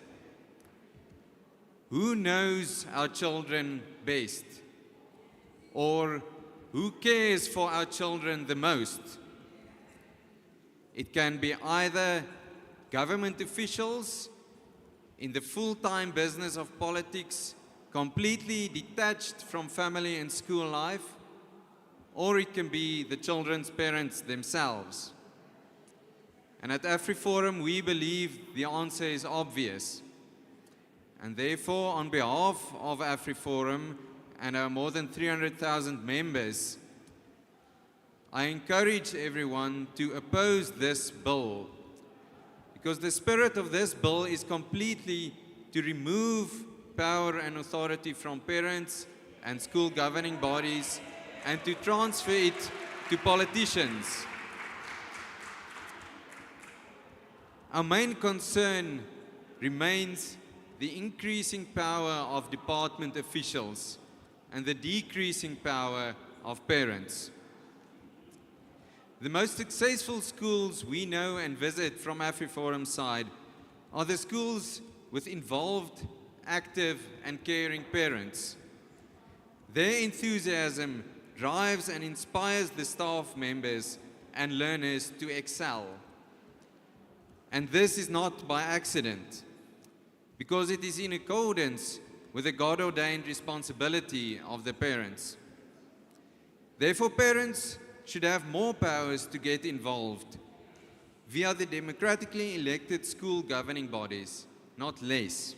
who knows our children best? Or who cares for our children the most? It can be either government officials in the full-time business of politics, completely detached from family and school life, or it can be the children's parents themselves. And at AfriForum, we believe the answer is obvious. And therefore, on behalf of AfriForum and our more than 300,000 members, I encourage everyone to oppose this bill, because the spirit of this bill is completely to remove power and authority from parents and school governing bodies and to transfer it to politicians. Our main concern remains the increasing power of department officials and the decreasing power of parents. The most successful schools we know and visit from AfriForum's side are the schools with involved, active and caring parents. Their enthusiasm drives and inspires the staff members and learners to excel. And this is not by accident, because it is in accordance with the God-ordained responsibility of the parents. Therefore, parents should have more powers to get involved via the democratically elected school governing bodies, not less.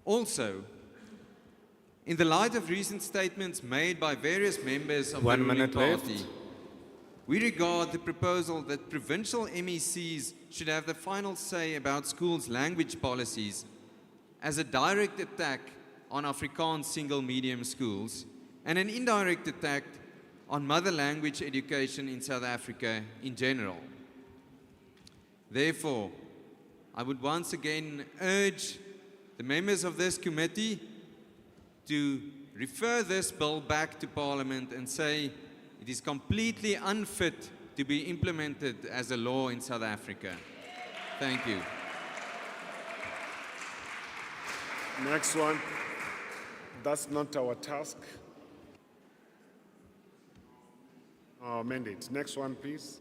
Also, in the light of recent statements made by various members of the ruling party, we regard the proposal that provincial MECs should have the final say about schools' language policies as a direct attack on Afrikaans single medium schools and an indirect attack on mother language education in South Africa in general. Therefore, I would once again urge the members of this committee to refer this bill back to Parliament and say it is completely unfit to be implemented as a law in South Africa. Thank you. Next one. That's not our task. Our mandate. Next one, please.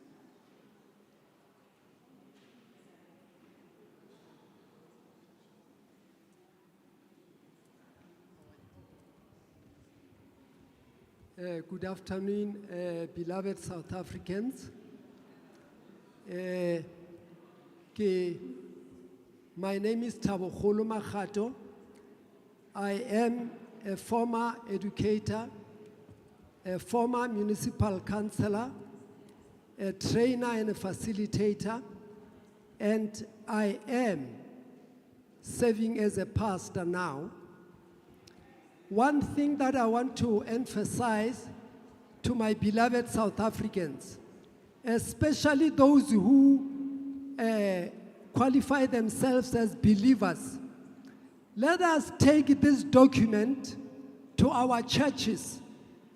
Good afternoon, beloved South Africans. My name is Thabo Makgato. I am a former educator, a former municipal councillor, a trainer and a facilitator, and I am serving as a pastor now. One thing that I want to emphasize to my beloved South Africans, especially those who qualify themselves as believers, let us take this document to our churches.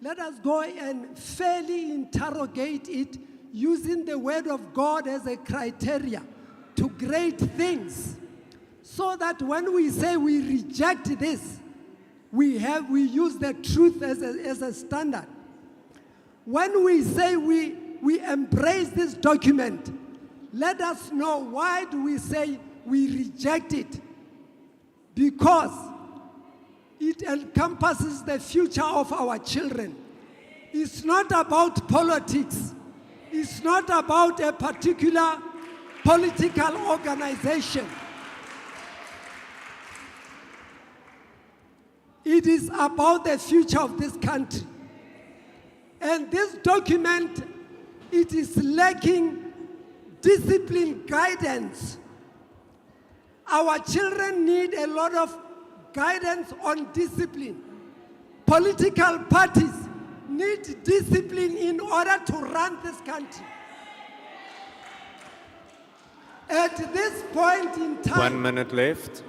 Let us go and fairly interrogate it using the word of God as a criteria to grade things, so that when we say we reject this, we use the truth as a standard. When we say we embrace this document, let us know why do we say we reject it. Because it encompasses the future of our children. It's not about politics. It's not about a particular political organization. It is about the future of this country. And this document, it is lacking discipline guidance. Our children need a lot of guidance on discipline. Political parties need discipline in order to run this country. At this point in time, 1 minute left.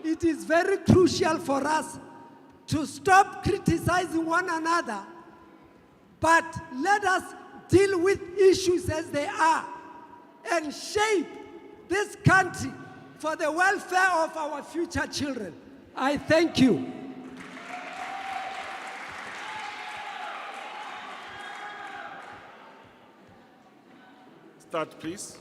it is very crucial for us to stop criticizing one another, but let us deal with issues as they are and shape this country for the welfare of our future children. I thank you. Start, please.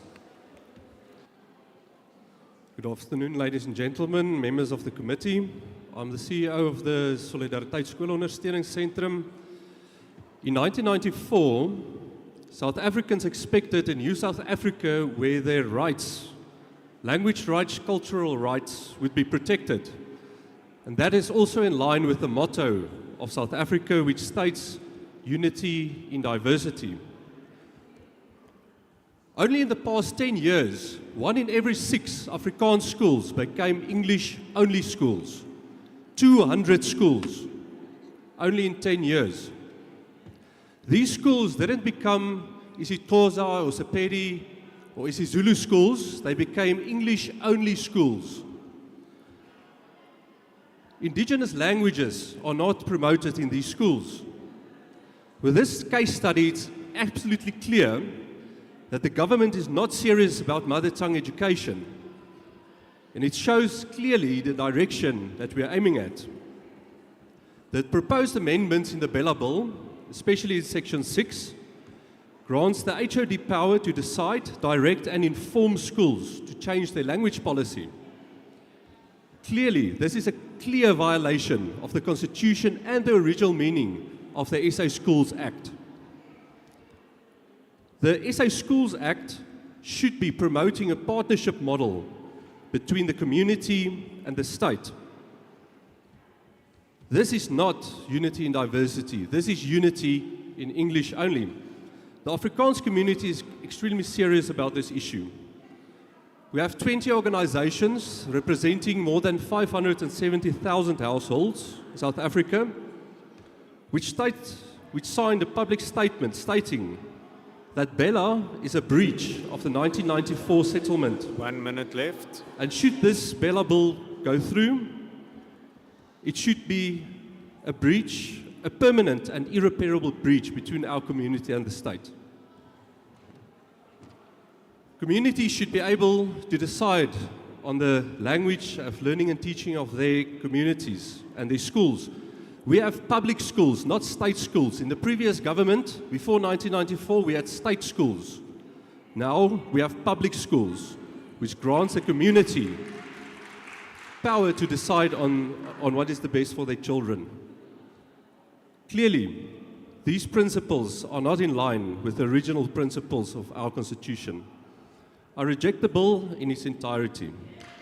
Good afternoon, ladies and gentlemen, members of the committee. I'm the CEO of the Solidariteit Skoolondersteuningssentrum. In 1994, South Africans expected a new South Africa where their rights, language rights, cultural rights would be protected. And that is also in line with the motto of South Africa, which states unity in diversity. Only in the past 10 years, 1 in every 6 Afrikaans schools became English-only schools. 200 schools, only in 10 years. These schools didn't become isiXhosa or Sepedi or isiZulu schools, they became English-only schools. Indigenous languages are not promoted in these schools. With this case study, it's absolutely clear that the government is not serious about mother tongue education. And it shows clearly the direction that we are aiming at. The proposed amendments in the BELA bill, especially in section 6, grants the HOD power to decide, direct and inform schools to change their language policy. Clearly, this is a clear violation of the Constitution and the original meaning of the SA Schools Act. The SA Schools Act should be promoting a partnership model between the community and the state. This is not unity in diversity. This is unity in English only. The Afrikaans community is extremely serious about this issue. We have 20 organizations representing more than 570,000 households in South Africa, which signed a public statement stating that BELA is a breach of the 1994 settlement. 1 minute left. And should this BELA bill go through, it should be a breach, a permanent and irreparable breach between our community and the state. Communities should be able to decide on the language of learning and teaching of their communities and their schools. We have public schools, not state schools. In the previous government, before 1994, we had state schools. Now we have public schools, which grants the community power to decide on what is the best for their children. Clearly, these principles are not in line with the original principles of our Constitution. I reject the bill in its entirety.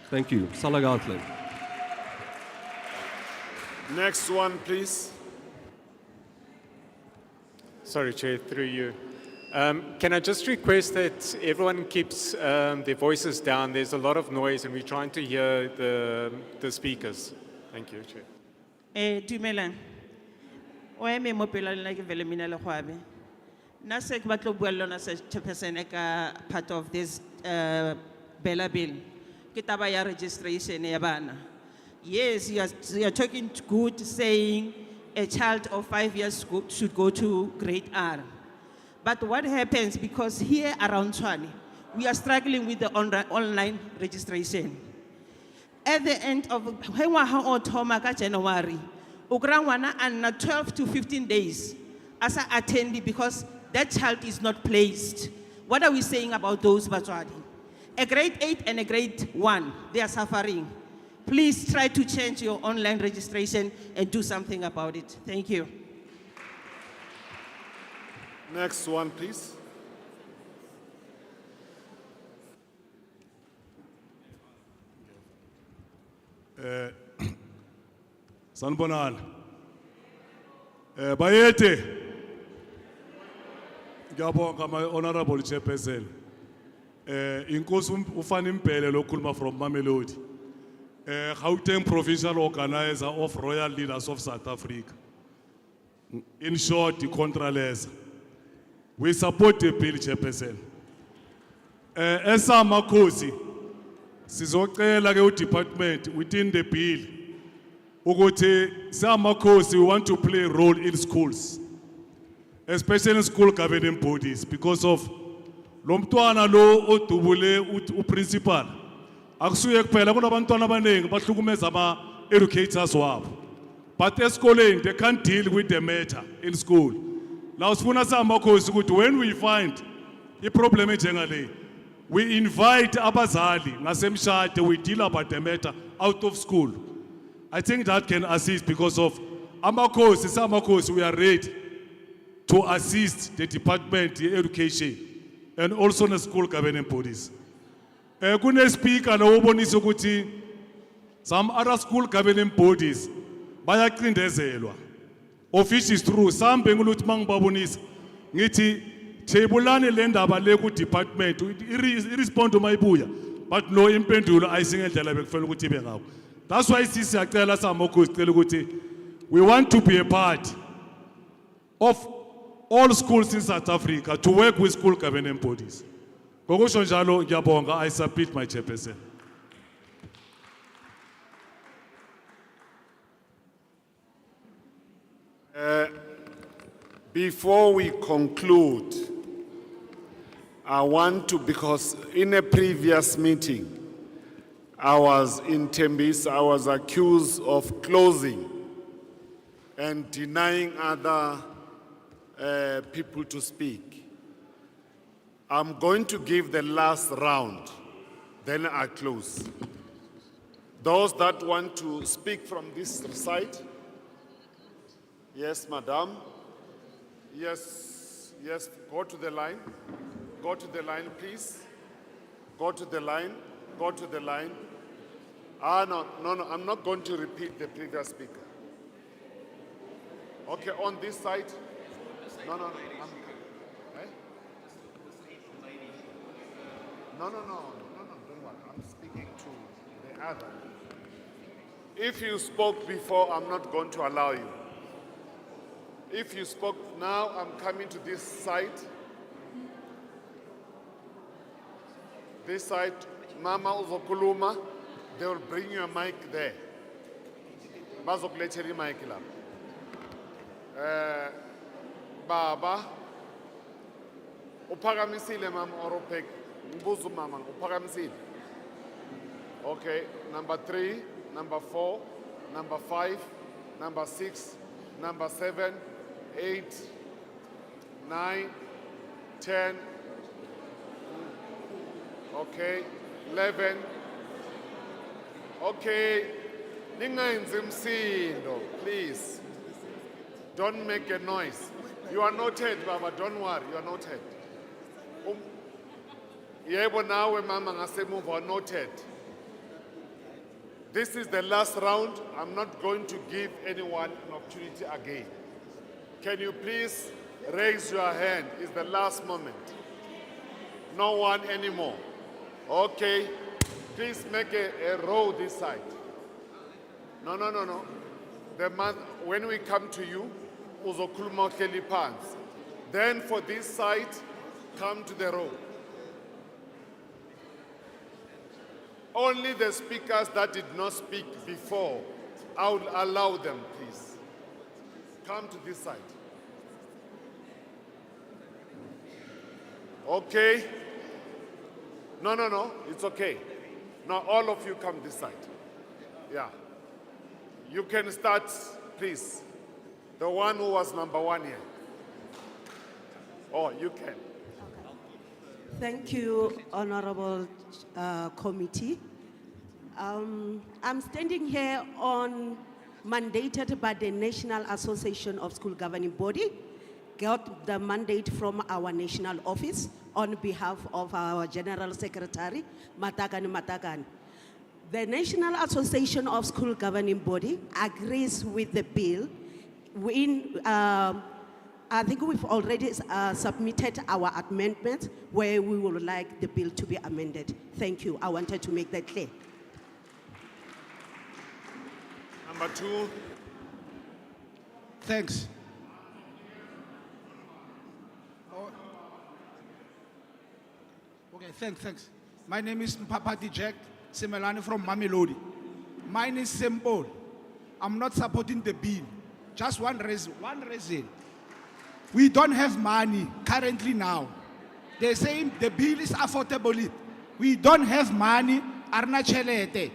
Thank you. Salagatle. Next one, please. Sorry, Chair, through you. Can I just request that everyone keeps their voices down? There's a lot of noise and we're trying to hear the speakers. Thank you, Chair. Dumelang. O eme mo pela le ke vele mina le khwabe. Na se ke batlo bua le lona se chairperson ka part of this BELA bill. Ke taba ya registration ya bana. Yes, you are talking good, saying a child of 5 years should go to grade R. But what happens, because here around Tshwane, we are struggling with the online registration. At the end of January, Ugranwana and 12 to 15 days as an attendee because that child is not placed. What are we saying about those Batswadi? A grade 8 and a grade 1, they are suffering. Please try to change your online registration and do something about it. Thank you. Next one, please. Sanibonani. Bayete. Ngiyabonga my honorable chairperson. Inkosi ufana impele lokhuluma from Mamelodi. Gauteng Provincial Organizer of Royal Leaders of South Africa. In short, the Contralesa. We support the bill, chairperson. Esa makosi, sizocela ke department within the bill. Ukuthi samakosi, we want to play a role in schools, especially in school governing bodies, because of lo mntwana lo odubule uprincipal. Akusuye kuphela kunabantwana abaningi bahlukumeza ama educators wabo. But esikoleni they can't deal with the matter in school. Now sifuna samakhosi ukuthi when we find iproblem enjengale, we invite abazali ngasemshade, we deal about the matter out of school. I think that can assist because of amakhosi, samakhosi, we are ready to assist the department, the education, and also the school governing bodies. Kune speaker na ubonisa ukuthi some other school governing bodies bayacindezelwa. Of which is true. Some bengulut mangibabonisa ngithi thebulani le ndaba le ku department irespond mayibuya, but no impendulo ayisingendlela bekufela ukuthi ibe ngawo. That's why siyacela samakhosi cela ukuthi we want to be a part of all schools in South Africa to work with school governing bodies. Ngokusho njalo ngiyabonga, I submit my chairperson. Before we conclude, I want to, because in a previous meeting, I was in Tembis, I was accused of closing and denying other people to speak. I'm going to give the last round, then I close. Those that want to speak from this side, yes, madam. Yes, yes, go to the line. Go to the line, please. Go to the line. Go to the line. No, I'm not going to repeat the previous speaker. Okay, on this side. No. Eh? No, don't worry. I'm speaking to the other. If you spoke before, I'm not going to allow you. If you spoke now, I'm coming to this side. This side, Mama uzokuluma, they will bring you a mic there. Bazokuletshela mic lapha. Baba, uphakamisile mama or uphek? Mbuzo mama, uphakamisile. Okay, number 3, number 4, number 5, number 6, number 7, 8, 9, 10, okay, 11, okay, ningayenzi umsindo, please, don't make a noise. You are noted, Baba, don't worry, you are noted. Yebo nawe mama ngase move on, noted. This is the last round. I'm not going to give anyone an opportunity again. Can you please raise your hand? It's the last moment. No one anymore. Okay. Please make a row this side. No. When we come to you, uzokhuluma uhleli phansi. Then for this side, come to the row. Only the speakers that did not speak before, I will allow them, please. Come to this side. Okay? No, it's okay. Now all of you come this side. Yeah. You can start, please. The one who was number 1 here. Oh, you can. Thank you, Honorable Committee. I'm standing here mandated by the National Association of School Governing Body, got the mandate from our national office on behalf of our General Secretary, Matagan. The National Association of School Governing Body agrees with the bill. I think we've already submitted our amendment where we would like the bill to be amended. Thank you. I wanted to make that clear. Number 2. Thanks. Okay, thanks. My name is Mpapati Jack Simelani from Mamelodi. Mine is simple. I'm not supporting the bill. Just one reason. We don't have money currently now. They're saying the bill is affordable. We don't have money. Arna chelete.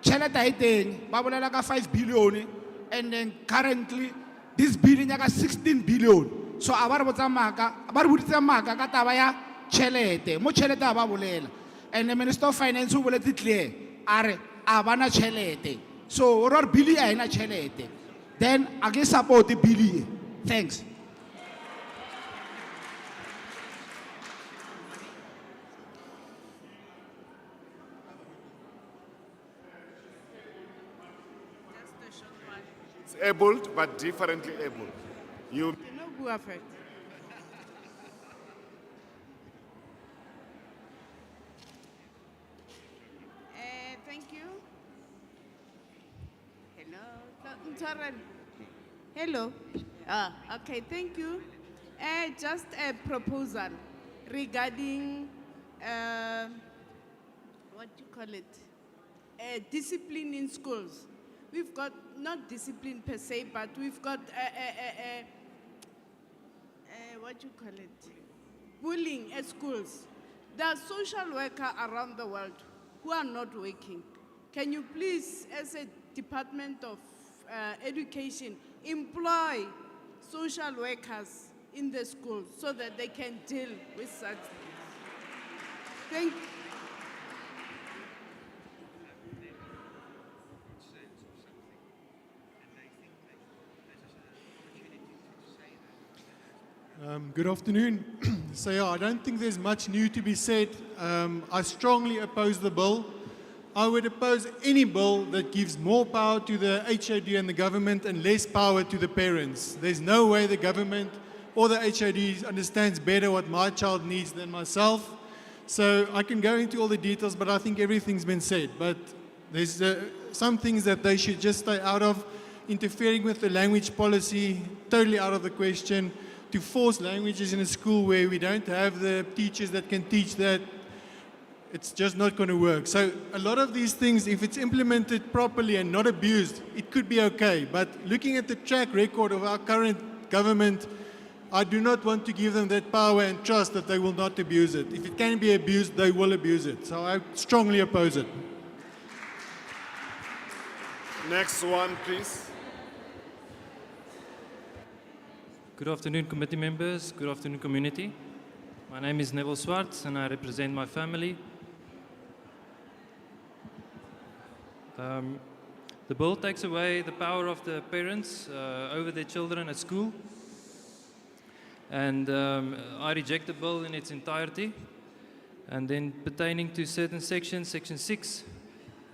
Chelete hiteng. Babolela ka 5 billion. And then currently, this bill is 16 billion. So abar botsa maka ka taba ya chelete. Mo chelete ababolela. And the Minister of Finance will let it clear. Are abana chelete. So or bill ya ina chelete. Then I can support the bill. Thanks. Abled, but differently abled. You. Thank you. Hello. Okay, thank you. Just a proposal regarding what do you call it? Discipline in schools. We've got, not discipline per se, but we've got what do you call it? Bullying at schools. There are social workers around the world who are not working. Can you please, as a Department of Education, employ social workers in the schools so that they can deal with such things? Thank you. Good afternoon. So yeah, I don't think there's much new to be said. I strongly oppose the bill. I would oppose any bill that gives more power to the HOD and the government and less power to the parents. There's no way the government or the HOD understands better what my child needs than myself. So I can go into all the details, but I think everything's been said. But there's some things that they should just stay out of. Interfering with the language policy, totally out of the question. To force languages in a school where we don't have the teachers that can teach that, it's just not going to work. So a lot of these things, if it's implemented properly and not abused, it could be okay. But looking at the track record of our current government, I do not want to give them that power and trust that they will not abuse it. If it can be abused, they will abuse it. So I strongly oppose it. Next one, please. Good afternoon, committee members. Good afternoon, community. My name is Neville Swartz, and I represent my family. The bill takes away the power of the parents over their children at school. And I reject the bill in its entirety. And then pertaining to certain sections, section 6,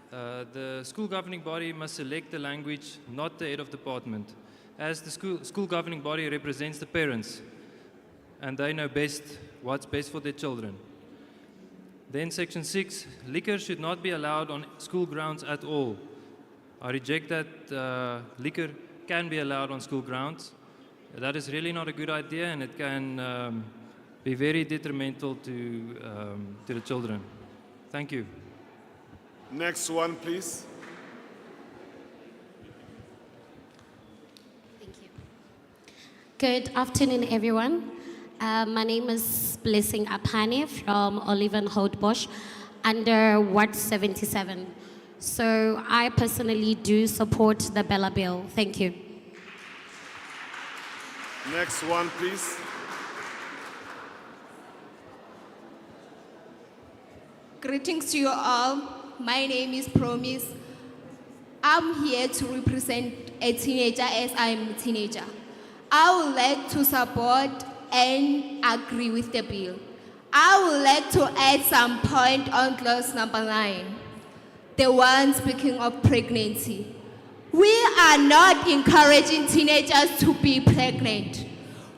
the school governing body must select the language, not the head of department, as the school governing body represents the parents, and they know best what's best for their children. Then section 6, liquor should not be allowed on school grounds at all. I reject that liquor can be allowed on school grounds. That is really not a good idea, and it can be very detrimental to the children. Thank you. Next one, please. Good afternoon, everyone. My name is Blessing Apane from Olivenhout-Bosch under Ward 77. So I personally do support the BELA bill. Thank you. Next one, please. Greetings to you all. My name is Promise. I'm here to represent a teenager as I'm a teenager. I would like to support and agree with the bill. I would like to add some point on clause number 9, the one speaking of pregnancy. We are not encouraging teenagers to be pregnant.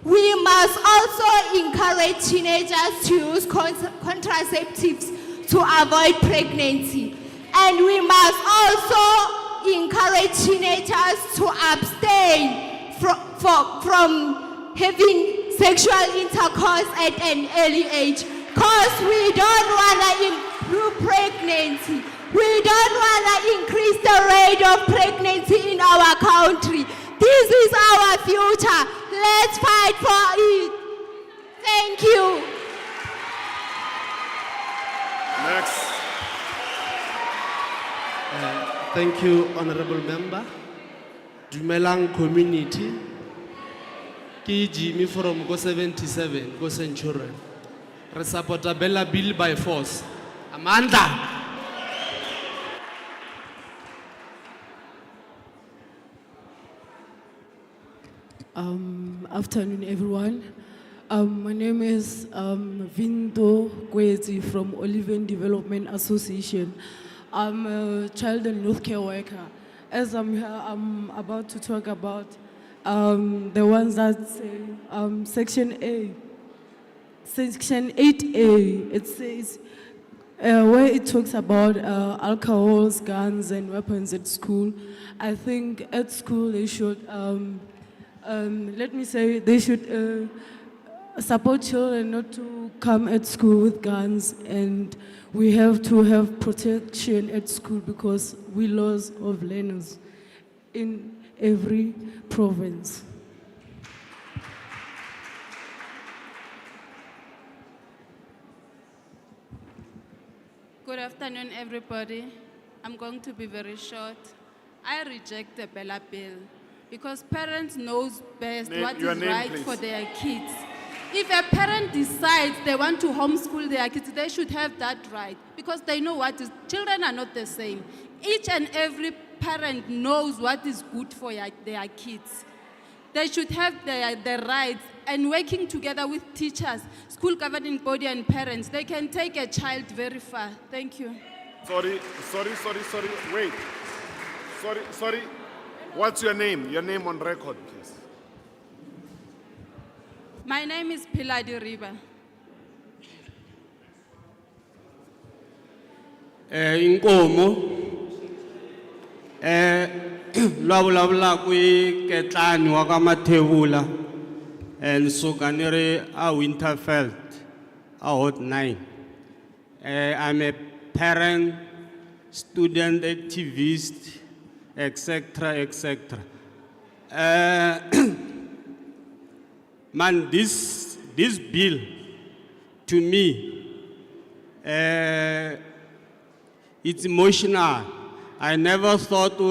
We must also encourage teenagers to use contraceptives to avoid pregnancy. And we must also encourage teenagers to abstain from having sexual intercourse at an early age, because we don't want to improve pregnancy. We don't want to increase the rate of pregnancy in our country. This is our future. Let's fight for it. Thank you. Next. Thank you, Honorable Member. Dumelang community. Ki Jimmy from Go 77, Go Centurion. Re support a BELA bill by force. Amanda. Afternoon, everyone. My name is Vindo Kwezi from Oliven Development Association. I'm a child and youth care worker. As I'm here, I'm about to talk about the ones that say Section A. Section 8A, it says, where it talks about alcohols, guns, and weapons at school. I think at school they should, let me say, they should support children not to come at school with guns, and we have to have protection at school because we loss of learners in every province. Good afternoon, everybody. I'm going to be very short. I reject the BELA bill because parents knows best what your is name, right please. for their kids. If a parent decides they want to homeschool their kids, they should have that right because they know what is. Children are not the same. Each and every parent knows what is good for their kids. They should have their rights, and working together with teachers, school governing body and parents, they can take a child very far. Thank you. Sorry. Wait. Sorry. What's your name? Your name on record, please. My name is Pilar Riba. Inkomo lwabulabula kwiketlani wakamathebula and sukanere a Winterfeld a hot 9. I'm a parent, student activist, etc. Man, this bill to me it's emotional. I never thought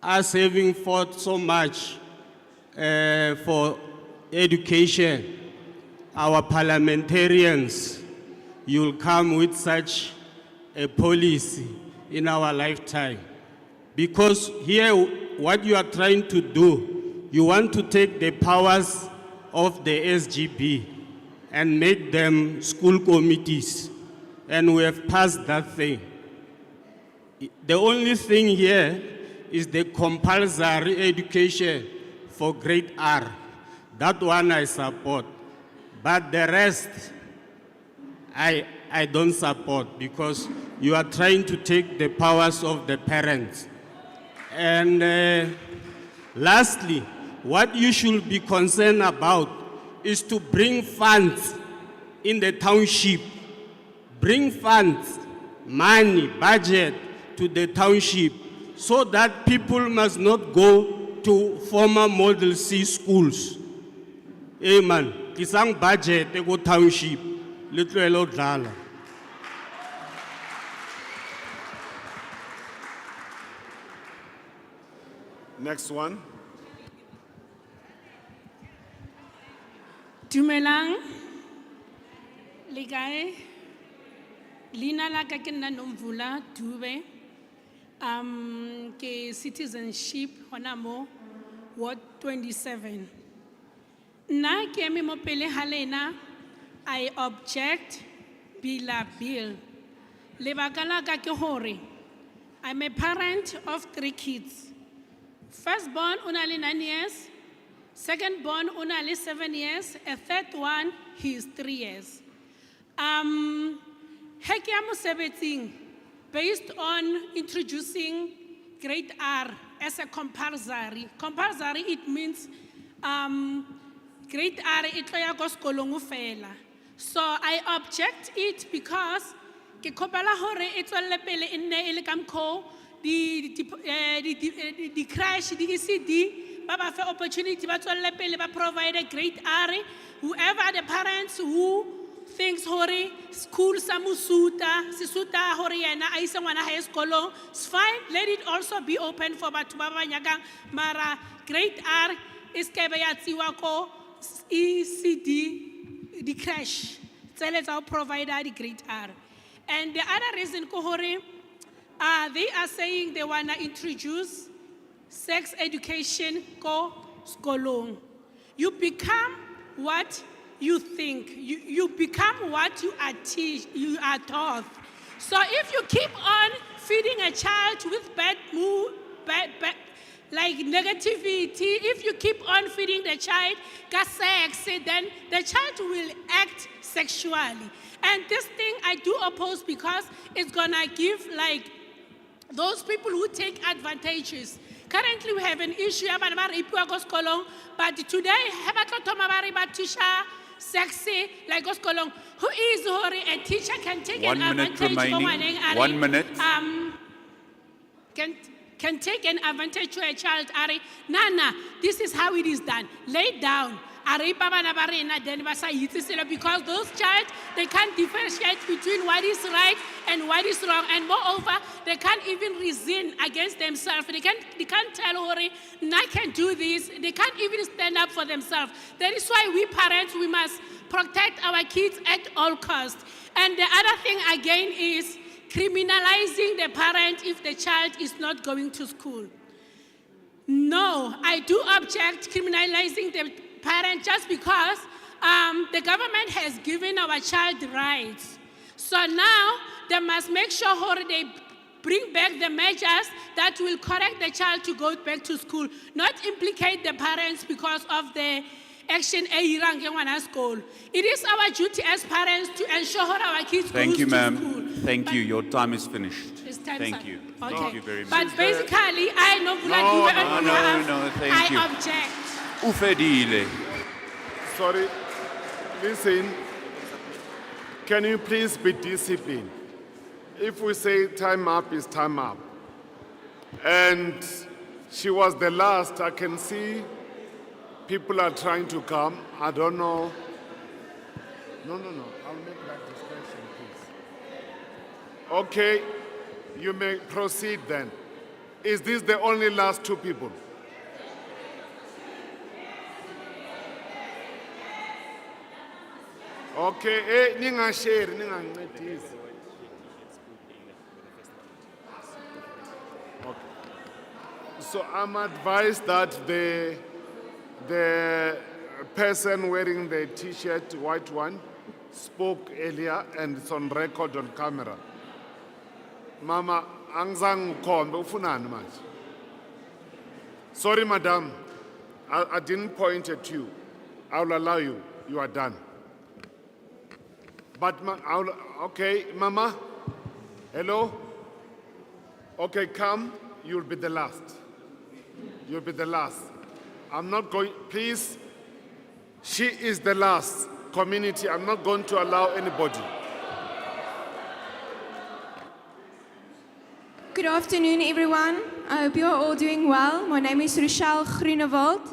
us having fought so much for education, our parliamentarians, you'll come with such a policy in our lifetime. Because here, what you are trying to do, you want to take the powers of the SGB and make them school committees. And we have passed that thing. The only thing here is the compulsory education for grade R. That one I support. But the rest, I don't support because you are trying to take the powers of the parents. And lastly, what you should be concerned about is to bring funds in the township. Bring funds, money, budget to the township so that people must not go to former Model C schools. Amen. Kisang budget go township. Little dala. Next one. Dumelang. Ligae. Lina la ka ke nna Nomvula Dube. Ke citizenship hona mo Ward 27. Nna ke eme mo pele ha lena, I object BELA bill. Lebaka la ka ke hore I'm a parent of 3 kids. Firstborn una le 9 years, secondborn una le 7 years, a third one he is 3 years. Heke ya mosebetsing, based on introducing grade R as a compulsory. Compulsory, it means grade R e tlo ya ko sekolong fela. So I object it because ke kopela hore e tswelle pele e nne e le ka mkho di crash di ECD ba ba fe opportunity ba tswelle pele ba provide a grade R. Whoever the parents who thinks hore school sa musuta sisuta hore yena a isa ngwana ha sekolong, it's fine. Let it also be open for batho ba ba nyakang, mara grade R is ke be ya tsiwa ko ECD the crash tsele tsa provider the grade R. And the other reason ko hore they are saying they want to introduce sex education ko skolong. You become what you think. You become what you are taught. So if you keep on feeding a child with bad mood, like negativity, if you keep on feeding the child sex, then the child will act sexually. And this thing I do oppose because it's gonna give like those people who take advantages. currently we have an issue about rapiwa ko sekolong, but today ha ba tlo thoma ba re ba teacher sexy like ko sekolong. Who is hore a teacher can take 1 an minute advantage for remaining. 1 minute. Can take an advantage to a child. Ari, Nana, this is how it is done. Lay down. Ari bana ba rena then ba sa itse selo, because those child they can't differentiate between what is right and what is wrong, and moreover they can't even reason against themselves. They can't tell hore I can do this. They can't even stand up for themselves. That is why we parents, we must protect our kids at all costs. And the other thing again is criminalizing the parent if the child is not going to school. No, I do object criminalizing the parent just because the government has given our child rights. So now they must make sure they bring back the measures that will correct the child to go back to school, not implicate the parents because of the action at school. It is our duty as parents to ensure our kids go to school. Thank you, ma'am. Thank you. Your time is finished. It's time, Thank sir. you. Okay. Thank you very much. But basically, I know No, thank you. I object. Ufedile. Sorry, listen, can you please be disciplined? If we say time up is time up, and she was the last, I can see people are trying to come, I don't know. No, I'll make that discussion, please. Okay, you may proceed then. Is this the only last two people? Okay, ninga share, ninga ncedisi. Okay. So I'm advised that the person wearing the t-shirt, white one, spoke earlier and it's on record on camera. Mama, angizange ukhombe ufunani manje? Sorry, madam, I didn't point at you. I'll allow you. You are done. But, okay, Mama, hello? Okay, come, you'll be the last. You'll be the last. I'm not going, please, she is the last community. I'm not going to allow anybody. Good afternoon, everyone. I hope you are all doing well. My name is Rochelle Groenewald.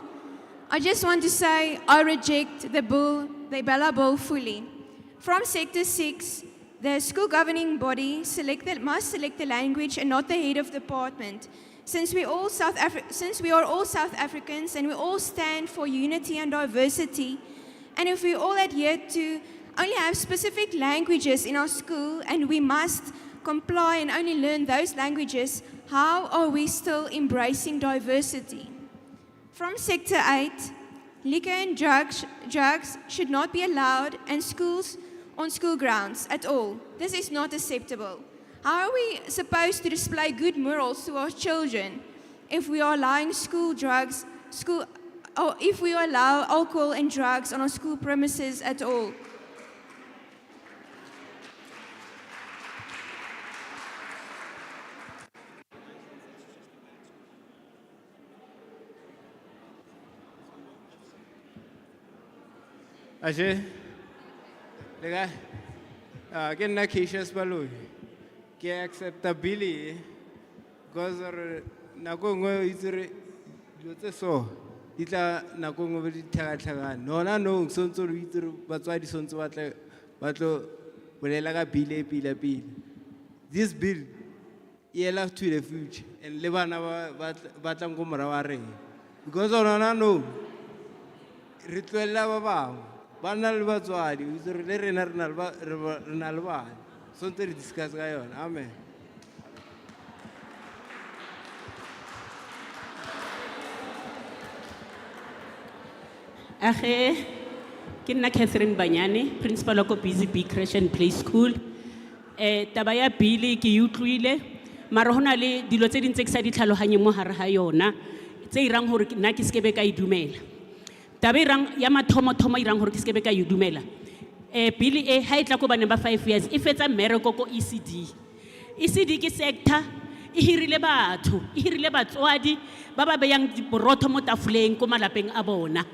I just want to say I reject the BELA bill fully. From Sector 6, the school governing body must select the language and not the head of department. Since we are all South Africans and we all stand for unity and diversity, and if we all adhere to only have specific languages in our school and we must comply and only learn those languages, how are we still embracing diversity? From Sector 8, liquor and drugs should not be allowed in schools on school grounds at all. This is not acceptable. How are we supposed to display good morals to our children if we are allowing if we allow alcohol and drugs on our school premises at all? Ashe, lega, ke nna Cassius Baloyi, ke acceptability, because nako nngwe itse re dilo tse so di tla nako nngwe di tlhagatlhagane. Nona no sontse re itse re batswadi sontse ba tlo bolela ka bill e pila. This bill e ela to the future and le bana ba tlang go mora wa reng, because nona no re tloela ba bangwe ba na le batswadi itse re le rena re na le bana sontse re discuss ka yona. Amen. Age, ke nna Catherine Banyane, principal of Busy Bee Creche and Play School. Taba ya bili ke utlwile, mara hona le dilo tse ding tse ke sa di tlhaloganye mo hare ha yona, tse irang hore nna ke skebe ka idumela. Taba irang ya mathomo irang hore ke skebe ka idumela. Bili ha e tla ko bana ba 5 years, e fetsa mmereko ko ECD. ECD ke sector e hirile batho, e hirile batswadi ba ba beyang diborotho mo tafoleng ko malapeng a bona.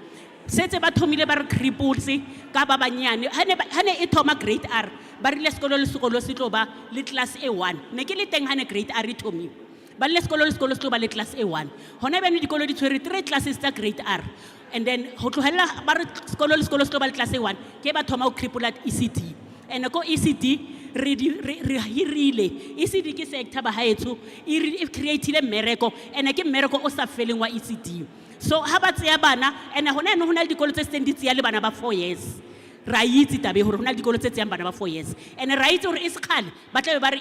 Setse ba thomile ba re cripples ka ba banyane hane e thoma grade R ba rile sekolo le sekolo se tlo ba le class A1 ne ke le teng hane grade R e thomi ba le sekolo se tlo ba le class A1 hona bene dikolo di tshwere 3 classes tsa grade R and then ho tlohella ba re sekolo le sekolo se tlo ba le class A1 ke ba thoma o cripple ECD and ko ECD re hirile ECD ke sector ba haetso e createile mmereko and ke mmereko o sa feleng wa ECD. So ha ba tseya bana and hona no hona le dikolo tse seng di tseya le bana ba 4 years ra itse tabe hore hona le dikolo tse tseyang bana ba 4 years and ra itse hore iskhala ba tla ba re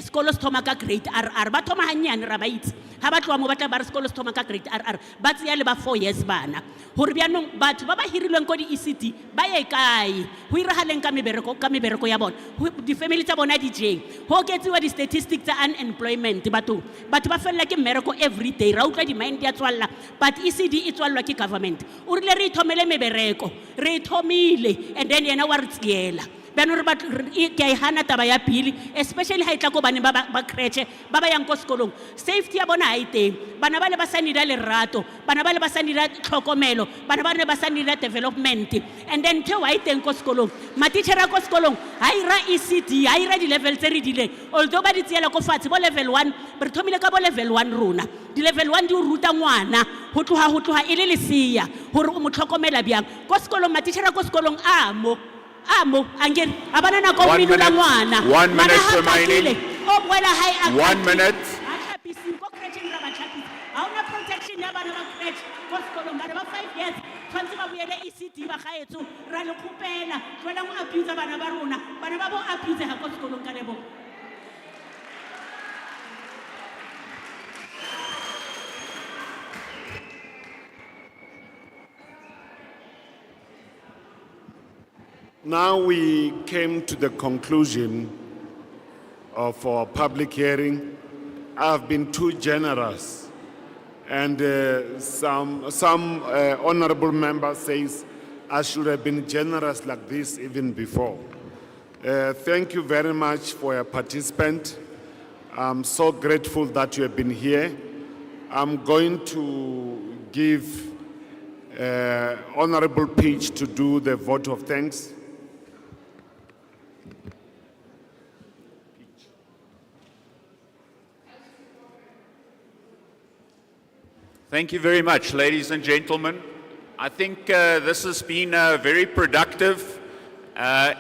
sekolo se thoma ka grade RR ba thoma hanyane ra ba itse ha ba tloa mo ba tla ba re sekolo se thoma ka grade RR ba tseya le ba 4 years bana hore byanong batho ba ba hirilweng ko di ECD ba ye kae ho irahaleng ka mebereko ya bona di family tsa bona di jeng ho ketsiwa di statistics tsa unemployment batho ba fella ke mmereko every day ra utlwa di mind ya tswalla but ECD e tswallwa ke government o rile re ithomele mebereko re ithomile and then yena wa re tsiela bano re ba ke a hana taba ya pili especially ha itla ko bane ba creche ba ba yang ko sekolong safety ya bona ha iteng bana ba le ba sanida lerato bana ba le ba sanida tlhokomelo bana ba le ba sanida development and then the wa iteng ko sekolong matitshera ko sekolong ha ira ECD ha ira di level tse re dile although ba di tsiela ko fatshe bo level 1 re thomile ka bo level 1 rona di level 1 di o ruta ngwana ho tloha ile lesia hore o mo tlhokomela byang ko sekolong matitshera ko sekolong amo angeni abana na ko minula ngwana 1 minute remaining. o boela hai 1 minute. ko creche ra ba tlhapisi ha ona protection ya bana ba creche ko sekolong bana ba 5 years tshwantse ba boele ECD ba gaetso ra le khopela tlola mo abuse bana ba rona bana ba bo abuse ha ko sekolong ka lebo. Now we came to the conclusion of our public hearing. I've been too generous, and some honorable member says I should have been generous like this even before. Thank you very much for your participant. I'm so grateful that you have been here. I'm going to give Honorable Peach to do the vote of thanks. Thank you very much, ladies and gentlemen. I think this has been very productive,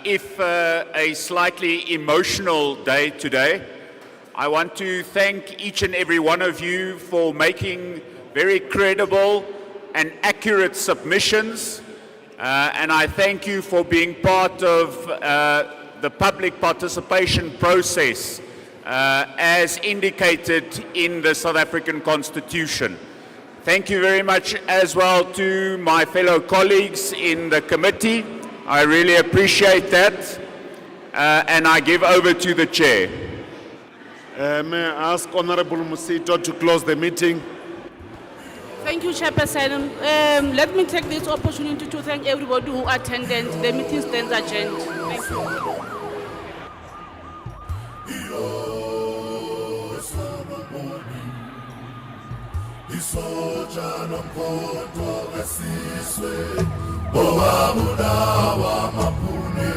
if a slightly emotional day today. I want to thank each and every one of you for making very credible and accurate submissions, and I thank you for being part of the public participation process as indicated in the South African Constitution. Thank you very much as well to my fellow colleagues in the committee. I really appreciate that. And I give over to the chair. May I ask Honorable Musito to close the meeting? Thank you, Chairperson. Let me take this opportunity to thank everybody who attended. The meeting stands adjourned. Thank you. Isoja nomkhonto wesizwe, bobabulawa mapuni